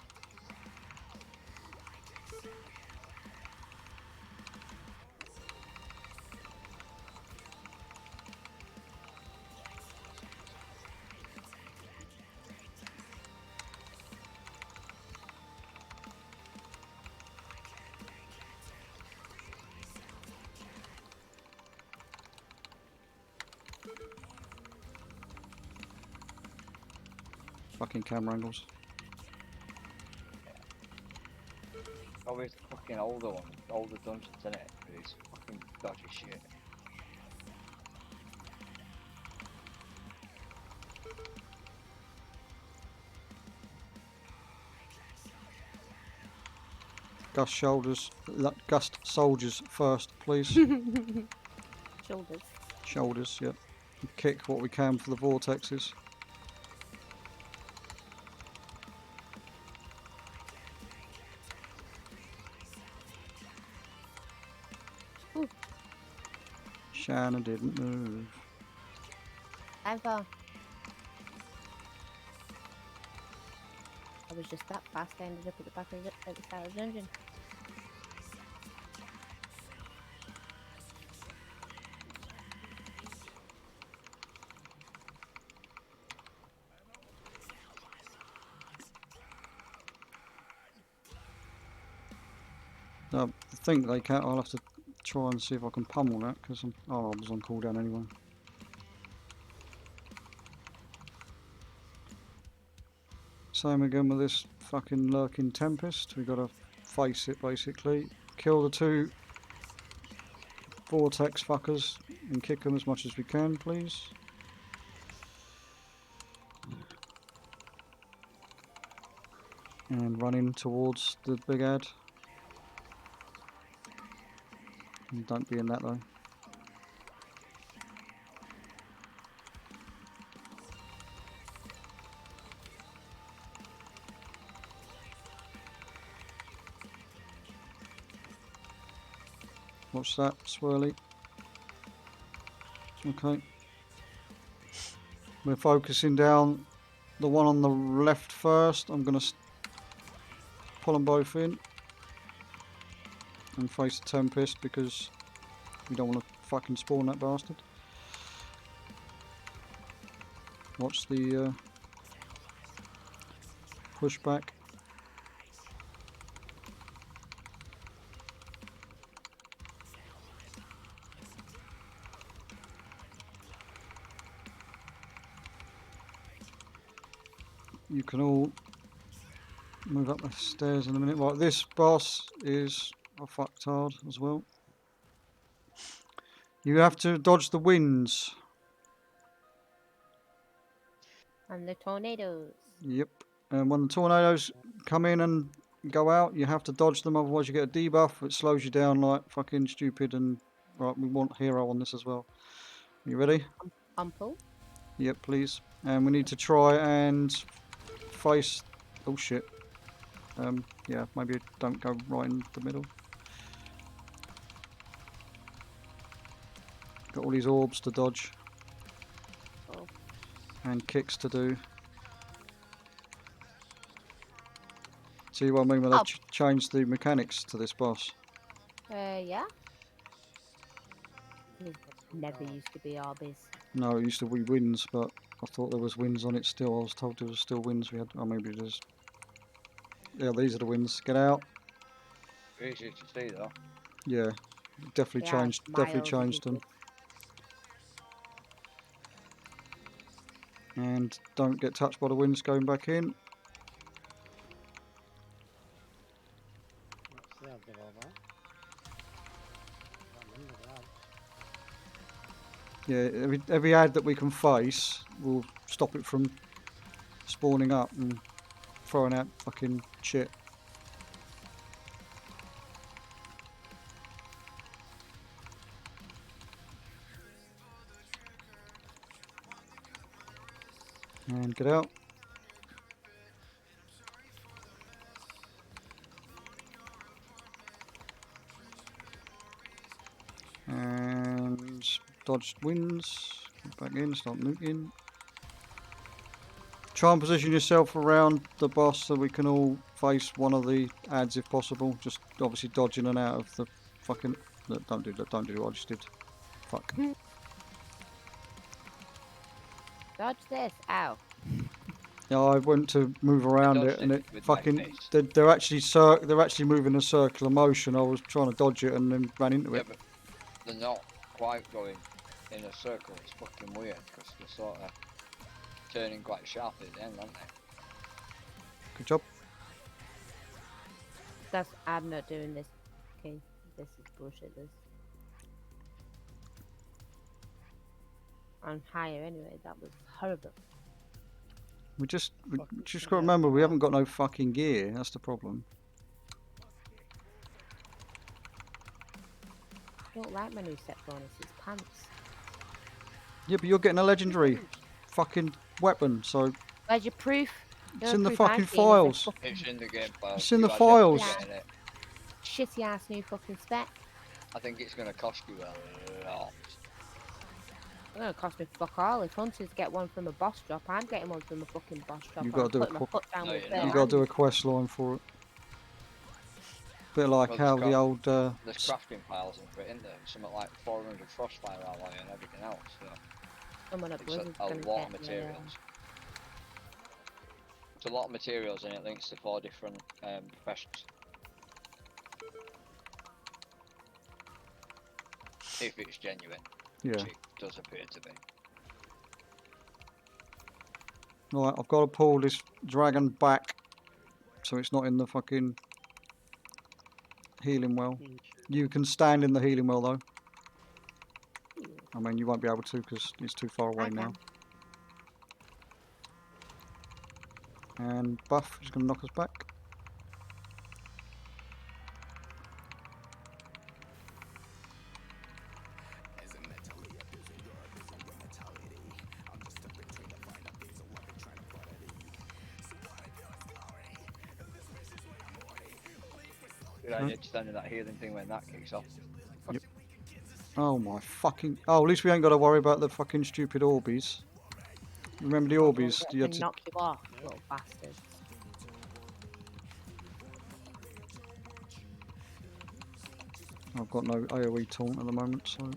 Fucking camera angles. Always the fucking older one, older dungeons, innit? With these fucking dodgy shit. Gust soldiers first, please. Shoulders. Shoulders, yep. Kick what we can for the vortexes. Ooh. Shanna didn't move. Ever. I was just that fast. I ended up at the back of at the start of the dungeon. I think they can. I'll have to try and see if I can pummel that because I was on cooldown anyway. Same again with this fucking lurking Tempest. We got to face it basically. Kill the two vortex fuckers and kick them as much as we can, please. And run in towards the big ad. And don't be in that though. Watch that, swirly. Okay. We're focusing down the one on the left first. I'm going to pull them both in. And face the Tempest because we don't want to fucking spawn that bastard. Watch the pushback. You can all move up the stairs in a minute. Right, this boss is a fucktard as well. You have to dodge the winds. And the tornadoes. Yep. And when the tornadoes come in and go out, you have to dodge them, otherwise you get a debuff. It slows you down like fucking stupid. And right, we want hero on this as well. You ready? Ample. Yep, please. And we need to try and face. Oh shit. Yeah, maybe don't go right in the middle. Got all these orbs to dodge. Oh. And kicks to do. See what I mean when they've changed the mechanics to this boss? Yeah. It never used to be Arby's. No, it used to be wins, but I thought there was wins on it still. I was told there was still wins. We had. Oh, maybe there's. Yeah, these are the wins. Get out. Easy to see though. Yeah, definitely Yeah, changed. Definitely changed them. And don't get touched by the winds going back in. What's the other all that? Can't remember that. Yeah, every ad that we can face will stop it from spawning up and throwing out fucking shit. And get out. And dodge winds. Get back in, start nuking. Try and position yourself around the boss so we can all face one of the ads if possible. Just obviously dodge in and out of the fucking... Don't do that, don't do what I just did. Fuck. Dodge this. Ow. Yeah, I went to move around it and it fucking... They're actually moving a circular motion. I was trying to dodge it and then ran into it. But they're not quite going in a circle. It's fucking weird because they're sort of turning quite sharp at the end, aren't they? Good job. I'm not doing this. Okay, this is bullshit. This. I'm higher anyway. That was horrible. We just got to remember we haven't got no fucking gear. That's the problem. I don't like my new set bonus. It's pants. Yeah, but you're getting a legendary fucking weapon, so... Where's your proof? It's in the fucking files. It's in the game files. It's in the files. Yeah. Shitty ass new fucking spec. I think it's going to cost you a lot. It's going to cost me fuck all. If hunters get one from a boss drop, I'm getting one from a fucking boss drop. You've got to do you got to do a quest line for it. Bit like how the old... There's crafting piles and for it in there. Something like 400 frostfire alloy and everything else. So it's a lot of materials. It's a lot of materials and it links to 4 different professions. If it's genuine, which it does appear to be. Right, I've got to pull this dragon back so it's not in the fucking healing well. You can stand in the healing well though. I mean, you won't be able to because it's too far away now. And buff is going to knock us back. I need to stand in that healing thing when that kicks off. Yep. Oh my fucking... Oh, at least we ain't got to worry about the fucking stupid Orbeez. Remember the Orbeez? You had to... knock you off, little bastards. I've got no AoE taunt at the moment, so...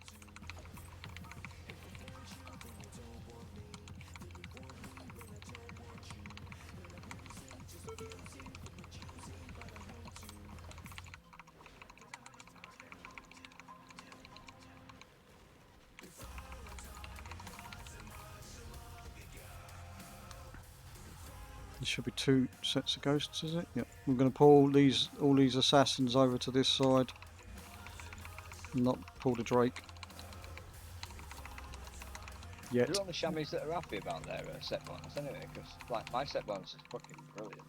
There should be 2 sets of ghosts, is it? Yep. We're going to pull all these assassins over to this side. Not pull the Drake. Yet. There are only chamois that are happy about their set bonus anyway, because like my set bonus is fucking brilliant.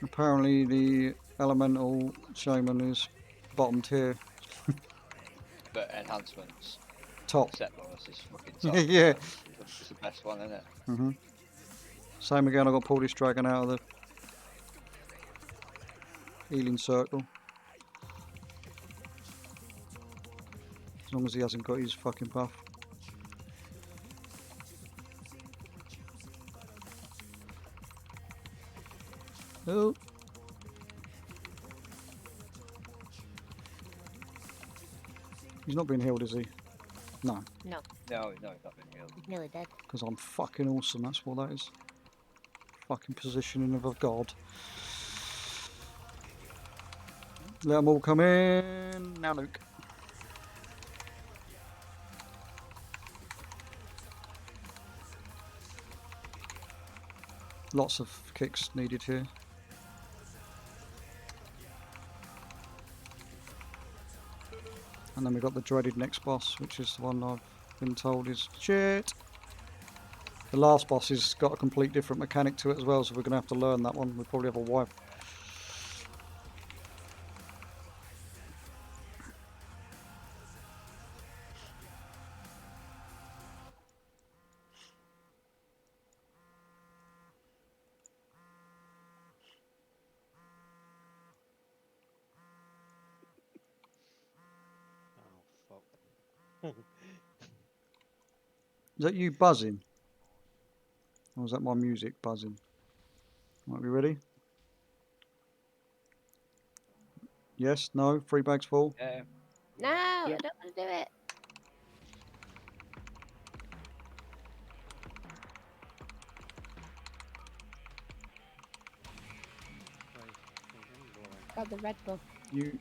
Apparently the elemental shaman is bottom tier. But enhancements, Top. set bonus is fucking top. Yeah. It's the best one, isn't it? Same again, I've got to pull this dragon out of the healing circle. As long as he hasn't got his fucking buff. Oh. He's not being healed, is he? No. No, No, he's not been healed. he's nearly dead. Because I'm fucking awesome, that's what that is. Fucking positioning of a god. Let them all come in. Now Luke. Lots of kicks needed here. And then we've got the dreaded next boss, which is the one I've been told is shit. The last boss has got a complete different mechanic to it as well, so we're going to have to learn that one. We'll probably have a wipe. Oh fuck. Is that you buzzing? Or is that my music buzzing? Might be ready? Yes? No? 3 bags full? Yeah. No, I don't want to do it. Got the red buff. You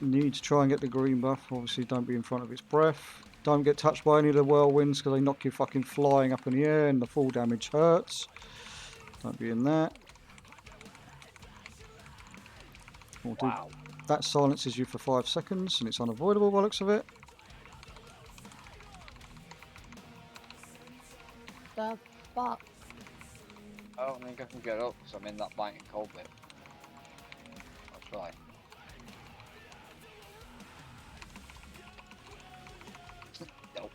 need to try and get the green buff. Obviously, don't be in front of its breath. Don't get touched by any of the whirlwinds because they knock you fucking flying up in the air and the fall damage hurts. Don't be in that. Wow. That silences you for 5 seconds and it's unavoidable by the looks of it. The fuck? I don't think I can get up because I'm in that biting cold bit. I'll try. Nope.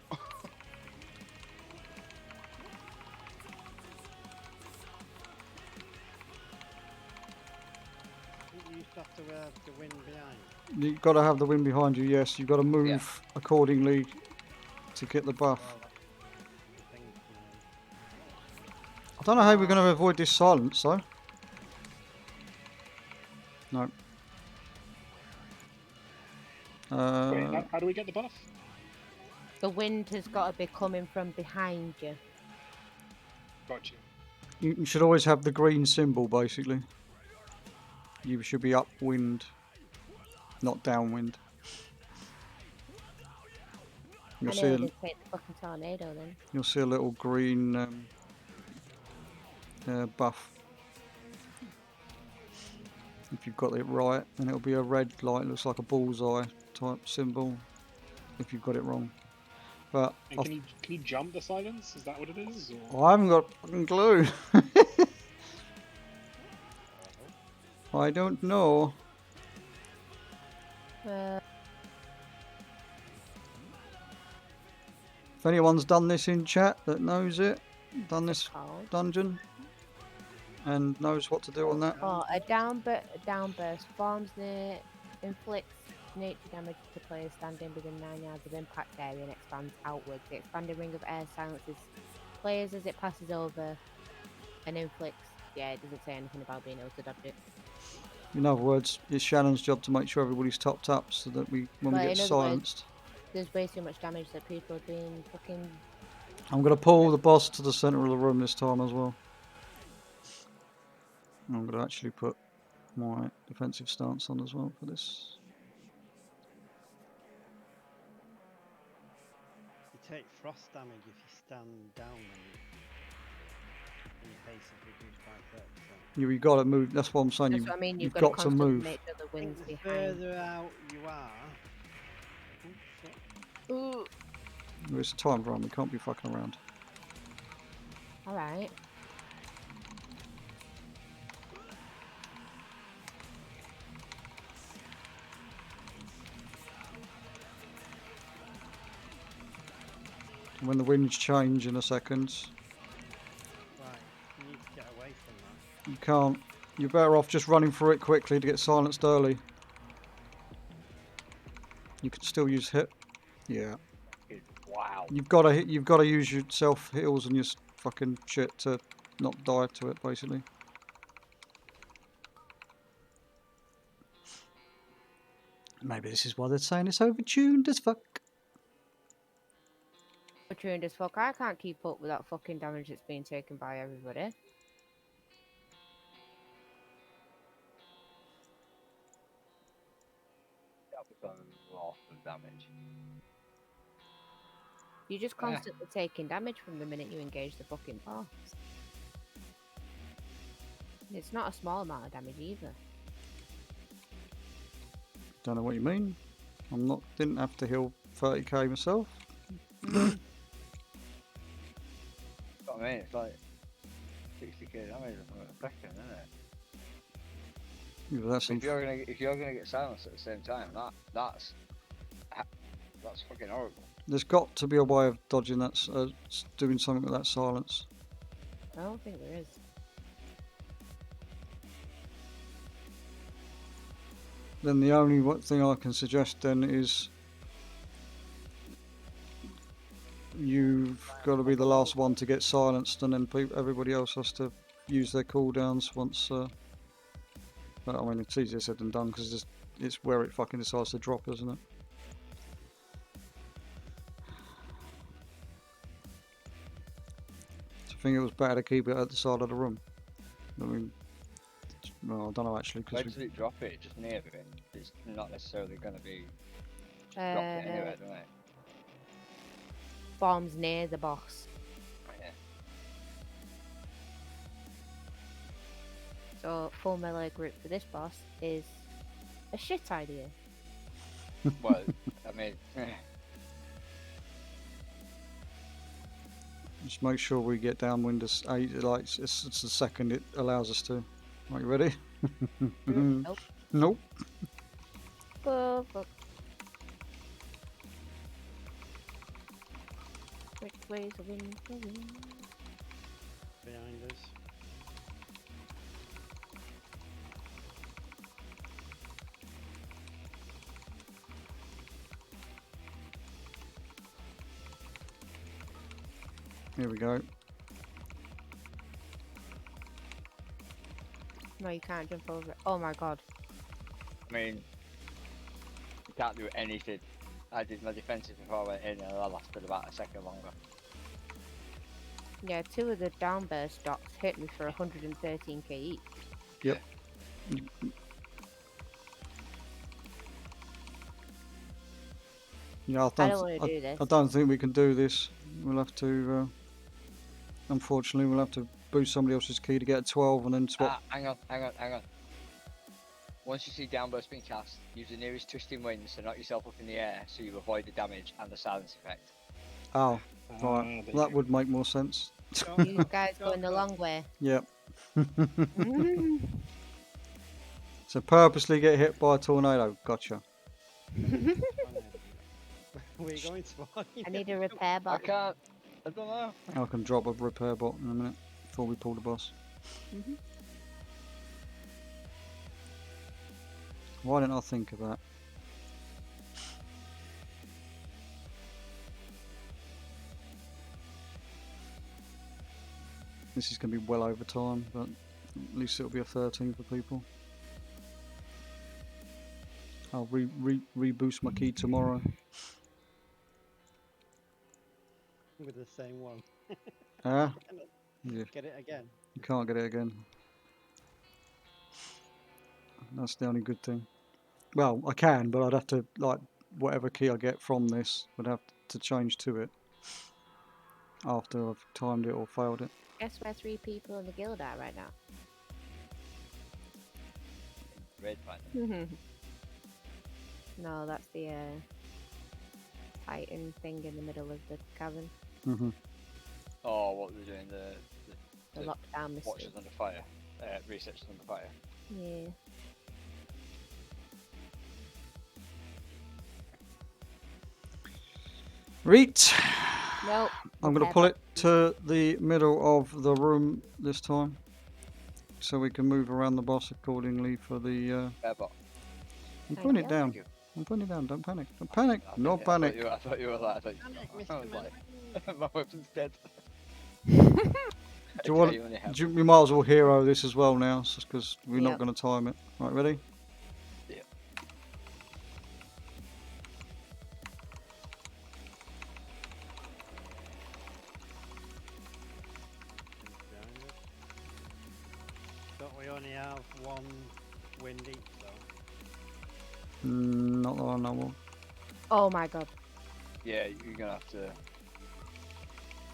You used to have to have the wind behind. You've got to have the wind behind you, yes. You've got to move accordingly to get the buff. Well, that's the thing, I don't know how we're going to avoid this silence, though. No. Wait, how do we get the buff? The wind has got to be coming from behind you. Got you. You should always have the green symbol, basically. You should be upwind, not downwind. I You'll know I just take the fucking tornado then. You'll see a little green buff. If you've got it right, and it'll be a red light, looks like a bullseye type symbol. If you've got it wrong, but And can you jump the silence? Is that what it is? Or? I haven't got a fucking clue. I don't know. If anyone's done this in chat that knows it, done this dungeon, and knows what to do on that. Oh, a downburst forms near inflicts nature damage to players standing within 9 yards of impact area and expands outwards. The expanding ring of air silences players as it passes over and inflicts. Yeah, it doesn't say anything about being able to dodge it. In other words, it's Shannon's job to make sure everybody's topped up so that when we get silenced. There's way too much damage that people are being fucking. I'm going to pull the boss to the centre of the room this time as well. I'm going to actually put my defensive stance on as well for this. You take frost damage if you stand down and he basically comes back 30%. You got to move. That's what I'm saying. That's what I mean. You've You've got to got to constantly move. make sure the I think wind's the behind. further out you are. Oh, shit. Ooh. It's a time run. We can't be fucking around. All right. When the winds change in a second, Right, you need to get away from that. you can't. You're better off just running through it quickly to get silenced early. You can still use hit. Yeah. Wow. You've got to. You've got to use your self heals and your fucking shit to not die to it, basically. Maybe this is why they're saying it's overtuned as fuck. Tuned as fuck. I can't keep up with that fucking damage that's being taken by everybody. That was a lot of damage. You're just constantly taking damage from the minute you engage the fucking boss. It's not a small amount of damage either. Don't know what you mean. I'm not. Didn't have to heal 30k myself. What I mean, it's like 60k damage a second, isn't it? Yeah, that's If you're gonna get silenced at the same time, that's fucking horrible. There's got to be a way of dodging that, doing something with that silence. I don't think there is. Then the only thing I can suggest then is you've got to be the last one to get silenced, and then everybody else has to use their cooldowns once. But I mean, it's easier said than done because it's where it fucking decides to drop, isn't it? So I think it was better to keep it at the side of the room. I mean, well, I don't know actually. Where does it drop it? Just near it? It's not necessarily going to be dropped it anywhere, don't it? Bombs near the boss. Yeah. So full melee group for this boss is a shit idea. Well, I mean, Just make sure we get downwind as like it's the second it allows us to. Are you ready? Nope. Nope. Fuck. Which way's the wind going? Behind us. Here we go. No, you can't jump over it. Oh my god. I mean, you can't do anything. I did my defensive before I went in, and I lasted about a second longer. Yeah, 2 of the downburst dots hit me for 113k each. Yep. Yeah, I don't want to do this. I don't think we can do this. We'll have to. Unfortunately, we'll have to boost somebody else's key to get a 12 and then swap. Hang on. Once you see downburst being cast, use the nearest twisting winds to knock yourself up in the air so you avoid the damage and the silence effect. Oh, right. That would make more sense. You guys going the long way. Yep. So purposely get hit by a tornado. Gotcha. We're going to. I need a repair I bot. can't. I don't know. I can drop a repair bot in a minute before we pull the boss. Why didn't I think of that? This is going to be well over time, but at least it'll be a 13 for people. I'll reboost my key tomorrow. With the same one. Ah? Yeah. Get it again. You can't get it again. That's the only good thing. Well, I can, but I'd have to, like, whatever key I get from this, would have to change to it. after I've timed it or failed it. Guess where 3 people in the guild are right now? Red panda. No, that's the Titan thing in the middle of the cavern. Mhm. Oh, what they're doing, The lockdown mystery. watchers under fire, researchers under fire. Yeah. Right. Nope. I'm going to pull it to the middle of the room this time, so we can move around the boss accordingly for the. Airbot. I'm putting it you. down. Thank you. I'm putting it down. Don't panic. Don't panic. No I panic. thought you were like, I was Mr. like, my weapon's dead. Do you want? We might as well hero this as well now, just because we're not Yep. going to time it. Right, ready? Yeah. Don't we only have 1 wind each though? Not that I know of. Oh my god. Yeah, you're gonna have to.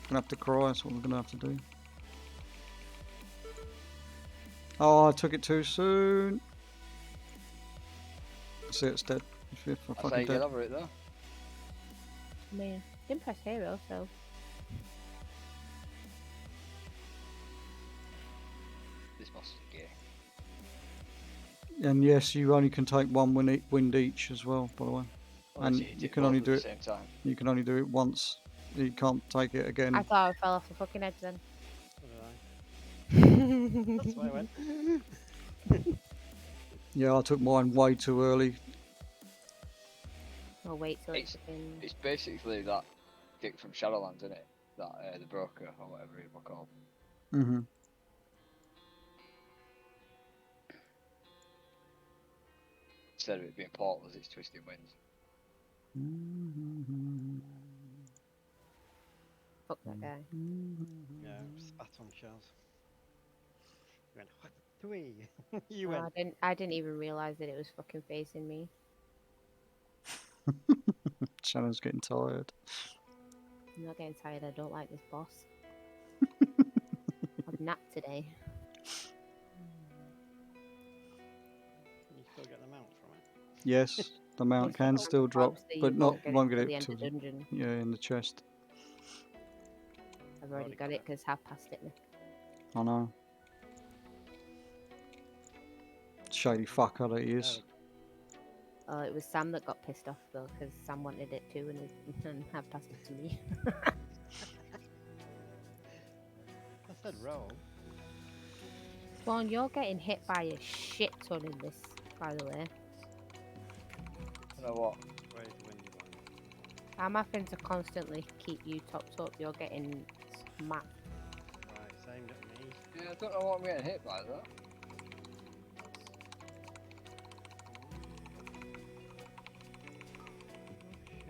Gonna have to cry. That's what we're gonna have to do. Oh, I took it too soon. See, it's dead. It's That's how fucking you get dead. over it though. I mean, didn't press hero, so. This boss is gay. And yes, you only can take 1 wind each as well, by the way. Unless And hit you it can both only at do the it. same time. You can only do it once. You can't take it again. I thought I fell off the fucking edge then. So did I. That's why I went. Yeah, I took mine way too early. I'll wait till it's It's- fucking. It's basically that dick from Shadowlands, isn't it? That the broker or whatever it was called. Mhm. Instead of it being portals, it's twisting winds. Fuck that guy. Yeah, spat on shells. You went, what do we? You No, went, I didn't even realise that it was fucking facing me. Shannon's getting tired. I'm not getting tired, I don't like this boss. I've napped today. you still get the mount from it. Yes, the mount It's can not still drop, obviously you but not won't get till the it end to of dungeon. yeah in the chest. I've already got it because half past it me. I know. Shady fucker that he is. Oh, it was Sam that got pissed off though, because Sam wanted it too, and half passed it to me. I said roll. Spawn, you're getting hit by a shit ton in this, by the way. You know what? Where's the windy one? I'm having to constantly keep you topped up. You're getting smacked. Right, it's aimed at me. Yeah, I don't know what I'm getting hit by though.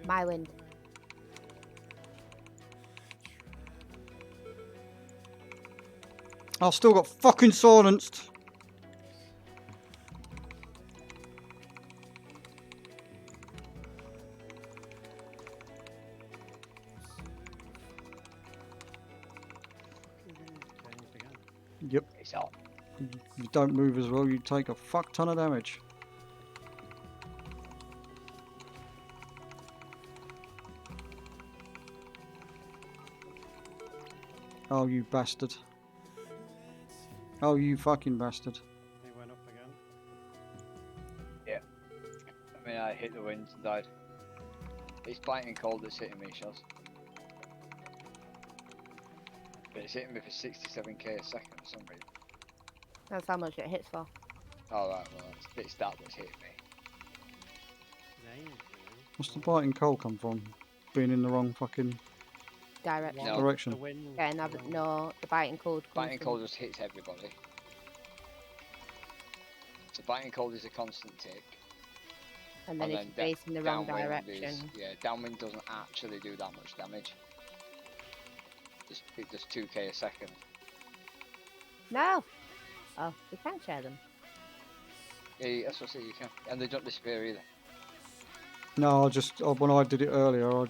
My wind. I've still got fucking silenced. Changed again. Yep. It's on. You don't move as well, you take a fuck ton of damage. Oh, you bastard. Oh, you fucking bastard. He went up again. I mean, I hit the wind and died. It's biting cold that's hitting me, Shells. But it's hitting me for 67k a second for some reason. That's how much it hits for. Alright, well, it's that that's hitting me. Named me. What's the biting cold come from? Being in the wrong fucking Direction. No. direction. The wind. Yeah, no, the biting cold. comes Biting from- cold just hits everybody. So biting cold is a constant tick. And then and if then you're facing the wrong downwind direction. is, yeah, downwind doesn't actually do that much damage. It does 2k a second. No! Oh, we can share them. Yeah, that's what I say, you can. And they don't disappear either. No, I just when I did it earlier, I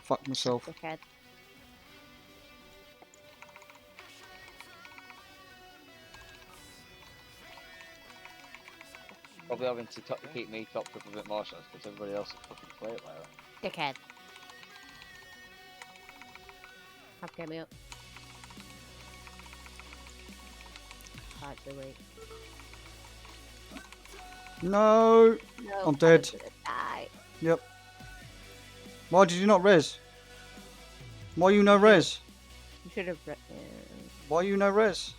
fucked myself. Dickhead. Probably having to keep me topped up a bit more shots because everybody else is fucking play it like that. Dickhead. Have get me up. Actually, wait. No. No, I'm dead. gonna die. Yep. Why did you not res? Why you no res? You should have. Why you no res?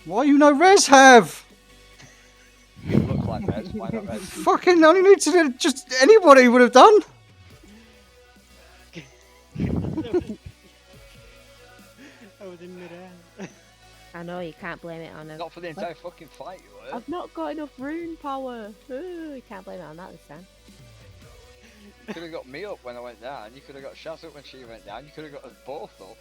Why you no res have? Looks like res. Why not res? Fucking only need to do just anybody would have done. I was in midair. I know you can't blame it on him. Not for the entire fucking fight, you were. I've not got enough rune power. Ooh, you can't blame it on that this time. You could have got me up when I went down. You could have got Shaz up when she went down. You could have got us both up.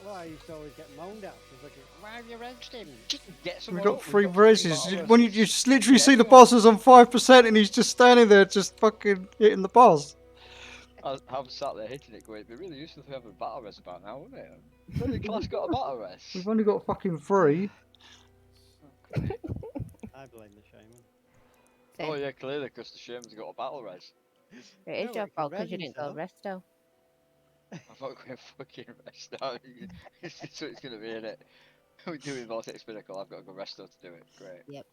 Well, I used to always get moaned at. I was like, why have you regged him? Get We've someone got up. 3 We've got fucking reses. battle When you reses. just literally Yeah, see the come on. boss is on 5% and he's just standing there just fucking hitting the boss. I was sat there hitting it going, it'd be really useful if we have a battle res about now, wouldn't it? Bloody class got a battle res. We've only got fucking 3. I blame the shaman. Oh yeah, clearly, because the shaman's got a battle res. It is No, your it can fault because res you didn't go himself. resto. I'm not going fucking rest now. It's just what it's going to be, innit? We're doing Vortex Pinnacle, I've got to go resto to do it. Great. Yep.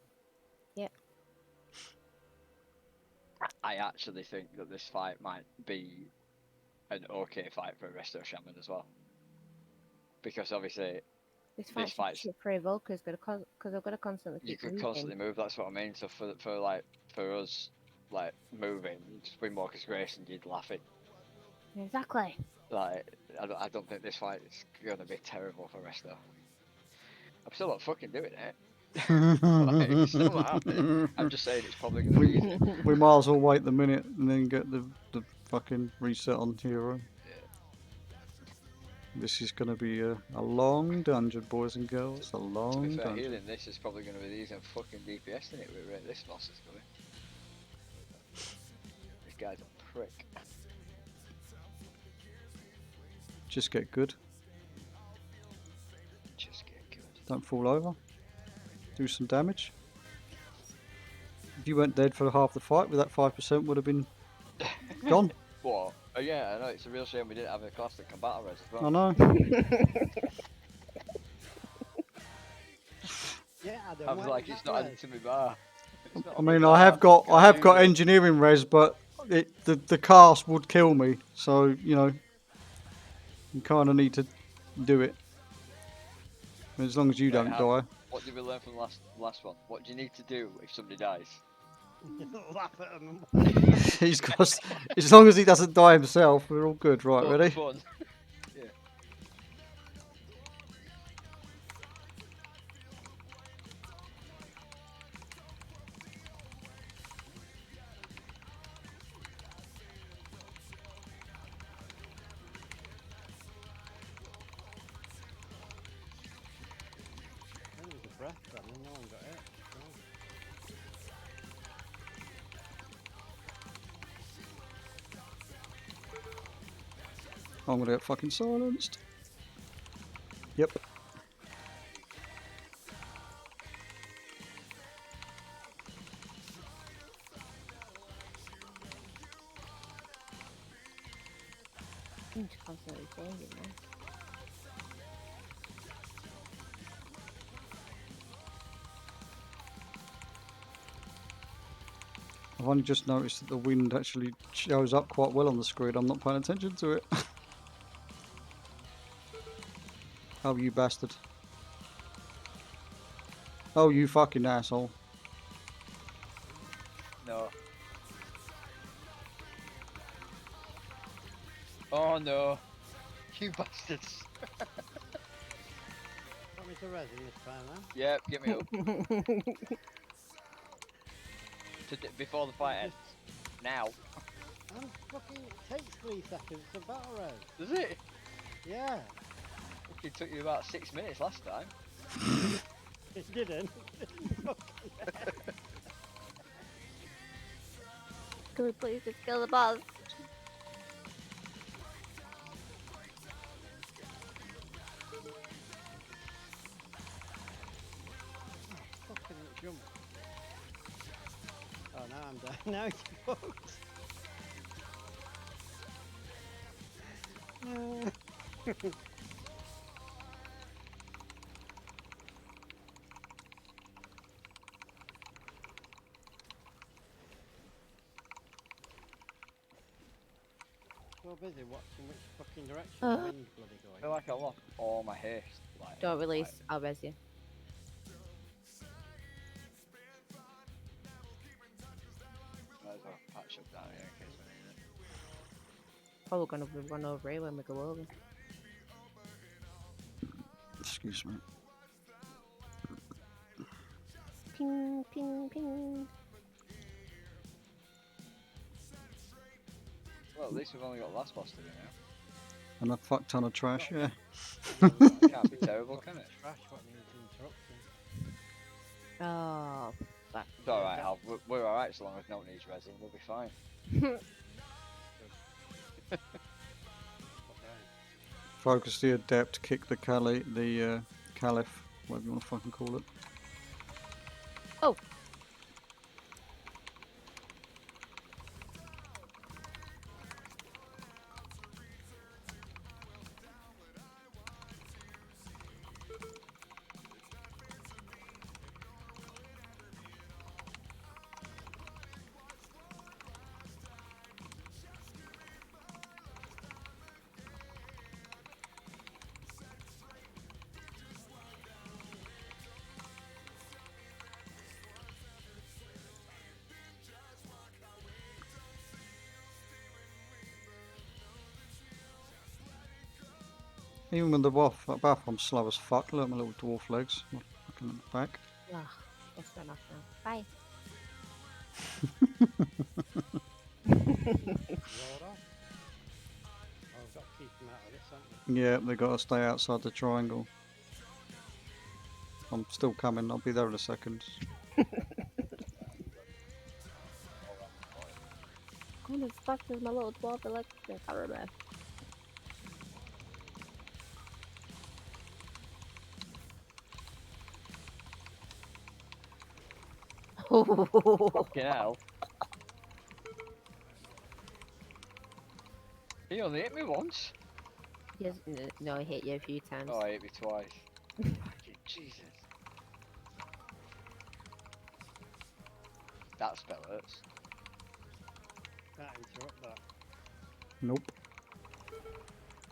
Yep. I actually think that this fight might be an okay fight for a resto shaman as well. Because obviously, This fight's fight's- shit for Evoker's because I've got to constantly you keep could moving. constantly move, that's what I mean. So for us, like, moving, just Windwalker's Grace and you'd laugh it. Exactly. Like, I don't think this fight is going to be terrible for resto. I'm still not fucking doing it. Like, still not happening. I'm just saying it's probably going to be easy. We might as well wait the minute and then get the fucking reset on hero. This is going to be a long dungeon, boys and girls. A To be long fair, dungeon. healing this is probably going to be the easier fucking DPS in it with rate this boss is going. This guy's a prick. Just get good. Just get good. Don't fall over. Do some damage. If you weren't dead for half the fight, with that 5% would have been gone. What? Oh yeah, I know, it's a real shame we didn't have a class that can battle res as well. I know. Yeah, Adam, I was why like, did it's that not added res? to me bar. It's not I on my mean, bar. I have got Can't use it. engineering res, but the cast would kill me. So you know, you kind of need to do it. As long as you Right, don't die. What did we learn from the last one? What do you need to do if somebody dies? Laugh at him. He's got. As long as he doesn't die himself, we're all good. Right, Oh, ready? fun. Yeah. There was a breath then, and no one got it. Oh. I'm gonna get fucking silenced. Yep. I'm just constantly changing, man. I've only just noticed that the wind actually shows up quite well on the screen. I'm not paying attention to it. Oh, you bastard. Oh, you fucking asshole. No. Oh no. You bastards. Want me to res him this time, man? Yep, get me up. Before the fight ends. Now. I'm fucking. It takes 3 seconds to battle res. Does it? Yeah. It took you about 6 minutes last time. It didn't. Can we please just kill the boss? I'm down. Now you fucked. So busy watching which fucking direction the wind bloody I going. feel like I lost all my haste. Like, Don't release. I'll res you. might as well patch up down here in case I need it. Probably gonna run over here when we go over. Excuse me. Ping, ping, ping. Well, at least we've only got last boss to do now. And a fuck ton of trash, yeah. It can't be terrible, can it? Trash what needs interrupting. Oh, fuck. It's alright, we're alright so long as no one needs resin, we'll be fine. Focus the adept, kick the caliph, whatever you want to fucking call it. Oh. Even with the buff, I'm slow as fuck. Look at my little dwarf legs. My fucking back. Ugh, it's enough now. Bye. Laura? Oh, we've got to keep them out of this, haven't we? Yeah, they got to stay outside the triangle. I'm still coming. I'll be there in a second. Going as fast as my little dwarf electric armor. Fucking hell. He only hit me once. Yes, no, I hit you a few times. Oh, he hit me twice. Fucking Jesus. That spell hurts. Can't interrupt that. Nope.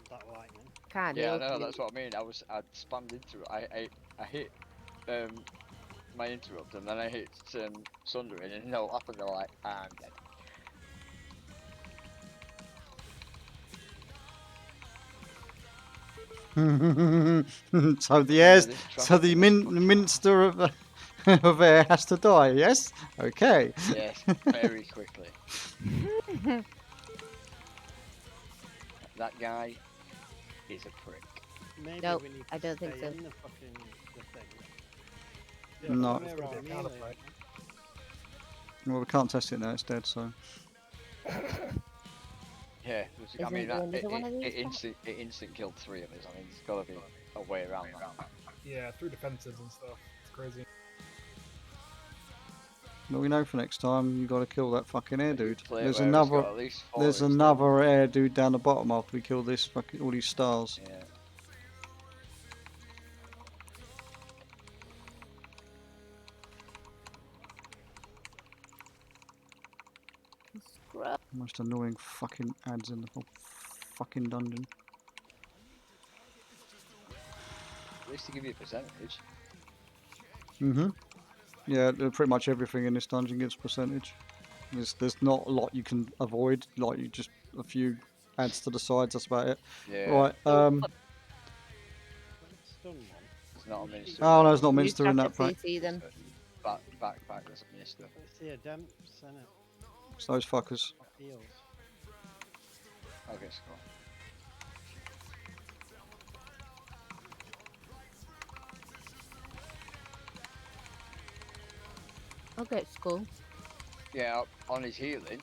That lightning. Can't Yeah, I do know, it. that's what I mean. I spammed into it. I hit my interrupt and then I hit Sundering and no up and they're like, I'm dead. So the Minster of of Air has to die. Yes. Okay. Yes, very quickly. That guy is a prick. Maybe Nope, we need to I don't think stay so. in the fucking the thing. Yeah, No. it's gonna be a counterplay. Well, we can't test it now. It's dead. So. Yeah, I mean, Isn't there another one of these it instant killed 3 of us. I mean, there's got to be a way around that. Yeah, through defenses and stuff. It's crazy. But we know for next time you got to kill that fucking air dude. Play it There's where it's another. got at least 4 There's instead. another air dude down the bottom after we kill this fucking all these stars. Yeah. Scrub. Most annoying fucking ads in the whole fucking dungeon. At least to give you a percentage. Yeah, pretty much everything in this dungeon gets percentage. There's not a lot you can avoid. Like you just a few ads to the sides. That's about it. Yeah. Right. Stun one. It's not a minister. Oh no, it's not You Minster in have that to pack. CC them. Back, there's a minister. Let's see a demps, innit? It's those fuckers. Heals. Okay, scroll. Okay, it's cool. Yeah, on his healing.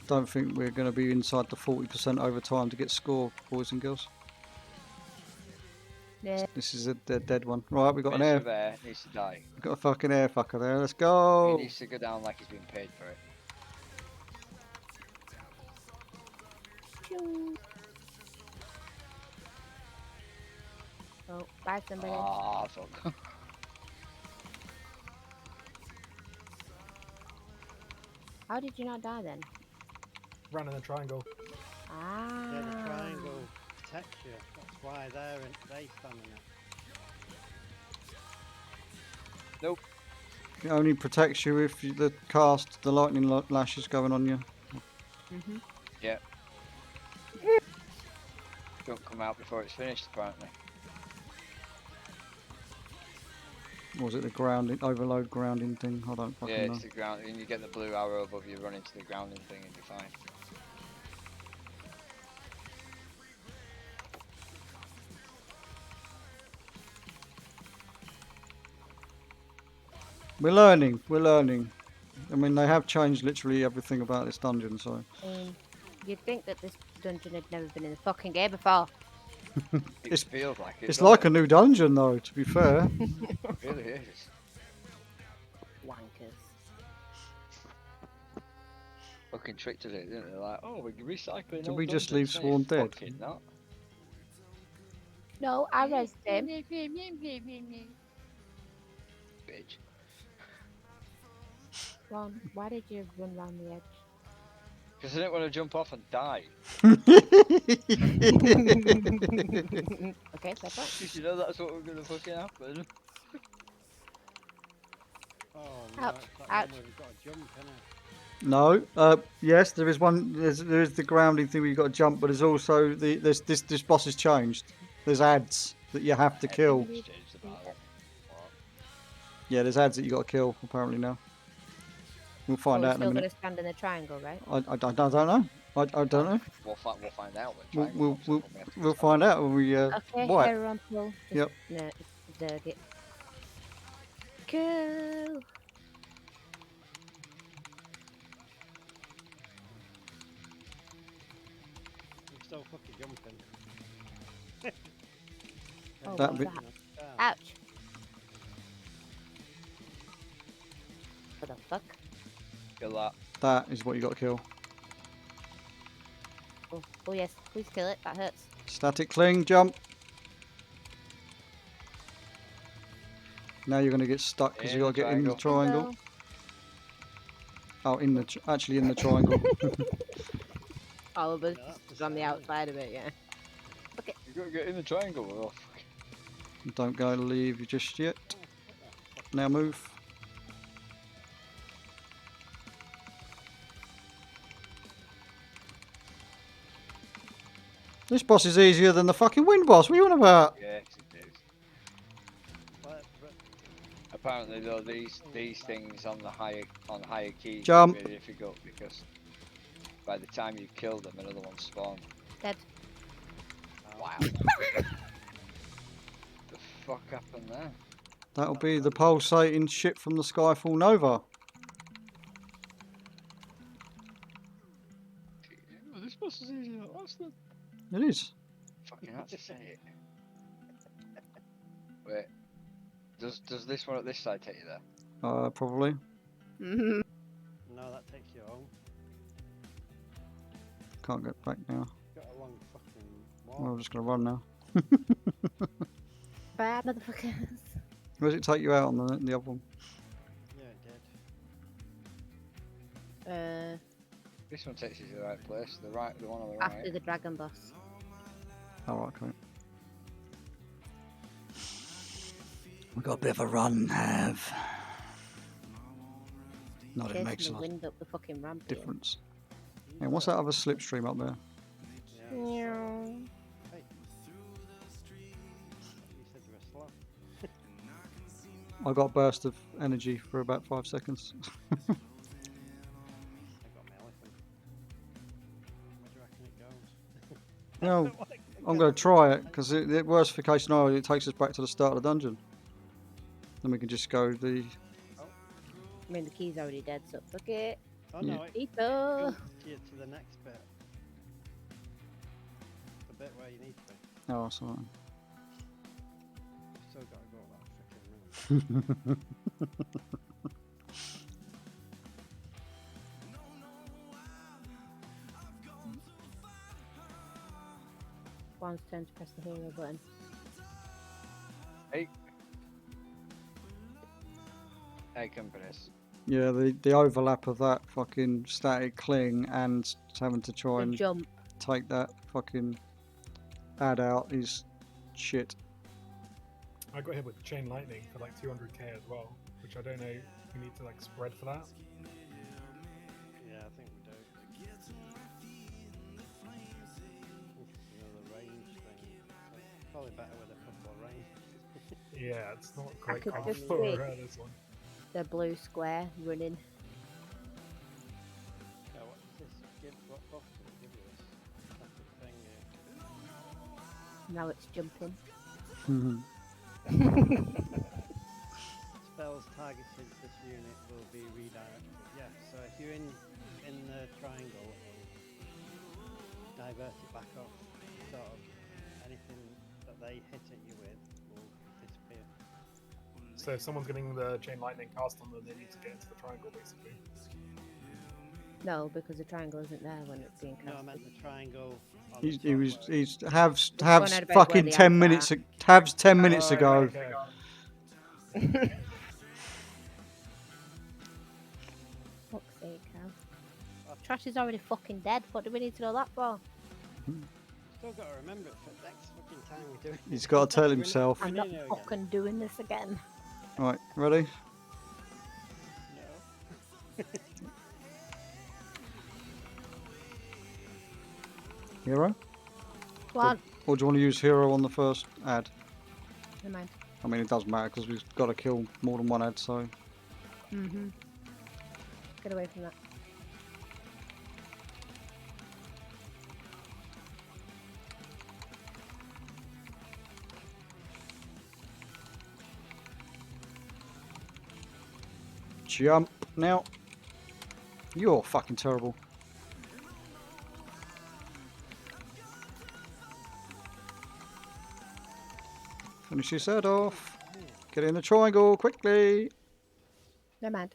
don't think we're going to be inside the 40% overtime to get score, boys and girls. Yeah. This is a dead one. Right, we've got an Minister air. of Air needs to die. We've got a fucking air fucker there. Let's He go. needs to go down like he's been paid for it. Choo. Oh, bye somebody. Ah, fuck. How did you not die then? Ran in a triangle. Ah. Yeah, the triangle protects you. That's why they stand in it. Nope. It only protects you if the lightning lash is going on you. Mhm. Yeah. Don't come out before it's finished, apparently. Or was it the grounding overload grounding thing? I don't fucking Yeah, know. it's the ground. And you get the blue arrow above you, run into the grounding thing, and you're fine. We're learning. We're learning. I mean, they have changed literally everything about this dungeon, so. You'd think that this dungeon had never been in the fucking game before. It feels like it. It's doesn't like it? a new dungeon, though, to be fair. It really is. Wankers. Fucking tricked us it, didn't they? Like, oh, we're recycling. Did old we just dungeons. leave No, you Swarm dead? fucking not. No, I rezzed him. Bitch. Ron, why did you run round the edge? Because I didn't want to jump off and die. Okay, fair point. Did you know that's what was going to fucking happen? Oh no, Ouch, it's that ouch. one where we've got to jump, innit? No. Yes, there is one. There is the grounding thing where you got to jump, but there's also this boss has changed. There's ads that you have to kill. Everything's changed about it. What? Yeah, there's ads that you got to kill apparently now. We'll find We're out in a still going minute. to stand in the triangle, right? I don't know. I don't know. We'll find out when We'll triangle pops up when we have to we'll decide. find out when we Okay, what? everyone pull. Just, Yep. No, zerg it. Cool. I'm still fucking jumping. Oh, That what's bit- that? Ouch. What the fuck? Kill that. That is what you got to kill. Oh yes, please kill it. That hurts. Static cling, jump. Now you're going to get stuck because you got to get in the triangle. Oh, actually in the triangle. All of us No, that's just on the same. outside of it, yeah. You got to get in the triangle. Oh, fuck. Don't go to leave you just yet. Now move. This boss is easier than the fucking wind boss. What are you on about? Yes, it is. But Apparently, though, these things on higher keys Jump. are really difficult because by the time you kill them, another one spawns. Dead. Wow. The fuck happened there? That'll be the pulsating shit from the Skyfall Nova. Oh, this boss is easier than last one. It is. Fucking had to say it. Wait. Does this one at this side take you there? Probably. Mhm. no, that takes you home. Can't get back now. Got a long fucking Well, wall. I'm just going to run now. Bad motherfuckers. Where does it take you out on the other one? Yeah, it did. This one takes you to the right place. The one on the After right. the dragon boss. Oh, okay. We got a bit of a run, have. Not it makes a Chasing the lot wind up the fucking ramp. of difference. Hey, what's that other slipstream up there? Yeah. Meow. Hey. You said you were slow. I got a burst of energy for about 5 seconds. I got my elephant. Where do you reckon it goes? No, I'm going to try it because the worst case scenario, it takes us back to the start of the dungeon. Then we can just go the. I mean, the key's already dead, so fuck it. Oh no, it Ethan. jumps you to the next bit. The bit where you need to be. Oh, sorry. You've still got to go that freaking room. One's turn to press the hero button. Hey. Hey, Companies. Yeah, the overlap of that fucking static cling and having to try The and jump. take that fucking ad out is shit. I got hit with chain lightning for like 200k as well, which I don't know if we need to like spread for that. Yeah, I think we do. Another range thing. So probably better with a couple of range. Yeah, it's not I great could cover just for see this one. the blue square running. Yeah, what does this give? What buff does it give you? This plastic thing here. Now it's jumping. Spells targeted this unit will be redirected. Yeah, so if you're in the triangle, divert it back off. Sort of anything that they hit at you with will disappear. So if someone's getting the chain lightning cast on them, they need to get into the triangle basically. No, because the triangle isn't there when it's being cast. No, I meant the triangle. On He's, the he top was where he's Havs Just going out about where fucking the 10 ads minutes are. Havs 10 minutes Oh, ago. okay. Fuck's sake, Cal. Trash is already fucking dead. What do we need to know that for? Still got to remember it for the next fucking time we do it. He's got to tell We're not- himself. we're I'm not not here fucking doing this again. Right, ready? No. Hero? One. Or do you want to use hero on the first ad? Never mind. I mean, it doesn't matter because we've got to kill more than one ad, so. Mm-hmm. Get away from that. Jump now. You're fucking terrible. Finish his head off. Get in the triangle quickly. Never mind.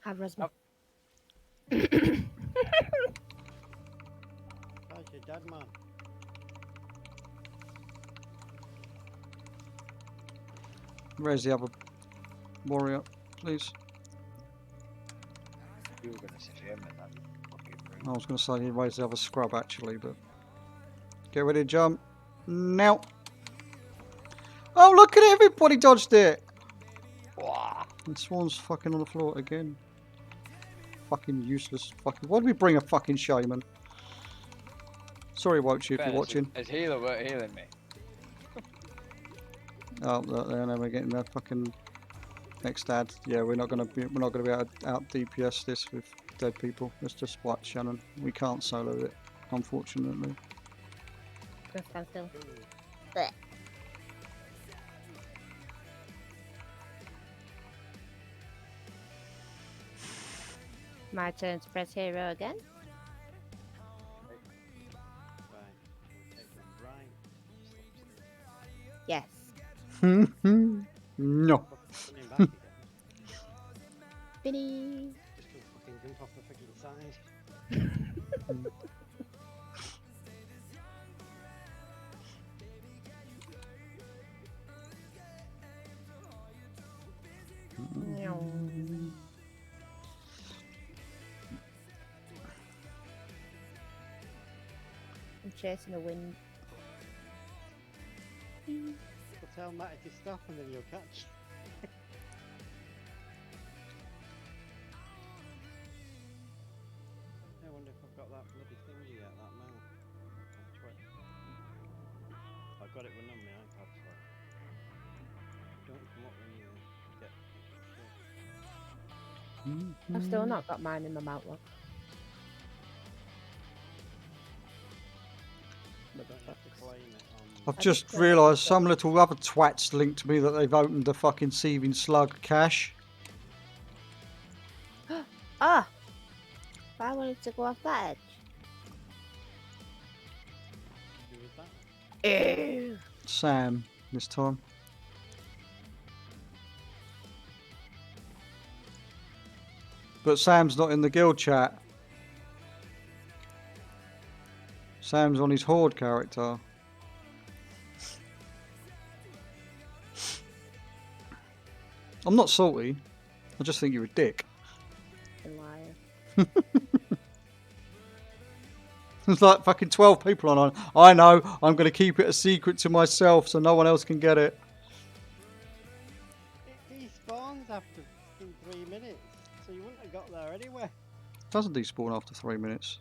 Have Resma. How's your dad, man? Where's the other warrior, please? You were going to say him and that fucking I room. was going to say where's the other scrub actually, but get ready to jump now. Oh, look at it! Everybody dodged it. Wow. And Swan's fucking on the floor again. Fucking useless. Fucking. Why did we bring a fucking shaman? Sorry, Wochi, if you're watching. His healer weren't healing me. Oh, look there, now we're getting that fucking next ad. Yeah, we're not gonna be able to out DPS this with dead people. Let's just watch Shannon. We can't solo it, unfortunately. Go stand still. Blech. My turn to press hero again. Right. We'll take them right. Yes. No. Coming back again. Binny. Just to fucking jump off the freaking side. I'm chasing the wind. We'll tell Matty to stop and then you'll catch. I wonder if I've got that bloody thingy yet, that mount. On Twitch. I've got it running on my iPad, so don't come up when you get shit. I've still not got mine in my mouth lock. But don't you have to claim it on... I've I just just realised some little other twats linked to me that they've opened the fucking Seething Slug cache. Ah! I wanted to go off that edge. Who was that? Ew. Sam, this time. But Sam's not in the guild chat. Sam's on his Horde character. I'm not salty. I just think you're a dick. And liar. There's like fucking 12 people on. I know. I'm going to keep it a secret to myself so no one else can get it. He spawns after in 3 minutes, so you wouldn't have got there anyway. Doesn't despawn after 3 minutes?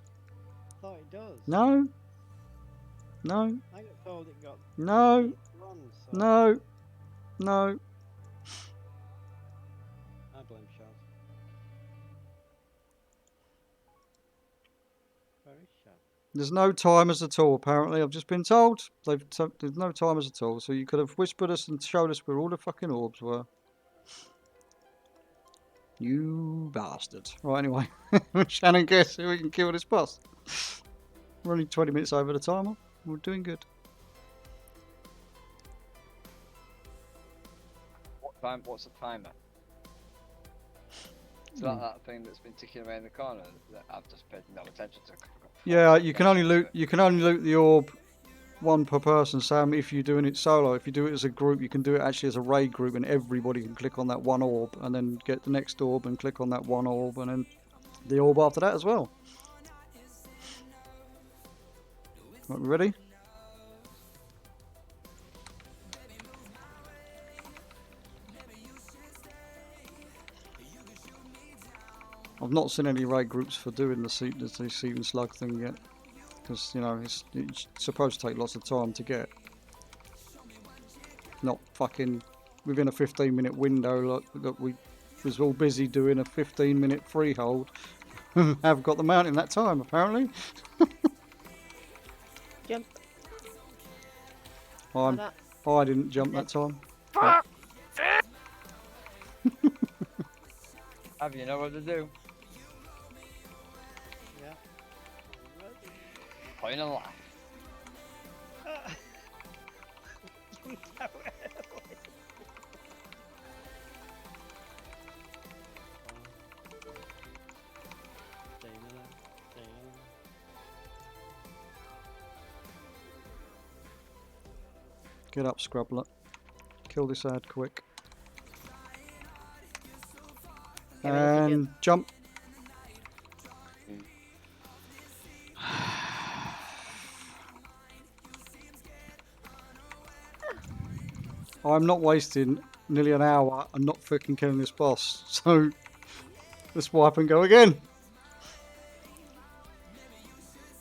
I thought it does. No. No. I got told it got. No. Runs, so No. No. I blame Shaz. Where is Shaz? There's no timers at all, apparently. I've just been told. There's no timers at all. So you could have whispered us and showed us where all the fucking orbs were. You bastard. Right, anyway. Shannon, guess who we can kill this boss? We're only 20 minutes over the timer. We're doing good. What's the timer? Is that thing that's been ticking away in the corner that I've just paid no attention to? Yeah, you can only loot the orb one per person, Sam, if you're doing it solo. If you do it as a group, you can do it actually as a raid group, and everybody can click on that one orb and then get the next orb and click on that one orb and then the orb after that as well. Right, we ready? I've not seen any raid groups for doing the seat and slug thing yet, because you know it's supposed to take lots of time to get. Not fucking within a 15-minute window like we was all busy doing a 15-minute freehold. Have got the mount in that time apparently. Jump. I didn't jump that time. Have you know what to do? Yeah. Point of life. Get up, Scrublet. Kill this ad quick. And jump. I'm not wasting nearly an hour and not freaking killing this boss. So let's wipe and go again.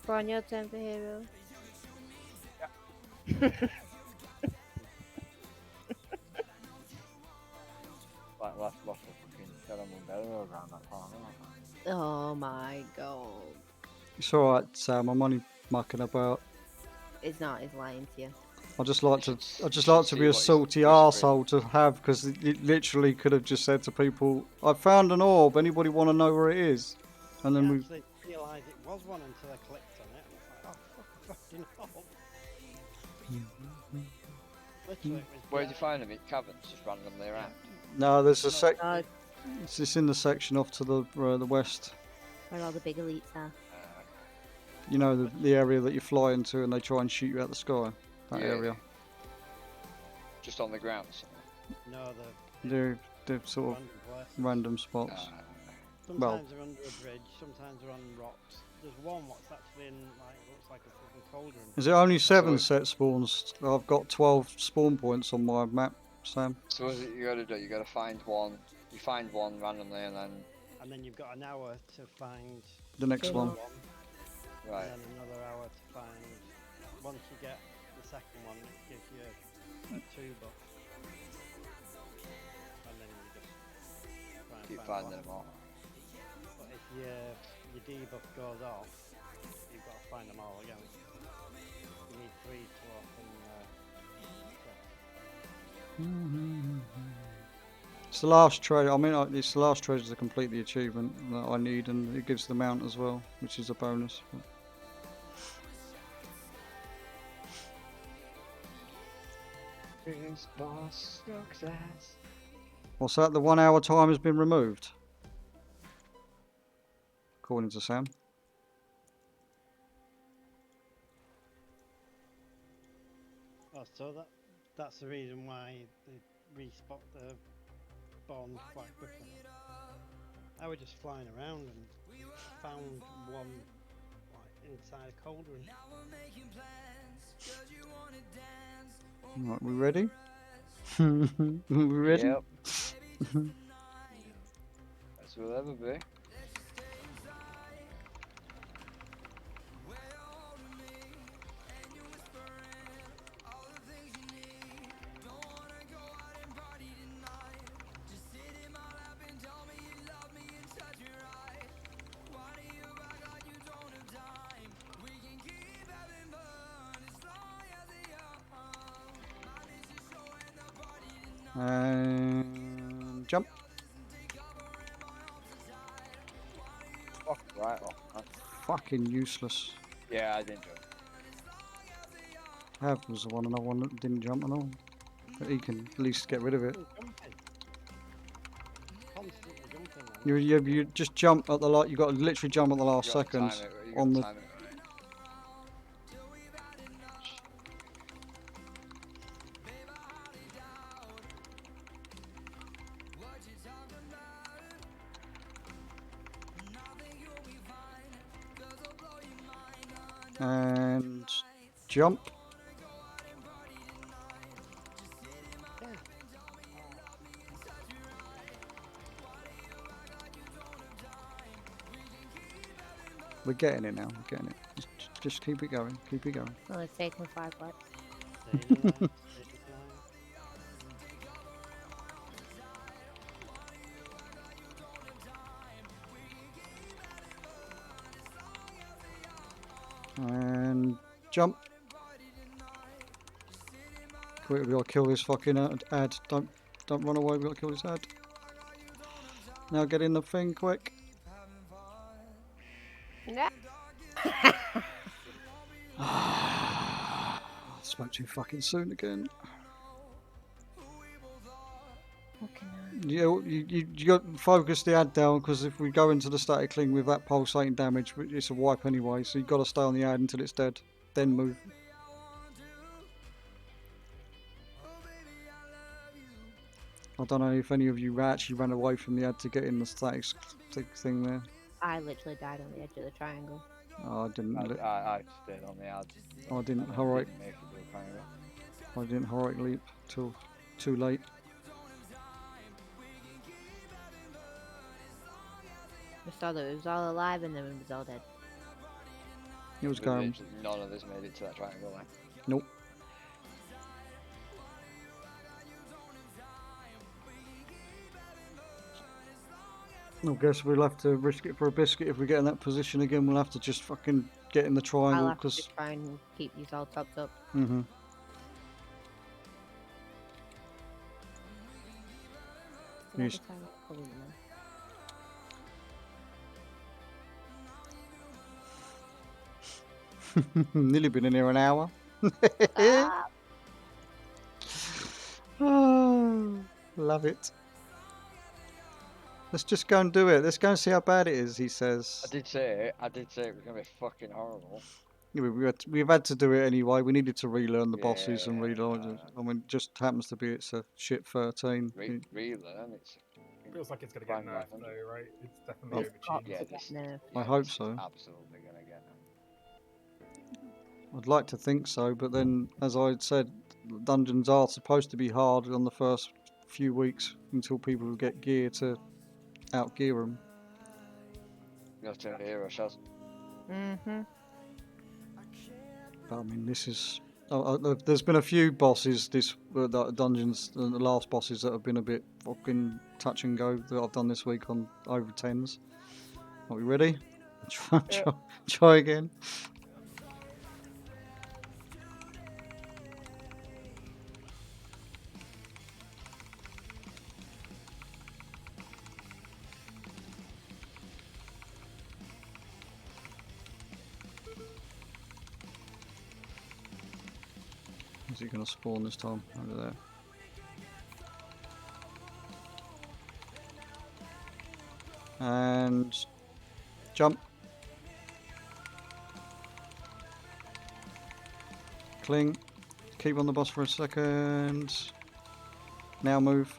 Go on, your turn for hero. Like last fucking around that farm, Oh my god. It's alright, Sam, I'm only mucking about. It's not, it's lying to you. I just like to be a salty arsehole to have, because it literally could have just said to people, I found an orb, anybody want to know where it is? And then we actually realised it was one until I clicked on it. And it's like, oh, fucking orb. Literally, it was Where did you find them? In caverns, just randomly around? No, there's a it's just in the section off to the west. Where all the big elites are. You know, the area that you fly into and they try and shoot you out the sky. That area. Just on the ground somewhere? No, They're sort of random spots. Sometimes they're under a bridge, sometimes they're on rocks. There's one what's actually in, like, looks like a fucking cauldron. Is it only 7 set spawns? I've got 12 spawn points on my map, Sam. So what is it you gotta do? You gotta find one. You find one randomly and then... And then you've got an hour to find... The next one. Right. And then another hour to find... Once you get the second one, it gives you a 2 buff. And then you just try and keep find finding them all. But if your debuff goes off, you've got to find them all again. You need 3 to open It's the last treasure. I mean, it's the last treasure to complete the achievement that I need, and it gives the mount as well, which is a bonus. But... This boss success. What's that? The 1 hour time has been removed, according to Sam. Oh, so that's the reason why they respot the spawned quite quickly. I was just flying around and found one like inside a cauldron. Right, we ready? We ready? Yep. As we'll ever be. And jump. Fuck right off, man. Fucking useless. Yeah, I didn't jump. Have was the one, another one that didn't jump at all. But he can at least get rid of it. Constantly jumping. You just jump at the light. You got to literally jump at the last You gotta second time it, you on gotta the. time it right. And jump. We're getting it now. We're getting it. Just keep it going. Keep it going. Well, it's taken 5 laps. And jump. Quick, we gotta kill this fucking ad. Don't run away. We gotta kill this ad. Now get in the thing, quick. Yeah. I spoke too fucking soon again. You got to focus the ad down, because if we go into the static cling with that pulsating damage, it's a wipe anyway. So you got to stay on the ad until it's dead, then move. I don't know if any of you actually ran away from the ad to get in the static thing there. I literally died on the edge of the triangle. Oh, I didn't. I stayed on the ad. I didn't heroic. Make it do a triangle. I didn't heroic leap till too late. We saw that it was all alive and then it was all dead. It was going. None of us made it to that triangle line. Nope. I guess we'll have to risk it for a biscuit. If we get in that position again, we'll have to just fucking get in the triangle. I'll have to try and keep these all topped up. Mm-hmm. Yes. Nearly been in here an hour. Oh, love it. Let's just go and do it. Let's go and see how bad it is, he says. I did say it was gonna be fucking horrible. Yeah, we've had to do it anyway. We needed to relearn the bosses and relearn. I mean, it just happens to be it's a shit 13. Relearn, it's. Feels like it's gonna get nerfed though, right? It's definitely overachieved. Yeah, I hope so. Absolutely gonna get nerfed. I'd like to think so, but then, as I said, dungeons are supposed to be hard on the first few weeks until people get gear to outgear them. You have to hear ourselves. Mm-hmm. I mean, this is. There's been a few bosses, dungeons, the last bosses that have been a bit fucking touch and go that I've done this week on over 10s. Are we ready? Try again. Is he going to spawn this time? Over there. And jump. Cling. Keep on the boss for a second. Now move.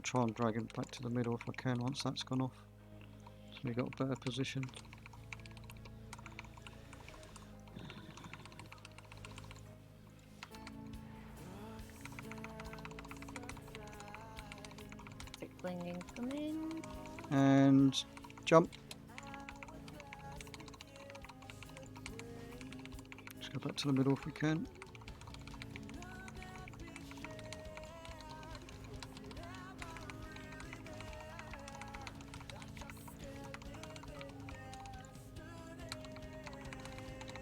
Try and drag him back to the middle if I can once that's gone off. So we got a better position. Clinging, coming. And jump. Just go back to the middle if we can.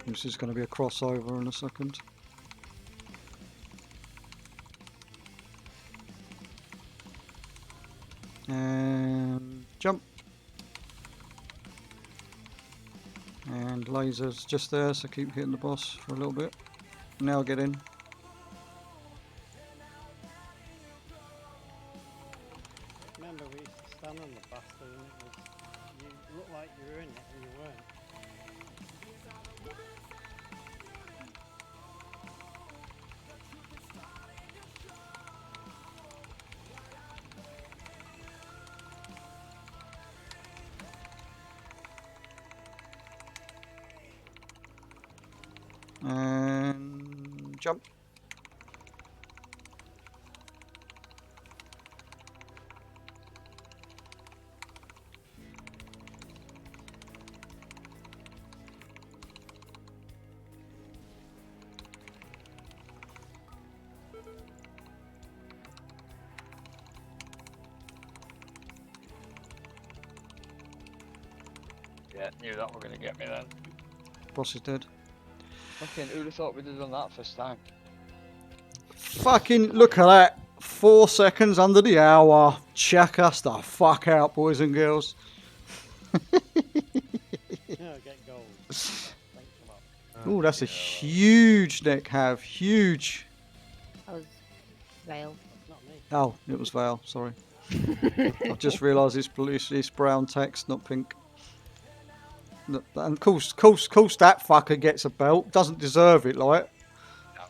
This is going to be a crossover in a second. And jump. And lasers just there, so keep hitting the boss for a little bit. Now get in. Remember, we used to stand on the bastard and it was. You looked like you were in it and you weren't. And jump. Yeah, knew that were going to get me then. Boss is dead. Fucking, who'd have thought we'd have done that first time? Fucking look at that. 4 seconds under the hour. Check us the fuck out, boys and girls. No, get gold. Thanks a lot. Oh, that's a huge neck have. Huge. That was Vale. That's not me. Oh, it was Vale. Sorry. I've just realised it's blue, it's brown text, not pink. No, and of course that fucker gets a belt. Doesn't deserve it, like. No.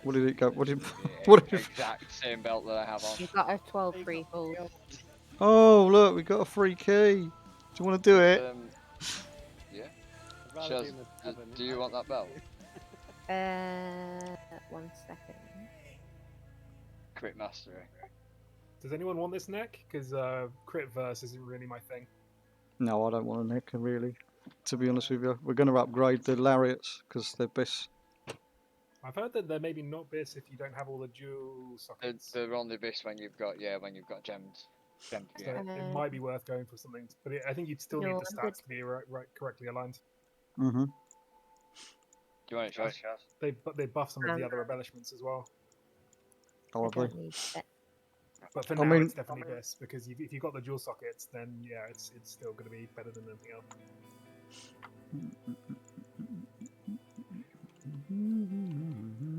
What did it go? What did? Yeah, What did? exact same belt that I have on. You got a 12 free gold. Oh, look, we got a free key. Do you want to do it? Yeah. I'd rather Shaz, be in the tavern, do you want that belt? 1 second. Crit mastery. Does anyone want this neck? Because crit verse isn't really my thing. No, I don't want a neck, really. To be honest with you, we're going to upgrade the lariats because they're best. I've heard that they're maybe not best if you don't have all the dual sockets. They're only best when you've got gems. So it might be worth going for something, but I think you'd still need the stats to be correctly aligned. Mm-hmm. Do you want it, Chaz? They buff some of the other embellishments as well. Probably. But for now, it's definitely this, because if you've got the dual sockets, then yeah, it's still going to be better than anything else.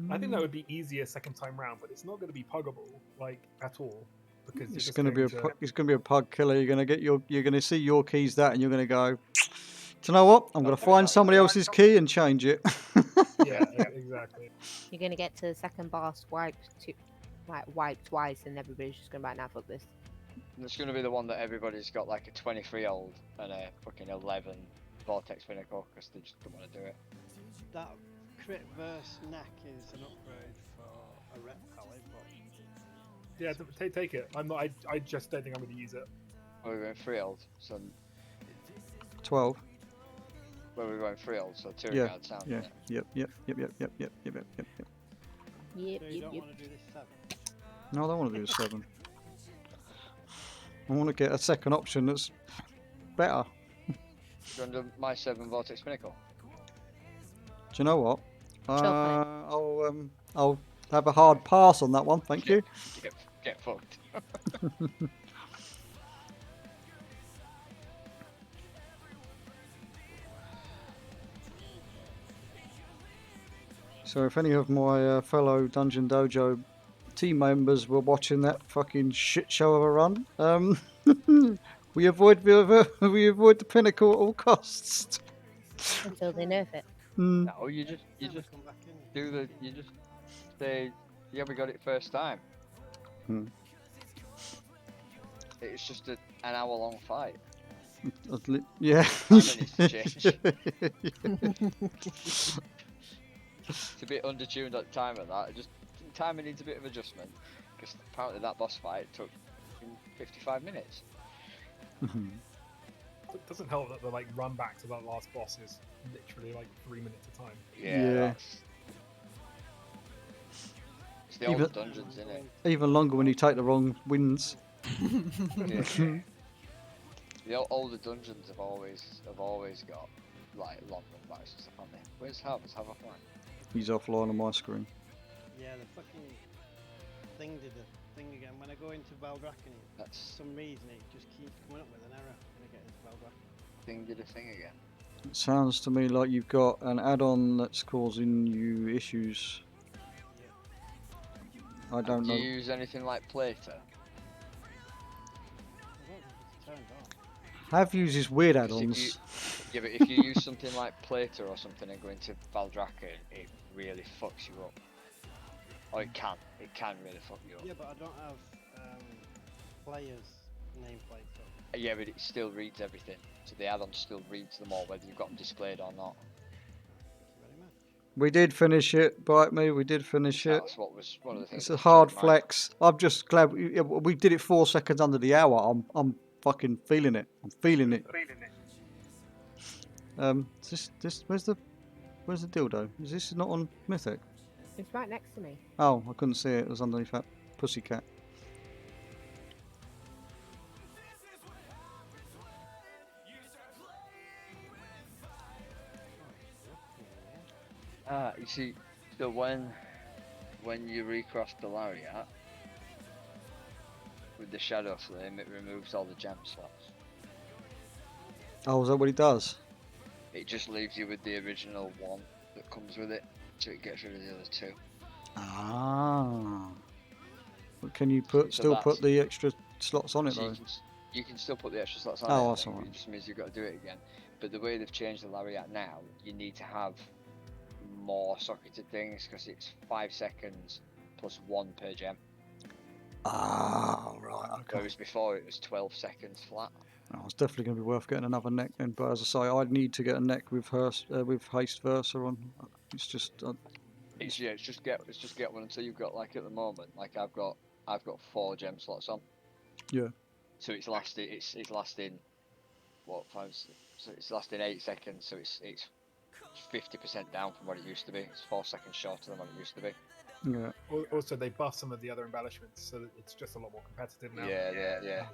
I think that would be easier second time round, but it's not going to be puggable like at all because It's going to be a pug killer. You're going to see your keys that, and you're going to go. Do you know what? I'm going to find somebody else's key and change it. Yeah, exactly. You're gonna get to the second boss, wipe twice, and everybody's just gonna be like, "Now fuck this." And it's going to be the one that everybody's got like a 23-year-old and a fucking 11 vortex pinnacle because they just don't want to do it. That crit verse neck is an upgrade for a rep palette, but Yeah, take it. I'm not. I just don't think I'm going to use it. Where we're going 3-year-old, so 12. where we're going 3-year-old, so 2 Yeah. guard sound. Yeah. Isn't it? Yep. Yep, so you don't want to do this 7. No, I don't want to do the 7. I want to get a second option that's better. Do you want to do my 7 vortex pinnacle? Do you know what? Chocolate. I'll have a hard pass on that one, thank you. Get fucked. So if any of my fellow Dungeon Dojo team members were watching that fucking shit show of a run, we avoid the pinnacle at all costs. Until they nerf it. No, you just Come back in. you just say, yeah, we got it first time. It's just an hour-long fight. Yeah. Timing needs to change. It's a bit undertuned at the time of that. Timing needs a bit of adjustment because apparently that boss fight took 55 minutes. It doesn't help that the like run back to that last boss is literally like 3 minutes of time. Yeah. It's the old dungeons, isn't it? Even longer when you take the wrong wins. Yeah. The older dungeons have always got like long run backs and stuff on there. Where's Hav? Is Hav offline? He's offline on my screen. Yeah, the fucking thing did a thing again. When I go into Valdrakken, for some reason it just keeps coming up with an error when I get into Valdrakken. Thing did a thing again. It sounds to me like you've got an add-on that's causing you issues. I don't know. Do you use anything like Plater? Have used his weird add-ons. Yeah, but if you use something like Plater or something and go into Valdrakken, it really fucks you up. Or it can really fuck you up. Yeah, but I don't have players' nameplates up. Yeah, but it still reads everything. So the add-on still reads them all, whether you've got them displayed or not. We did finish it, bite me. We did finish it. That's what was one of the things. It's a hard flex. I'm just glad we did it 4 seconds under the hour. I'm fucking feeling it. I'm feeling it. Where's the dildo? Is this not on Mythic? It's right next to me. Oh, I couldn't see it. It was underneath that pussycat. You see, so when you recross the lariat with the Shadow Flame, it removes all the gem slots. Oh, is that what it does? It just leaves you with the original one that comes with it, so it gets rid of the other two. Ah. But can you put So put the extra slots on it though? You can still put the extra slots on Oh, it. that's alright. It just means you've got to do it again. But the way they've changed the lariat now, you need to have more socketed things because it's 5 seconds plus 1 per gem. Ah, right. Okay. Whereas before it was 12 seconds flat. Oh, it's definitely going to be worth getting another neck then. But as I say, I'd need to get a neck with Haste Versa on. It's just. It's just get one until you've got like at the moment. Like I've got 4 gem slots on. Yeah. So it's lasting what 5? So it's lasting 8 seconds. So it's 50% down from what it used to be. It's 4 seconds shorter than what it used to be. Yeah. Also, they buffed some of the other embellishments, so that it's just a lot more competitive now. Yeah.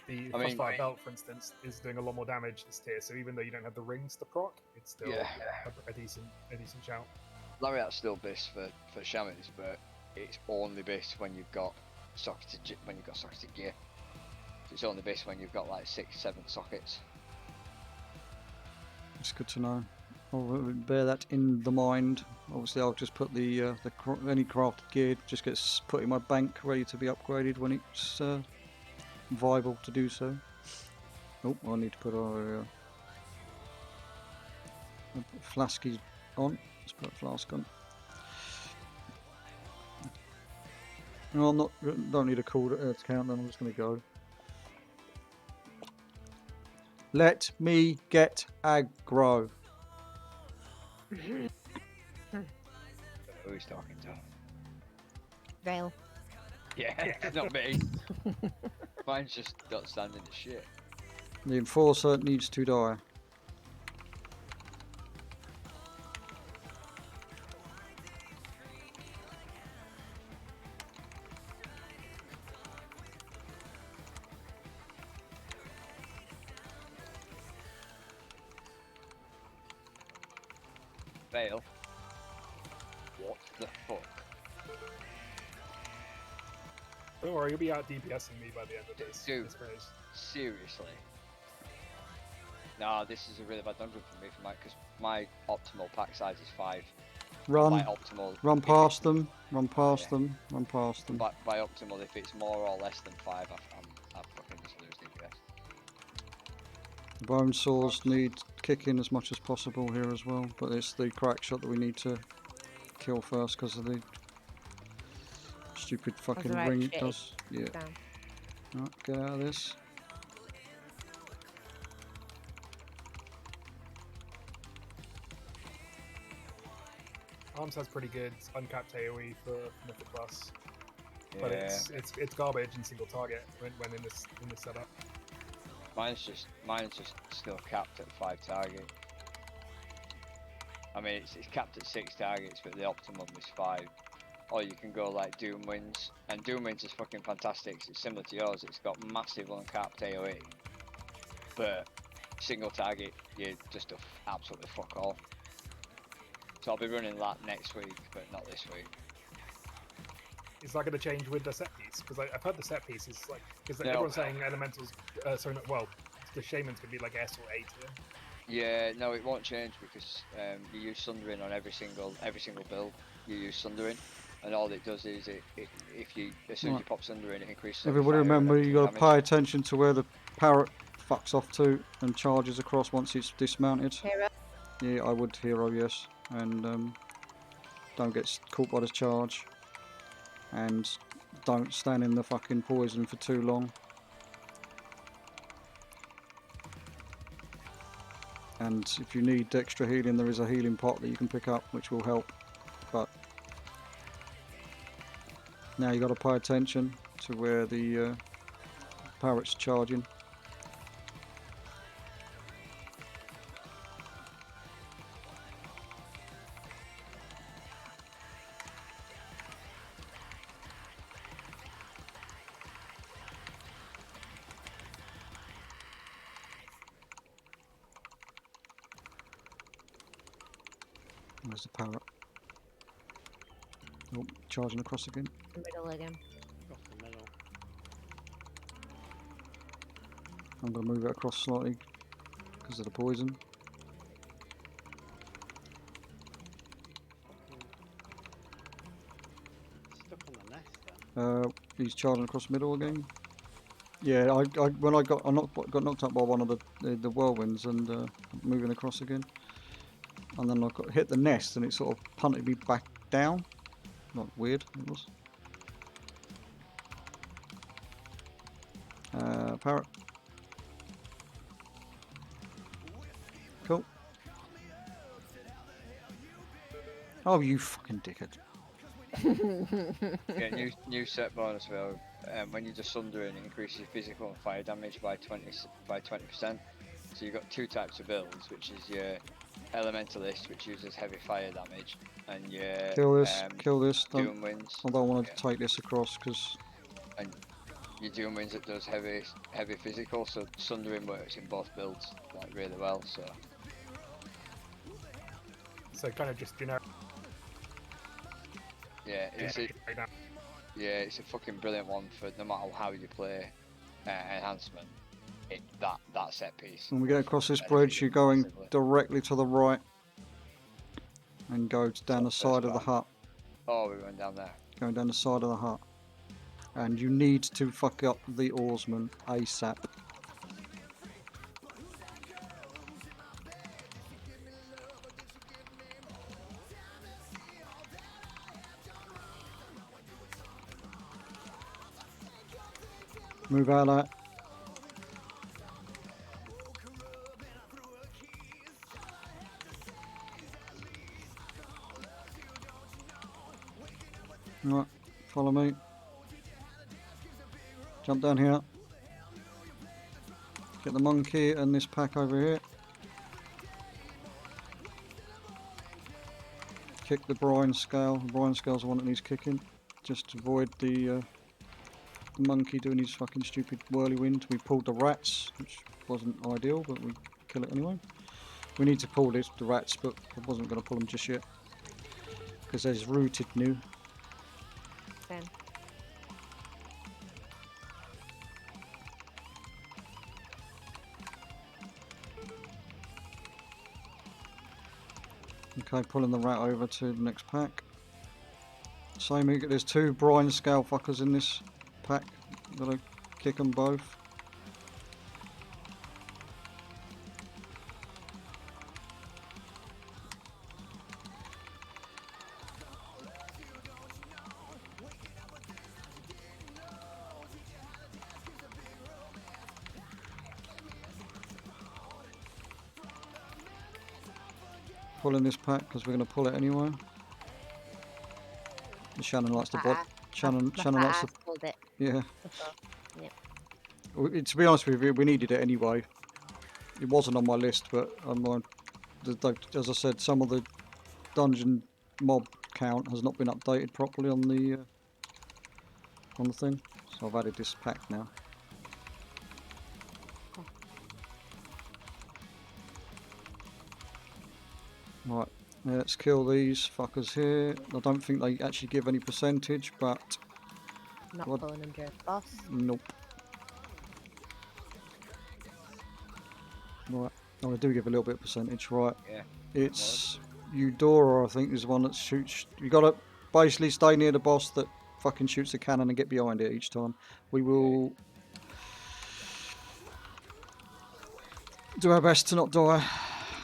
The I mean, +5 belt, for instance, is doing a lot more damage this tier. So even though you don't have the rings to proc, it's still a decent shout. Lariat's still best for shamans, but it's only best when you've got socketed gear. So it's only best when you've got like 6-7 sockets. It's good to know. I'll bear that in the mind. Obviously, I'll just put any crafted gear just gets put in my bank, ready to be upgraded when it's viable to do so. Oh, I need to put our flasky on. Let's put a flask on. No, don't need a call to count. Then I'm just going to go. Let me get aggro. Who's talking to? Vale. Yeah, not me. Mine's just got standing to shit. The enforcer needs to die. Fail. What? the fuck? Don't worry, you'll be out DPSing me by the end of this. Dude. This phase. Seriously? Nah, this is a really bad dungeon for me, because my optimal pack size is 5. Run. My optimal. Run past them. Run past them. Run past them. By optimal, if it's more or less than 5, I fucking just lose DPS. Bone saws need kicking as much as possible here as well, but it's the crack shot that we need to kill first because of the stupid fucking ring it does. Yeah. Right, get out of this. Arms has pretty good uncapped AoE for Mythic Plus, Yeah. but it's garbage in single target when in this setup. Mine's just still capped at 5 target. I mean, it's capped at 6 targets, but the optimum is 5. Or you can go like Doom Winds, and Doom Winds is fucking fantastic. It's similar to yours. It's got massive uncapped AoE, but single target, you just do absolutely fuck all. So I'll be running that next week, but not this week. Is that going to change with the set piece? Because I've heard the set piece is like, because No. everyone's saying elementals, the shamans could be like S or A tier. Yeah, no, it won't change because you use Sundering on every single build. You use Sundering, and all it does is as soon as you pop Sundering, it increases. Everybody remember, you got to pay attention to where the parrot fucks off to and charges across once it's dismounted. Hero. Yeah, I would hero, yes, and don't get caught by the charge, and don't stand in the fucking poison for too long. And if you need extra healing, there is a healing pot that you can pick up, which will help. But now you got to pay attention to where the parrot's charging. Where's the parrot? Oh, charging across again. Middle again. Off the middle. I'm going to move it across slightly because of the poison. Stuck on the nest then. He's charging across the middle again. Yeah, when I got knocked up by one of the whirlwinds and moving across again, and then I hit the nest and it sort of punted me back down. Not weird, it was. Parrot. Cool. Oh, you fucking dickhead. Yeah, new set bonus though. When you do Sundering, it increases your physical and fire damage by 20%. So you've got 2 types of builds, which is your Elementalist, which uses heavy fire damage, and your Kill this. Doom Winds. I don't want to take this across because. And your Doom Winds that does heavy physical, so Sundering works in both builds like really well. So kind of just generic. Yeah, it's a fucking brilliant one for no matter how you play enhancement. That set piece. When we get across this bridge, you're going directly to the right and go down the side of the hut. Oh, we're going down there. Going down the side of the hut. And you need to fuck up the oarsman ASAP. Move out of that. Right, follow me. Jump down here. Get the monkey and this pack over here. Kick the brine scale. The brine scale's the one that needs kicking. Just to avoid the monkey doing his fucking stupid whirlwind. We pulled the rats, which wasn't ideal, but we kill it anyway. We need to pull the rats, but I wasn't going to pull them just yet. because there's rooted new. Same. Okay, pulling the rat over to the next pack. Same, there's 2 brine scale fuckers in this pack. Gotta kick them both. Pulling this pack because we're going to pull it anyway. Shannon likes to block. Shannon likes to. Pulled it. Yeah. Yeah. To be honest with you, we needed it anyway. It wasn't on my list, but as I said, some of the dungeon mob count has not been updated properly on the thing. So I've added this pack now. Right, let's kill these fuckers here. I don't think they actually give any percentage, but... Not pulling them during the boss. Nope. Right, oh, I do give a little bit of percentage, right. Yeah. It's Eudora, I think, is the one that shoots... You gotta basically stay near the boss that fucking shoots the cannon and get behind it each time. We will... do our best to not die.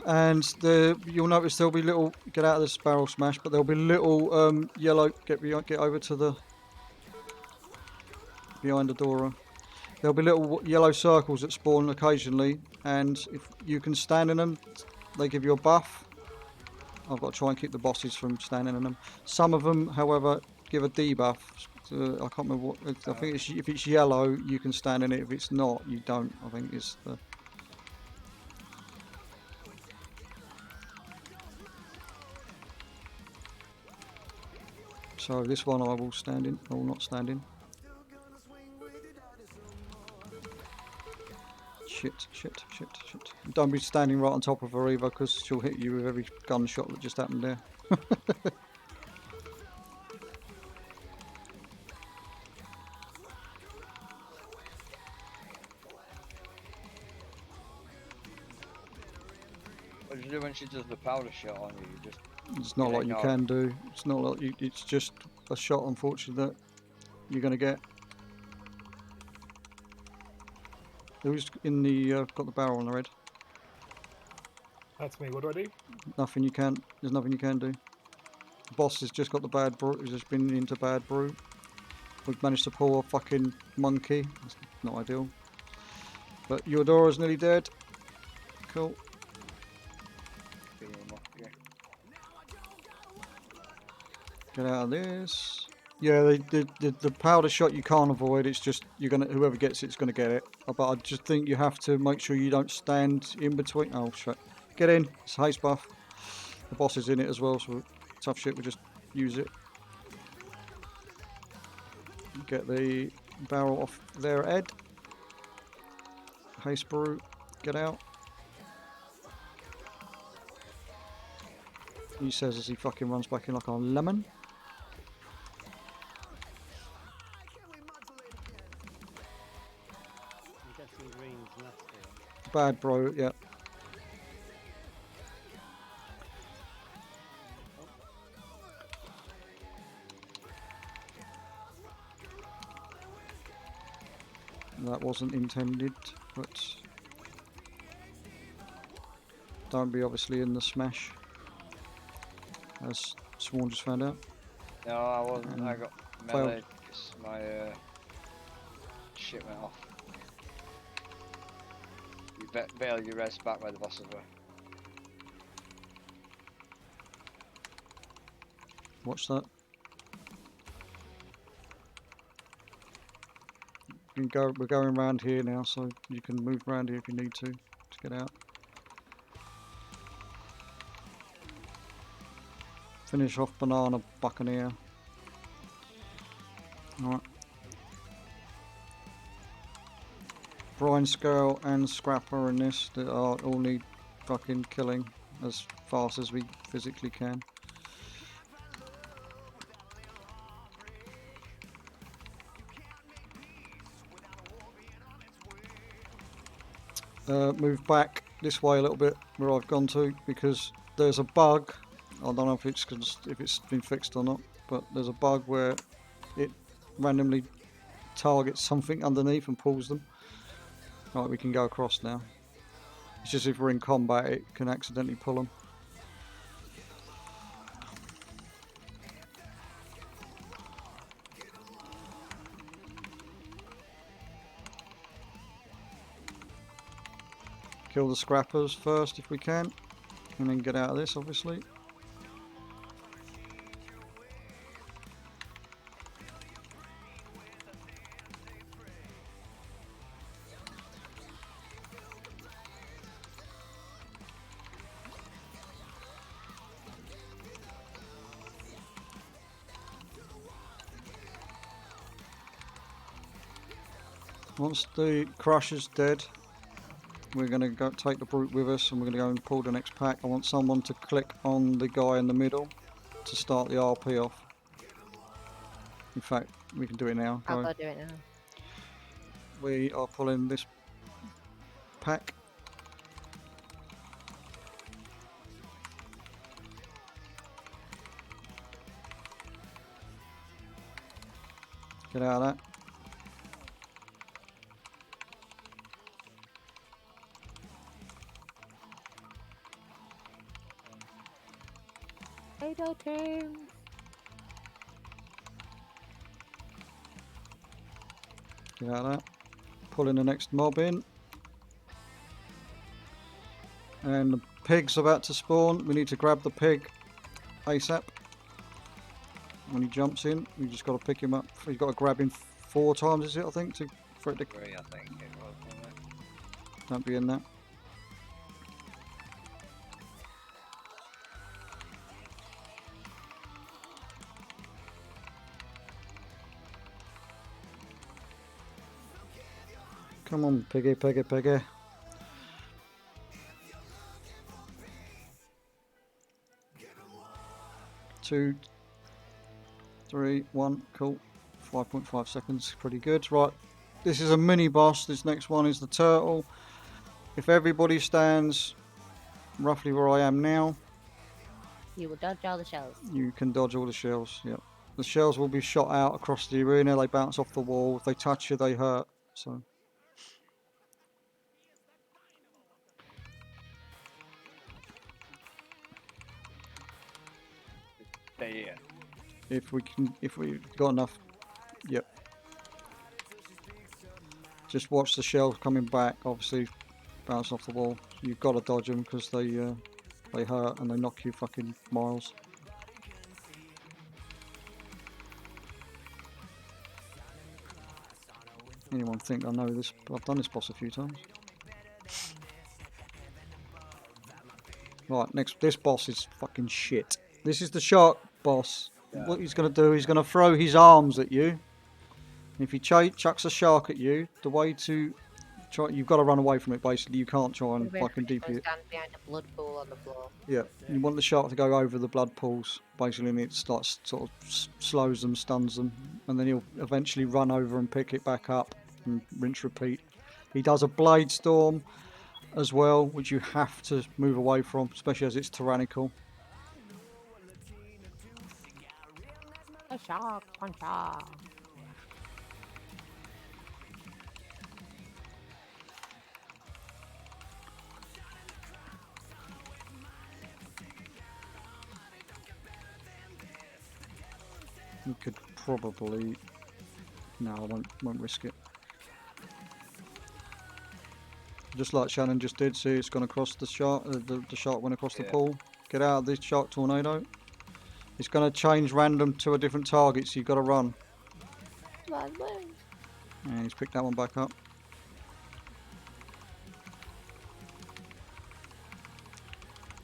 And you'll notice there'll be little, get out of this barrel smash, but there'll be little yellow, get over to the, behind the door. There'll be little yellow circles that spawn occasionally, and if you can stand in them, they give you a buff. I've got to try and keep the bosses from standing in them. Some of them, however, give a debuff. I can't remember what, I think if it's yellow, you can stand in it. If it's not, you don't. I think it's the... So this one I will stand in, I will not stand in. Shit. Don't be standing right on top of her either, because she'll hit you with every gunshot that just happened there. What do you do when she does the powder shot on you? You just... It's not like you can do. It's not like you, it's just a shot, unfortunately, that you're going to get. Who's in the got the barrel on the red? That's me. What do I do? Nothing you can. There's nothing you can do. The boss has just got the bad brew. He's just been into bad brew. We've managed to pull a fucking monkey. That's not ideal. But Eudora's nearly dead. Cool. Get out of this. Yeah, the powder shot you can't avoid. It's just whoever gets it's gonna get it. But I just think you have to make sure you don't stand in between. Oh shit! Get in. It's a haste buff. The boss is in it as well, so tough shit. We just use it. Get the barrel off their head. Haste brew. Get out. He says as he fucking runs back in like a lemon. Bad bro, yeah. That wasn't intended, but don't be obviously in the smash, as Sworn just found out. No, I wasn't. I got melee because my shit went off. You bail your res back where the bosses were. Watch that. We're going around here now, so you can move around here if you need to get out. Finish off Banana Buccaneer. Alright. Brine Skull and Scrapper in this that are all need fucking killing as fast as we physically can. move back this way a little bit where I've gone to, because there's a bug. I don't know if it's been fixed or not, but there's a bug where it randomly targets something underneath and pulls them. Right, we can go across now. It's just if we're in combat, it can accidentally pull them. Kill the scrappers first if we can, and then get out of this, obviously. Once the crusher's dead, we're going to go take the brute with us, and we're going to go and pull the next pack. I want someone to click on the guy in the middle to start the RP off. In fact, we can do it now. I'll go do it now. We are pulling this pack. Get out of that. Potato team. Get out of that. Pulling the next mob in. And the pig's about to spawn. We need to grab the pig ASAP. When he jumps in, we just got to pick him up. You've got to grab him 4 times, is it, I think, for it to... 3, I think it was, wasn't it? Don't be in that. Come on, piggy, piggy, piggy. Two, 3, 1, cool. 5.5 seconds, pretty good. Right, this is a mini boss. This next one is the turtle. If everybody stands roughly where I am now, You will dodge all the shells. you can dodge all the shells. Yep. The shells will be shot out across the arena. They bounce off the wall. If they touch you, they hurt. So. There. If we got enough, yep. Just watch the shells coming back. Obviously, bounce off the wall. You've got to dodge them because they hurt and they knock you fucking miles. Anyone think I know this? I've done this boss a few times. Right, this boss is fucking shit. This is the shark boss. Yeah. What he's going to do, he's going to throw his arms at you. If he chucks a shark at you, the way to try, you've got to run away from it. Basically, you can't try and fucking DP it. Stand behind a blood pool on the floor. Yeah, you want the shark to go over the blood pools, basically, and it starts sort of slows them, stuns them, and then he'll eventually run over and pick it back up and rinse repeat. He does a blade storm as well, which you have to move away from, especially as it's tyrannical. A shark, puncher. You could probably... No, I won't risk it. Just like Shannon just did, see it's gone across the shark, the shark went across the pool. Get out of this shark tornado. It's going to change random to a different target, so you've got to run. And he's picked that one back up.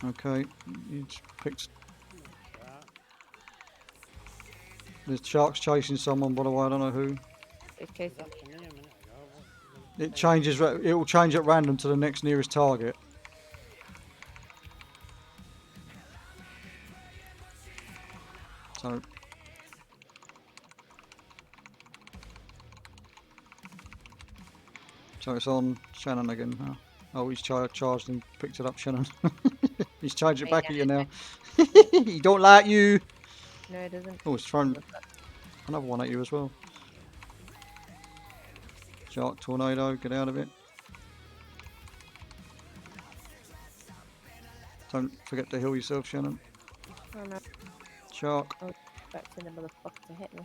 Okay, he's picked... The shark's chasing someone, by the way, I don't know who. It changes, it will change at random to the next nearest target. So it's on Shannon again now. Oh, he's charged and picked it up, Shannon. He's charged it Oh, back yeah, at you now. He don't like you. No, it doesn't. Oh, he's throwing another one at you as well. Shark tornado, get out of it. Don't forget to heal yourself, Shannon. Oh no, Shark. I was expecting the motherfucker to hit me.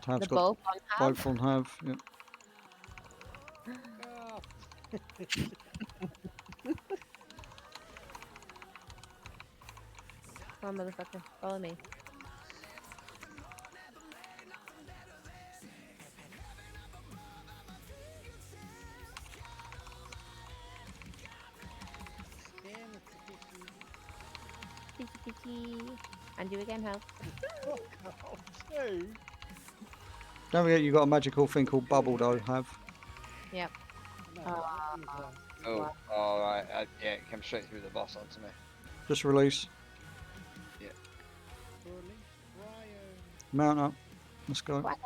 Tab's The got both on have. both on have. Yeah. Oh, Come on, motherfucker, follow me. damn it, Kitty. Kitty, kitty. And you again, help. Fuck off, too. Don't forget you got a magical thing called bubble though, have. Yep. No, Ah. that was, Oh, alright. Yeah, it came straight through the boss onto me. Just release. Release Brian. Mount up. Let's go. What?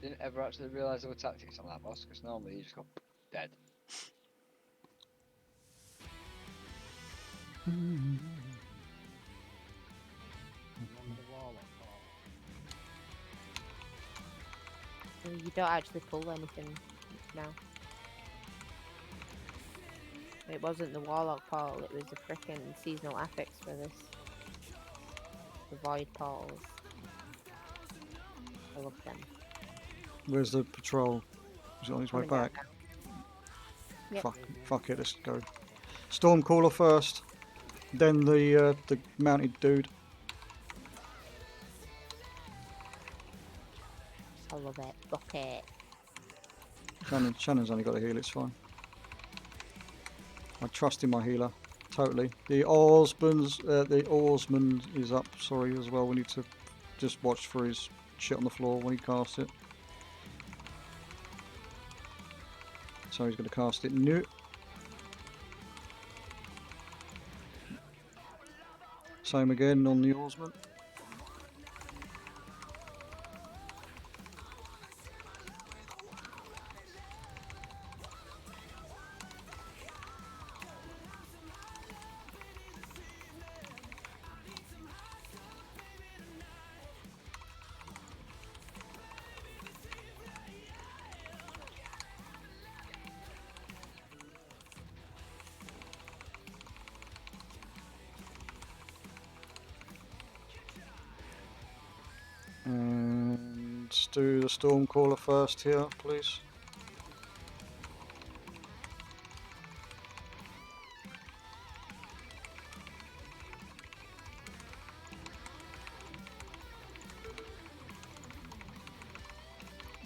Didn't ever actually realise there were tactics on that boss, because normally you just go dead. Remember the wall up You don't actually pull anything now. It wasn't the Warlock portal, it was the frickin' seasonal affix for this. The Void portals. I love them. Where's the patrol? Is it on his way Coming down back? now. Yep. Fuck it, let's go. Stormcaller first, then the mounted dude. I love it. Bucket. Shannon's only got a heal, it's fine. I trust in my healer, totally. The oarsman is up, sorry, as well. We need to just watch for his shit on the floor when he casts it. So he's going to cast it new. Same again on the oarsman. And let's do the Stormcaller first here, please.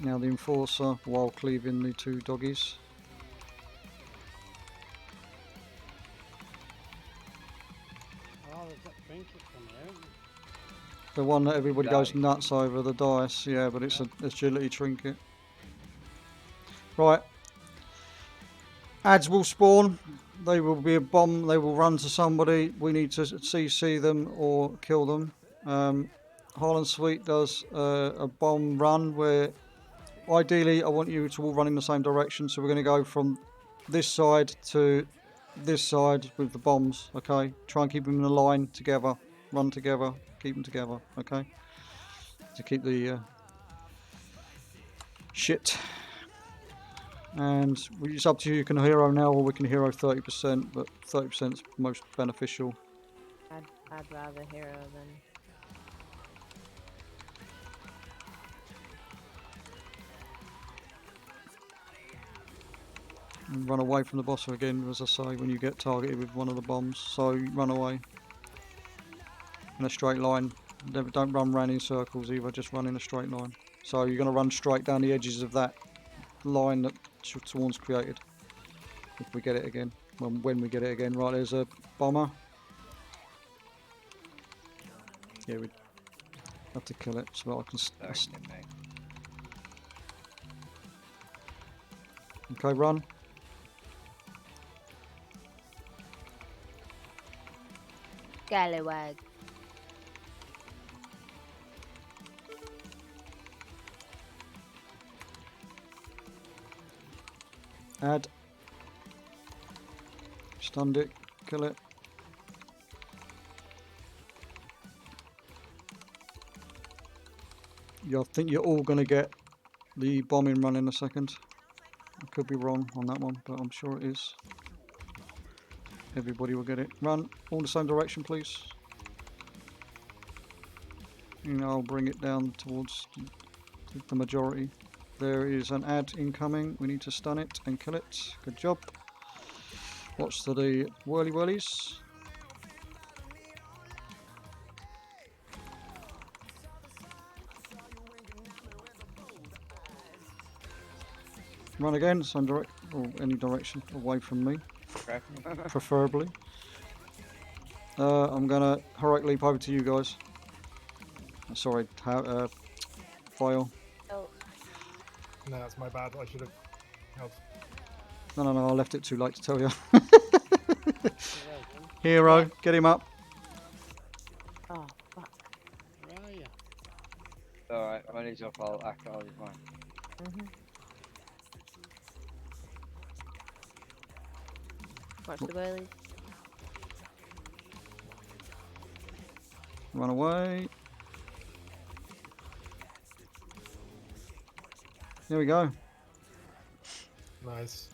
Now the Enforcer while cleaving the two doggies. Oh, there's that trinket from there, isn't there? The one that everybody goes Dice. nuts over, the dice, yeah, but it's an agility trinket. Right. Ads will spawn. They will be a bomb. They will run to somebody. We need to CC them or kill them. Harlan Sweet does a bomb run where ideally I want you to all run in the same direction. So we're going to go from this side to this side with the bombs. Okay. Try and keep them in a line together. Run together. Keep them together. Okay. To keep the shit. And it's up to you. You can hero now, or we can hero 30%, but 30% is most beneficial. I'd rather hero than. And run away from the boss again, as I say, when you get targeted with one of the bombs. So run away in a straight line. Don't run round in circles either. Just run in a straight line. So you're going to run straight down the edges of that line that Sworn's created. If we get it again. When we get it again. Right, there's a bomber. Yeah, we have to kill it so I can. Okay, run. Scallywag. Add. Stunned it. Kill it. Yeah, I think you're all going to get the bombing run in a second. I could be wrong on that one, but I'm sure it is. Everybody will get it. Run all the same direction, please. And I'll bring it down towards the majority. There is an ad incoming. We need to stun it and kill it. Good job. Watch the whirly whirlies. Run again, same direct or any direction away from me, preferably. I'm gonna heroic leap over to you guys. Sorry, file. Oh, No, that's my bad. I should have helped. No, I left it too late to tell you. Hero, get him up. oh, fuck. Where are you? Alright, when he's up, I'll acknowledge mine. Watch the whirlies. Run away. Here we go. Nice.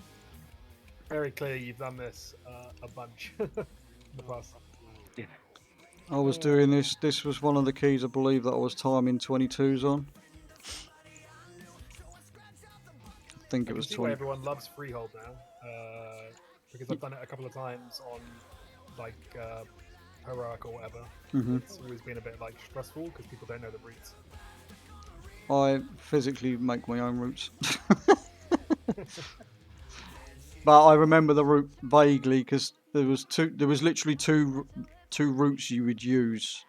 Very clear you've done this a bunch in the past. I was doing this. This was one of the keys, I believe, that I was timing 22s on. I think it was see why 20. everyone loves Freehold now, because I've done it a couple of times on like Heroic or whatever. It's always been a bit like stressful because people don't know the routes. I physically make my own routes. But I remember the route vaguely because there was literally two routes you would use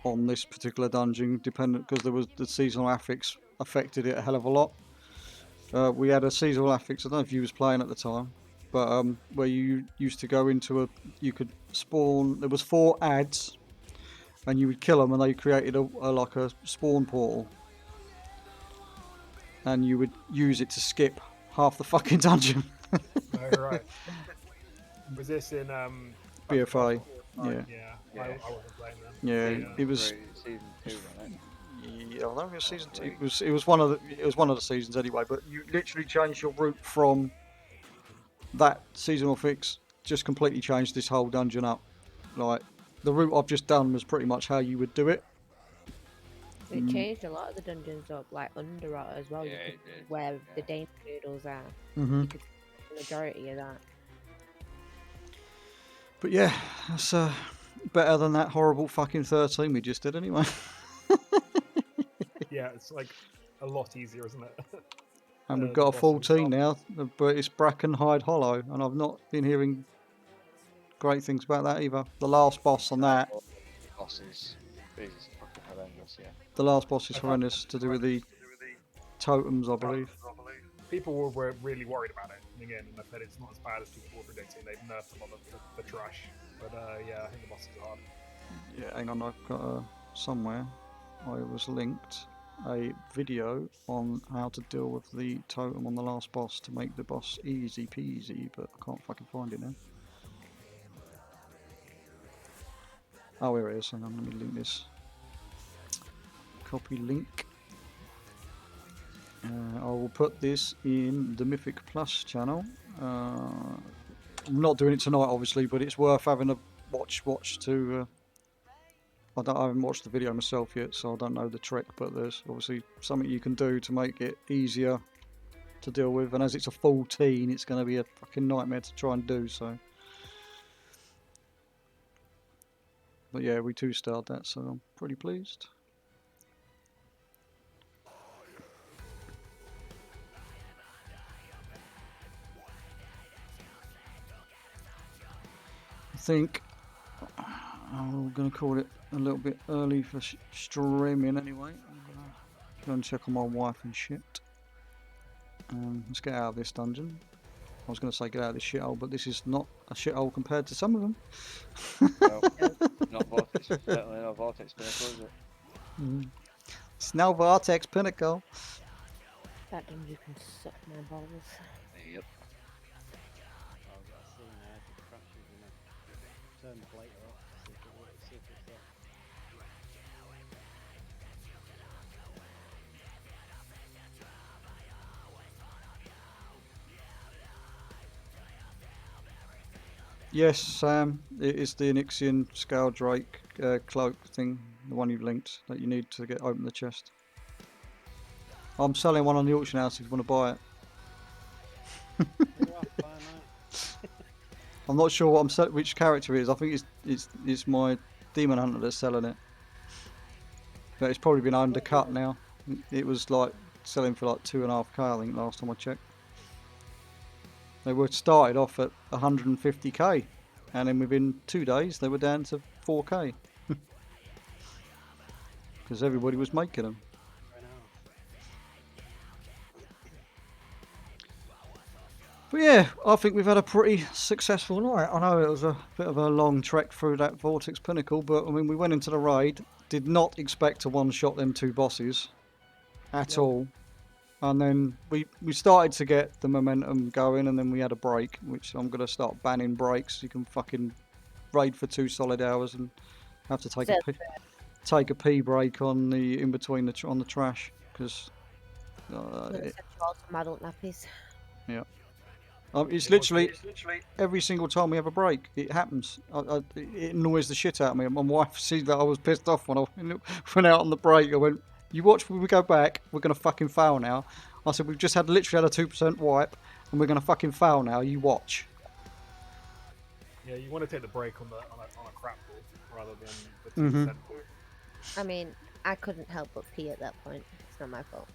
on this particular dungeon, dependent because there was the seasonal affix affected it a hell of a lot. We had a seasonal affix. I don't know if you was playing at the time, but where you used to go into you could spawn. There was 4 ads, and you would kill them, and they created like a spawn portal, and you would use it to skip half the fucking dungeon. Oh, right. Was this in BFA? Yeah. Yeah. I wasn't playing them. Yeah, it was. Season 2, wasn't it? Yeah, I don't know if it was season 2. It was one of the seasons anyway. But you literally changed your route from that seasonal fix. Just completely changed this whole dungeon up. Like the route I've just done was pretty much how you would do it. It changed a lot of the dungeons up, like Underrot as well. Yeah, You it could, did. where the Dane Noodles are. Mm-hmm. You could see the majority of that. But yeah, that's better than that horrible fucking 13 we just did anyway. Yeah, it's like a lot easier, isn't it? And we've got a 14 now, but it's Brackenhide Hollow, and I've not been hearing great things about that either. The last boss on that. Bosses. This is fucking horrendous, yeah. The last boss is horrendous to do with the totems, I believe. People were really worried about it coming in, and I said it's not as bad as people were predicting. They've nerfed a lot of the trash, but yeah, I think the bosses are hard. Yeah, hang on, I've got somewhere I was linked a video on how to deal with the totem on the last boss to make the boss easy peasy, but I can't fucking find it now. Oh, here it is. Hang on, let me link this. Copy link. I will put this in the Mythic Plus channel. I'm not doing it tonight, obviously, but it's worth having a watch to. I haven't watched the video myself yet, so I don't know the trick. But there's obviously something you can do to make it easier to deal with. And as it's a 14, it's going to be a fucking nightmare to try and do. So. But yeah, we 2-starred that, so I'm pretty pleased. I think I'm going to call it a little bit early for streaming anyway. I'm going to go and check on my wife and shit. Let's get out of this dungeon. I was going to say get out of this shithole, but this is not a shithole compared to some of them. No, not Vortex, certainly not Vortex Pinnacle, is it? It's now Vortex Pinnacle. That dungeon can suck my balls. Yep. I've seen it crashes and I turn the plate off to see if it's there. Yes, Sam, it is the Onyxian Scale Drake cloak thing, the one you've linked, that you need to get open the chest. I'm selling one on the auction house if you want to buy it. I'm not sure what which character it is. I think it's my demon hunter that's selling it. But it's probably been undercut now. It was like selling for like 2.5k, I think, last time I checked. They were started off at 150k, and then within 2 days they were down to 4k. Because everybody was making them. But yeah, I think we've had a pretty successful night. I know it was a bit of a long trek through that Vortex Pinnacle, but I mean, we went into the raid, did not expect to one-shot them 2 bosses at all. And then we started to get the momentum going, and then we had a break, which I'm going to start banning breaks. You can fucking raid for 2 solid hours and have to take a pee break on the in between on the trash, because some adult nappies. Yeah. It's literally every single time we have a break, it happens. It annoys the shit out of me. My wife sees that I was pissed off when I went out on the break. I went, "You watch when we go back. We're gonna fucking fail now." I said, "We've just literally had a 2% wipe, and we're gonna fucking fail now. You watch." Yeah, you want to take the break on a crap ball rather than the 2% ball. I mean, I couldn't help but pee at that point. It's not my fault.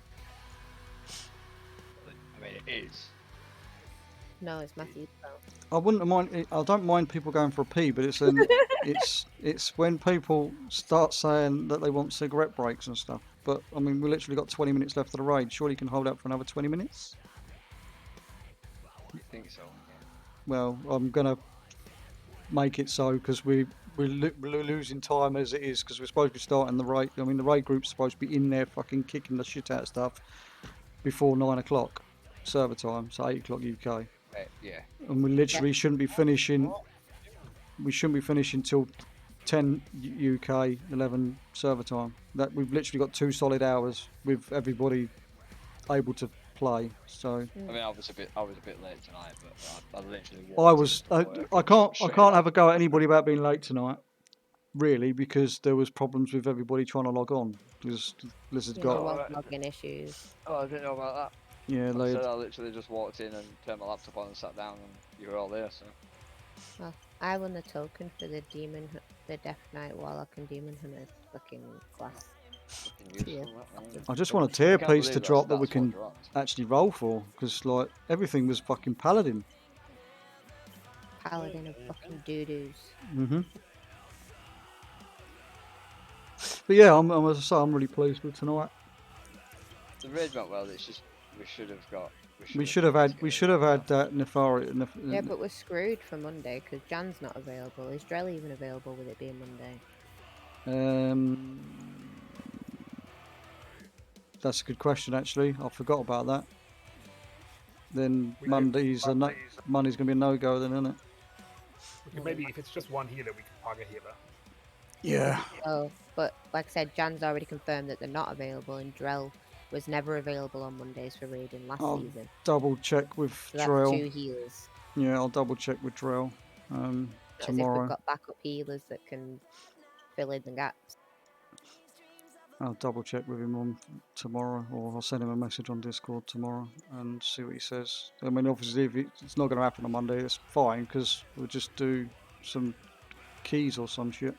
I mean, it is. No, it's Matthew's fault. I wouldn't mind. I don't mind people going for a pee, but it's when people start saying that they want cigarette breaks and stuff. But I mean, we literally got 20 minutes left of the raid. Surely you can hold out for another 20 minutes. You think so? Yeah. Well, I'm gonna make it so, because we're losing time as it is, because we're supposed to be starting the raid. I mean, the raid group's supposed to be in there fucking kicking the shit out of stuff before 9 o'clock server time, so 8 o'clock UK. Yeah. And we literally shouldn't be finishing. We shouldn't be finishing till 10 UK, 11 server time. That we've literally got 2 solid hours with everybody able to play. So. I mean, I was a bit late tonight, but I literally. I can't have a go at anybody about being late tonight, really, because there was problems with everybody trying to log on. Because Blizzard's got login issues. Oh, I didn't know about that. Yeah, like I said, I literally just walked in and turned my laptop on and sat down, and you were all there. So. Well, I won the token for the Death Knight Warlock and Demon Hunter's fucking class. I just want a tier piece to drop that we can actually roll for, because like everything was fucking paladin. Paladin of fucking doo-doos. But yeah, as I say, I'm really pleased with tonight. The raid went well. It's just we should have had that Nefari. Yeah, but we're screwed for Monday because Jan's not available. Is Drell even available with it being Monday? That's a good question, actually. I forgot about that. Then Monday's going to be a no-go, then, isn't it? We could maybe, if it's just one healer, we could pug a healer. Yeah. Oh, but like I said, Jan's already confirmed that they're not available, and Drell was never available on Mondays for raiding last season. Double check with Drell. Drell. 2 healers. Yeah, I'll double check with Drell tomorrow. If we've got backup healers that can fill in the gaps. I'll double check with him on tomorrow, or I'll send him a message on Discord tomorrow and see what he says. I mean, obviously, if it's not going to happen on Monday, it's fine, because we'll just do some keys or some shit.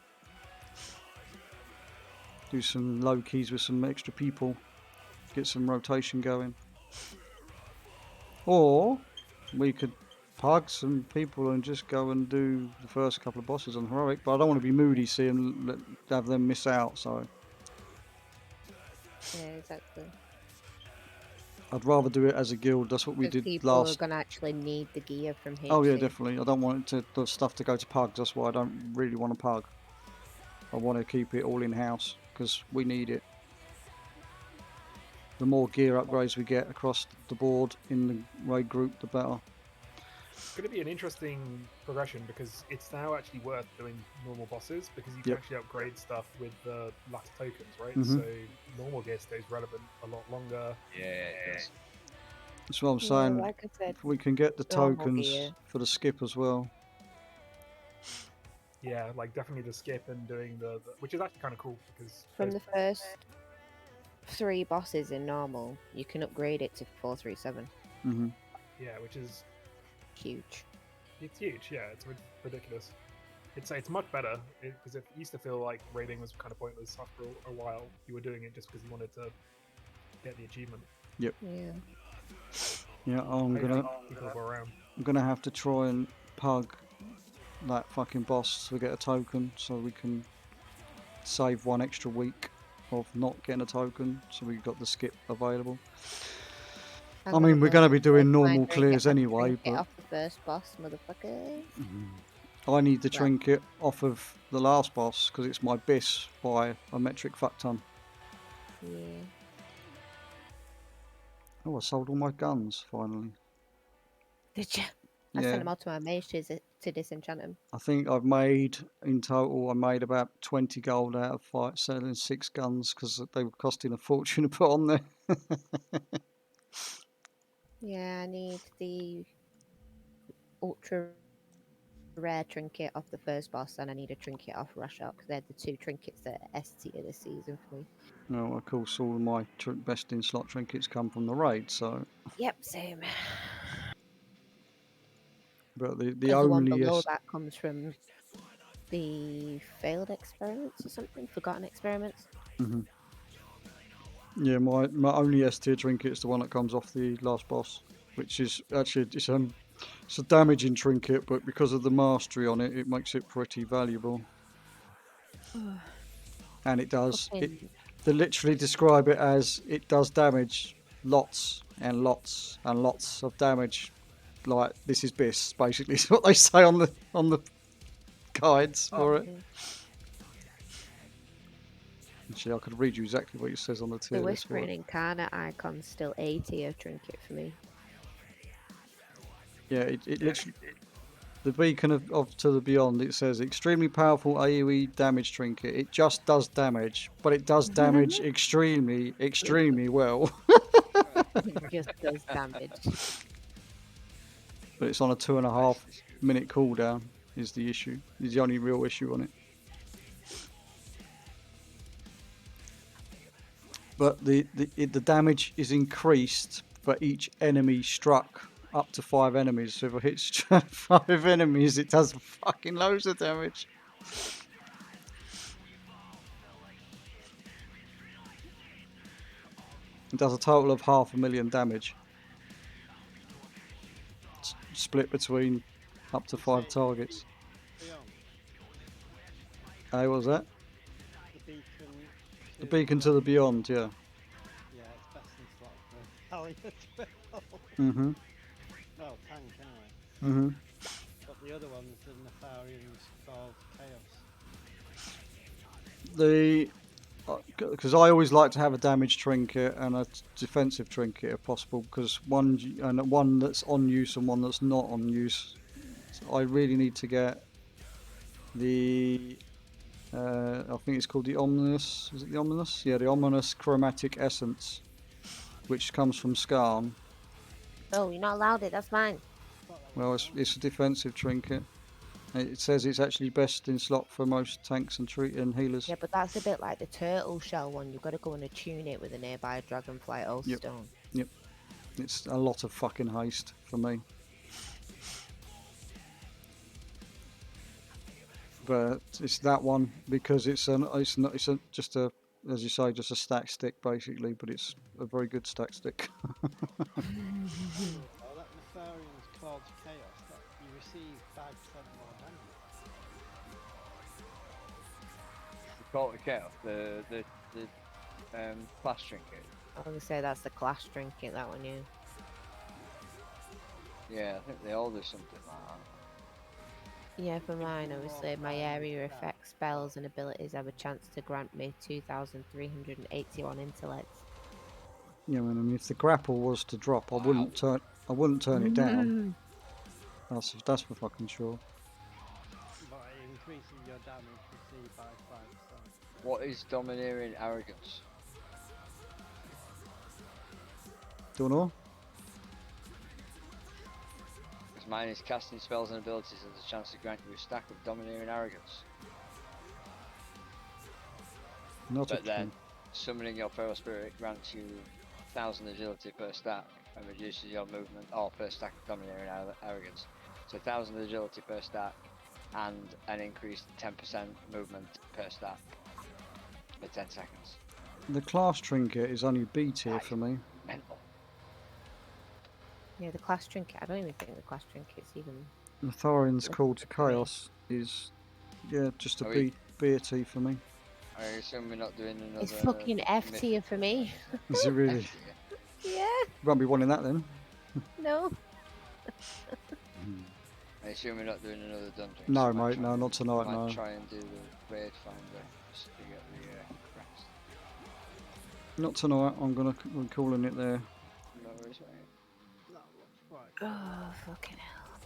Do some low keys with some extra people. Get some rotation going. Or we could pug some people and just go and do the first couple of bosses on Heroic, but I don't want to be moody, see and have them miss out, so... Yeah, exactly. I'd rather do it as a guild. That's what we did people last. People are going to actually need the gear from HC. Oh yeah, definitely. I don't want the stuff to go to pugs. That's why I don't really want to pug. I want to keep it all in-house, because we need it. the more gear upgrades we get across the board in the raid group, the better. It's going to be an interesting progression because it's now actually worth doing normal bosses because you can Yep. actually upgrade stuff with the latter tokens, right? Mhm. So normal gear stays relevant a lot longer. Yeah, it does. That's what I'm Yeah, saying. like I said, If we can get the normal tokens gear. for the skip as well. Yeah, like definitely the skip and doing the which is actually kind of cool because From the first 3 bosses in normal, you can upgrade it to 437. Hmm. yeah, which is Huge. it's huge. Yeah, it's ridiculous. It's much better because it used to feel like raiding was kind of pointless after a while. You were doing it just because you wanted to get the achievement. Yep. Yeah. Yeah, I'm Hopefully people will go around. gonna have to try and pug that fucking boss to get a token so we can save 1 extra week of not getting a token, so we got the skip available. I mean, we're going to be doing normal clears anyway, Get but off the first boss, motherfuckers. I need the Right. trinket off of the last boss because it's my bis by a metric fuck ton. Yeah. Oh, I sold all my guns finally. Did you? I Yeah. sent them all to my mage to disenchant them. I think I've made, in total, I made about 20 gold out of selling 6 guns because they were costing a fortune to put on there. Yeah, I need the ultra rare trinket off the first boss, and I need a trinket off Rashok. They're the 2 trinkets that are S tier this season for me. No, of course, all of my best in slot trinkets come from the raid, so. Yep, same. But the Because the one only below that comes from the failed experiments or something, forgotten experiments. Yeah, my only S tier trinket is the one that comes off the last boss, which is actually it's a damaging trinket, but because of the mastery on it, it makes it pretty valuable. And it does. They literally describe it as it does damage, lots and lots and lots of damage. Like this is BIS, basically, is what they say on the guides for it. Actually, I could read you exactly what it says on the tier The list for Whispering it. Incarnate icon's still A tier trinket for me. Yeah, it literally. The Beacon of To the Beyond, it says extremely powerful AoE damage trinket. It just does damage, but it does damage extremely, extremely well. It just does damage. But it's on a 2.5 minute cooldown. Is the issue? Is the only real issue on it. But the damage is increased for each enemy struck. Up to 5 enemies. So if it hits 5 enemies, it does fucking loads of damage. It does a total of 500,000 damage. Split between up to 5 targets. Hey, what was that? The Beacon to the Beyond, yeah. Yeah, it's best in slot for Italian as well. Well, tank anyway. But the other ones, the Nefarians called Chaos. Because I always like to have a damage trinket and a defensive trinket if possible, because one that's on use and one that's not on use. So I really need to get the I think it's called the Ominous. Is it the Ominous? Yeah, the Ominous Chromatic Essence, which comes from Skarn. Oh, you're not allowed it. That's mine. Well, it's a defensive trinket. It says it's actually best in slot for most tanks and healers. Yeah, but that's a bit like the turtle shell one. You've got to go and attune it with a nearby dragonflight old stone. Yep. It's a lot of fucking haste for me. But it's that one because it's just a, as you say, just a stack stick basically, but it's a very good stack stick. Oh, that Nefarians called Chaos, that you receive 5% more damage. The Cult of Chaos, the class trinket. I was going to say that's the class trinket, that one, yeah. Yeah, I think they all do something like that. Yeah, for mine, obviously, my area effects, spells, and abilities have a chance to grant me 2,381 intellect. Yeah, I mean, if the grapple was to drop, I wouldn't turn it down. That's for fucking sure. But it increases your damage received by 5%. What is domineering arrogance? Do you know? Because mine is casting spells and abilities has a chance to grant you a stack of domineering arrogance. Not But a then, summoning your feral spirit grants you 1,000 agility per stack and reduces your movement per stack of domineering arrogance. So 1,000 agility per stack and an increased 10% movement per stack for 10 seconds. The class trinket is only B tier for me. Mental. Yeah, the class trinket. I don't even think the class trinket's even. The Thorian's Call to Chaos is, just a B tier for me. I assume we're not doing another. It's fucking F tier for me. Is it really? Yeah. Won't be wanting that then. No. I assume we're not doing another dungeon. No, so mate, no, not tonight, I might no. try and do the raid finder just to get the crest. Not tonight. I'm calling it there. No worries, mate. That looks quite. Oh, fucking hell.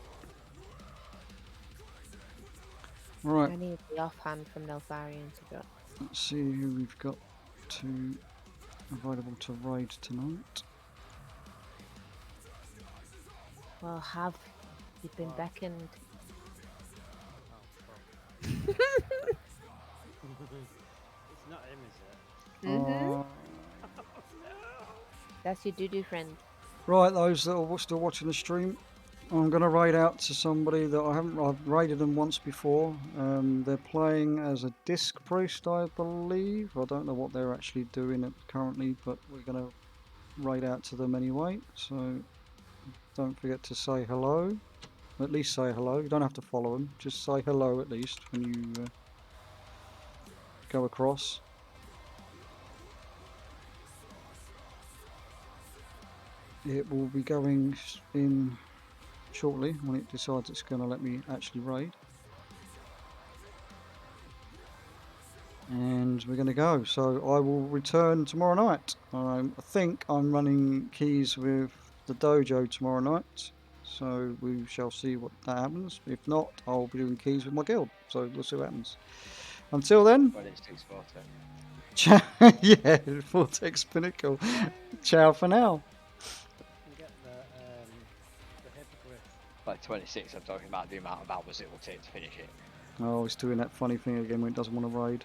Right. I need the offhand from Neltharion to go. Let's see who we've got available to raid tonight. Well, you've been beckoned? It's not him, is it? Mm-hmm. That's your doo-doo friend. Right, those that are still watching the stream, I'm going to raid out to somebody that I've raided them once before. They're playing as a disc priest, I believe. I don't know what they're actually doing currently, but we're going to raid out to them anyway. So don't forget to say hello. At least say hello. You don't have to follow them. Just say hello at least when you go across. It will be going in shortly when it decides it's going to let me actually raid. And we're going to go. So I will return tomorrow night. I think I'm running keys with the dojo tomorrow night. So we shall see what that happens. If not, I'll be doing keys with my guild. So we'll see what happens. Until then. Ciao. Yeah, Vortex Pinnacle. Ciao for now. Get the hippogriff. By 26, I'm talking about the amount of hours it will take to finish it. Oh, it's doing that funny thing again when it doesn't want to raid.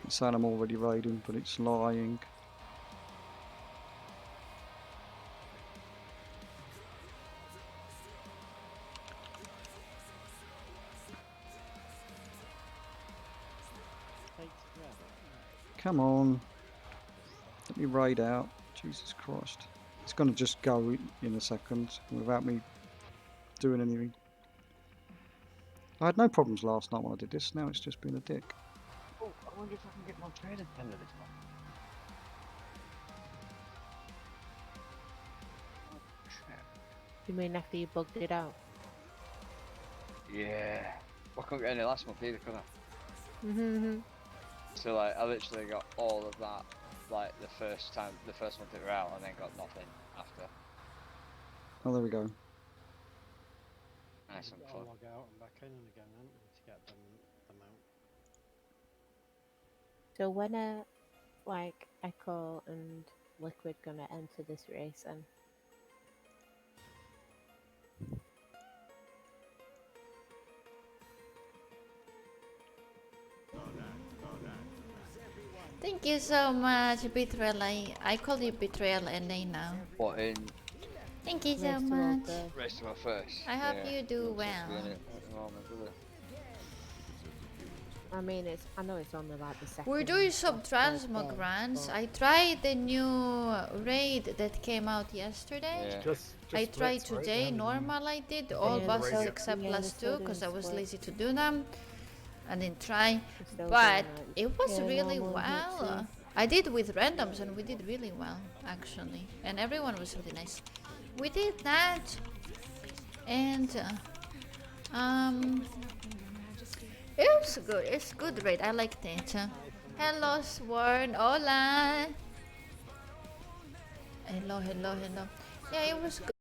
It's saying I'm already raiding, but it's lying. Come on. Let me raid out. Jesus Christ. It's going to just go in a second without me doing anything. I had no problems last night when I did this. Now it's just been a dick. Oh, I wonder if I can get my trading pen this one. You mean after you bugged it out? Yeah. I couldn't get any last month either, could I? Mm-hmm. So like, I literally got all of that, like the first month they were out, and then got nothing after. Oh, there we go. Nice and You've got fun. to log out and back in again, haven't you, to get them out. So when are like Echo and Liquid gonna enter this race then? Thank you so much, Betrayal. I call you Betrayal NA now. What in? Thank you so much. Race to my first. I hope you do well. I mean, I know it's only like the second. We're doing some transmogrants. I tried the new raid that came out yesterday. Yeah. Just I tried splits, right? today, normal I did, all bosses except +2 because I was lazy to do them. I didn't try, but it was really well. I did with randoms and we did really well actually, and everyone was really nice. We did that, and it was good. It's good raid. I liked it. Hello, Sworn. Hola. hello. Yeah, it was good.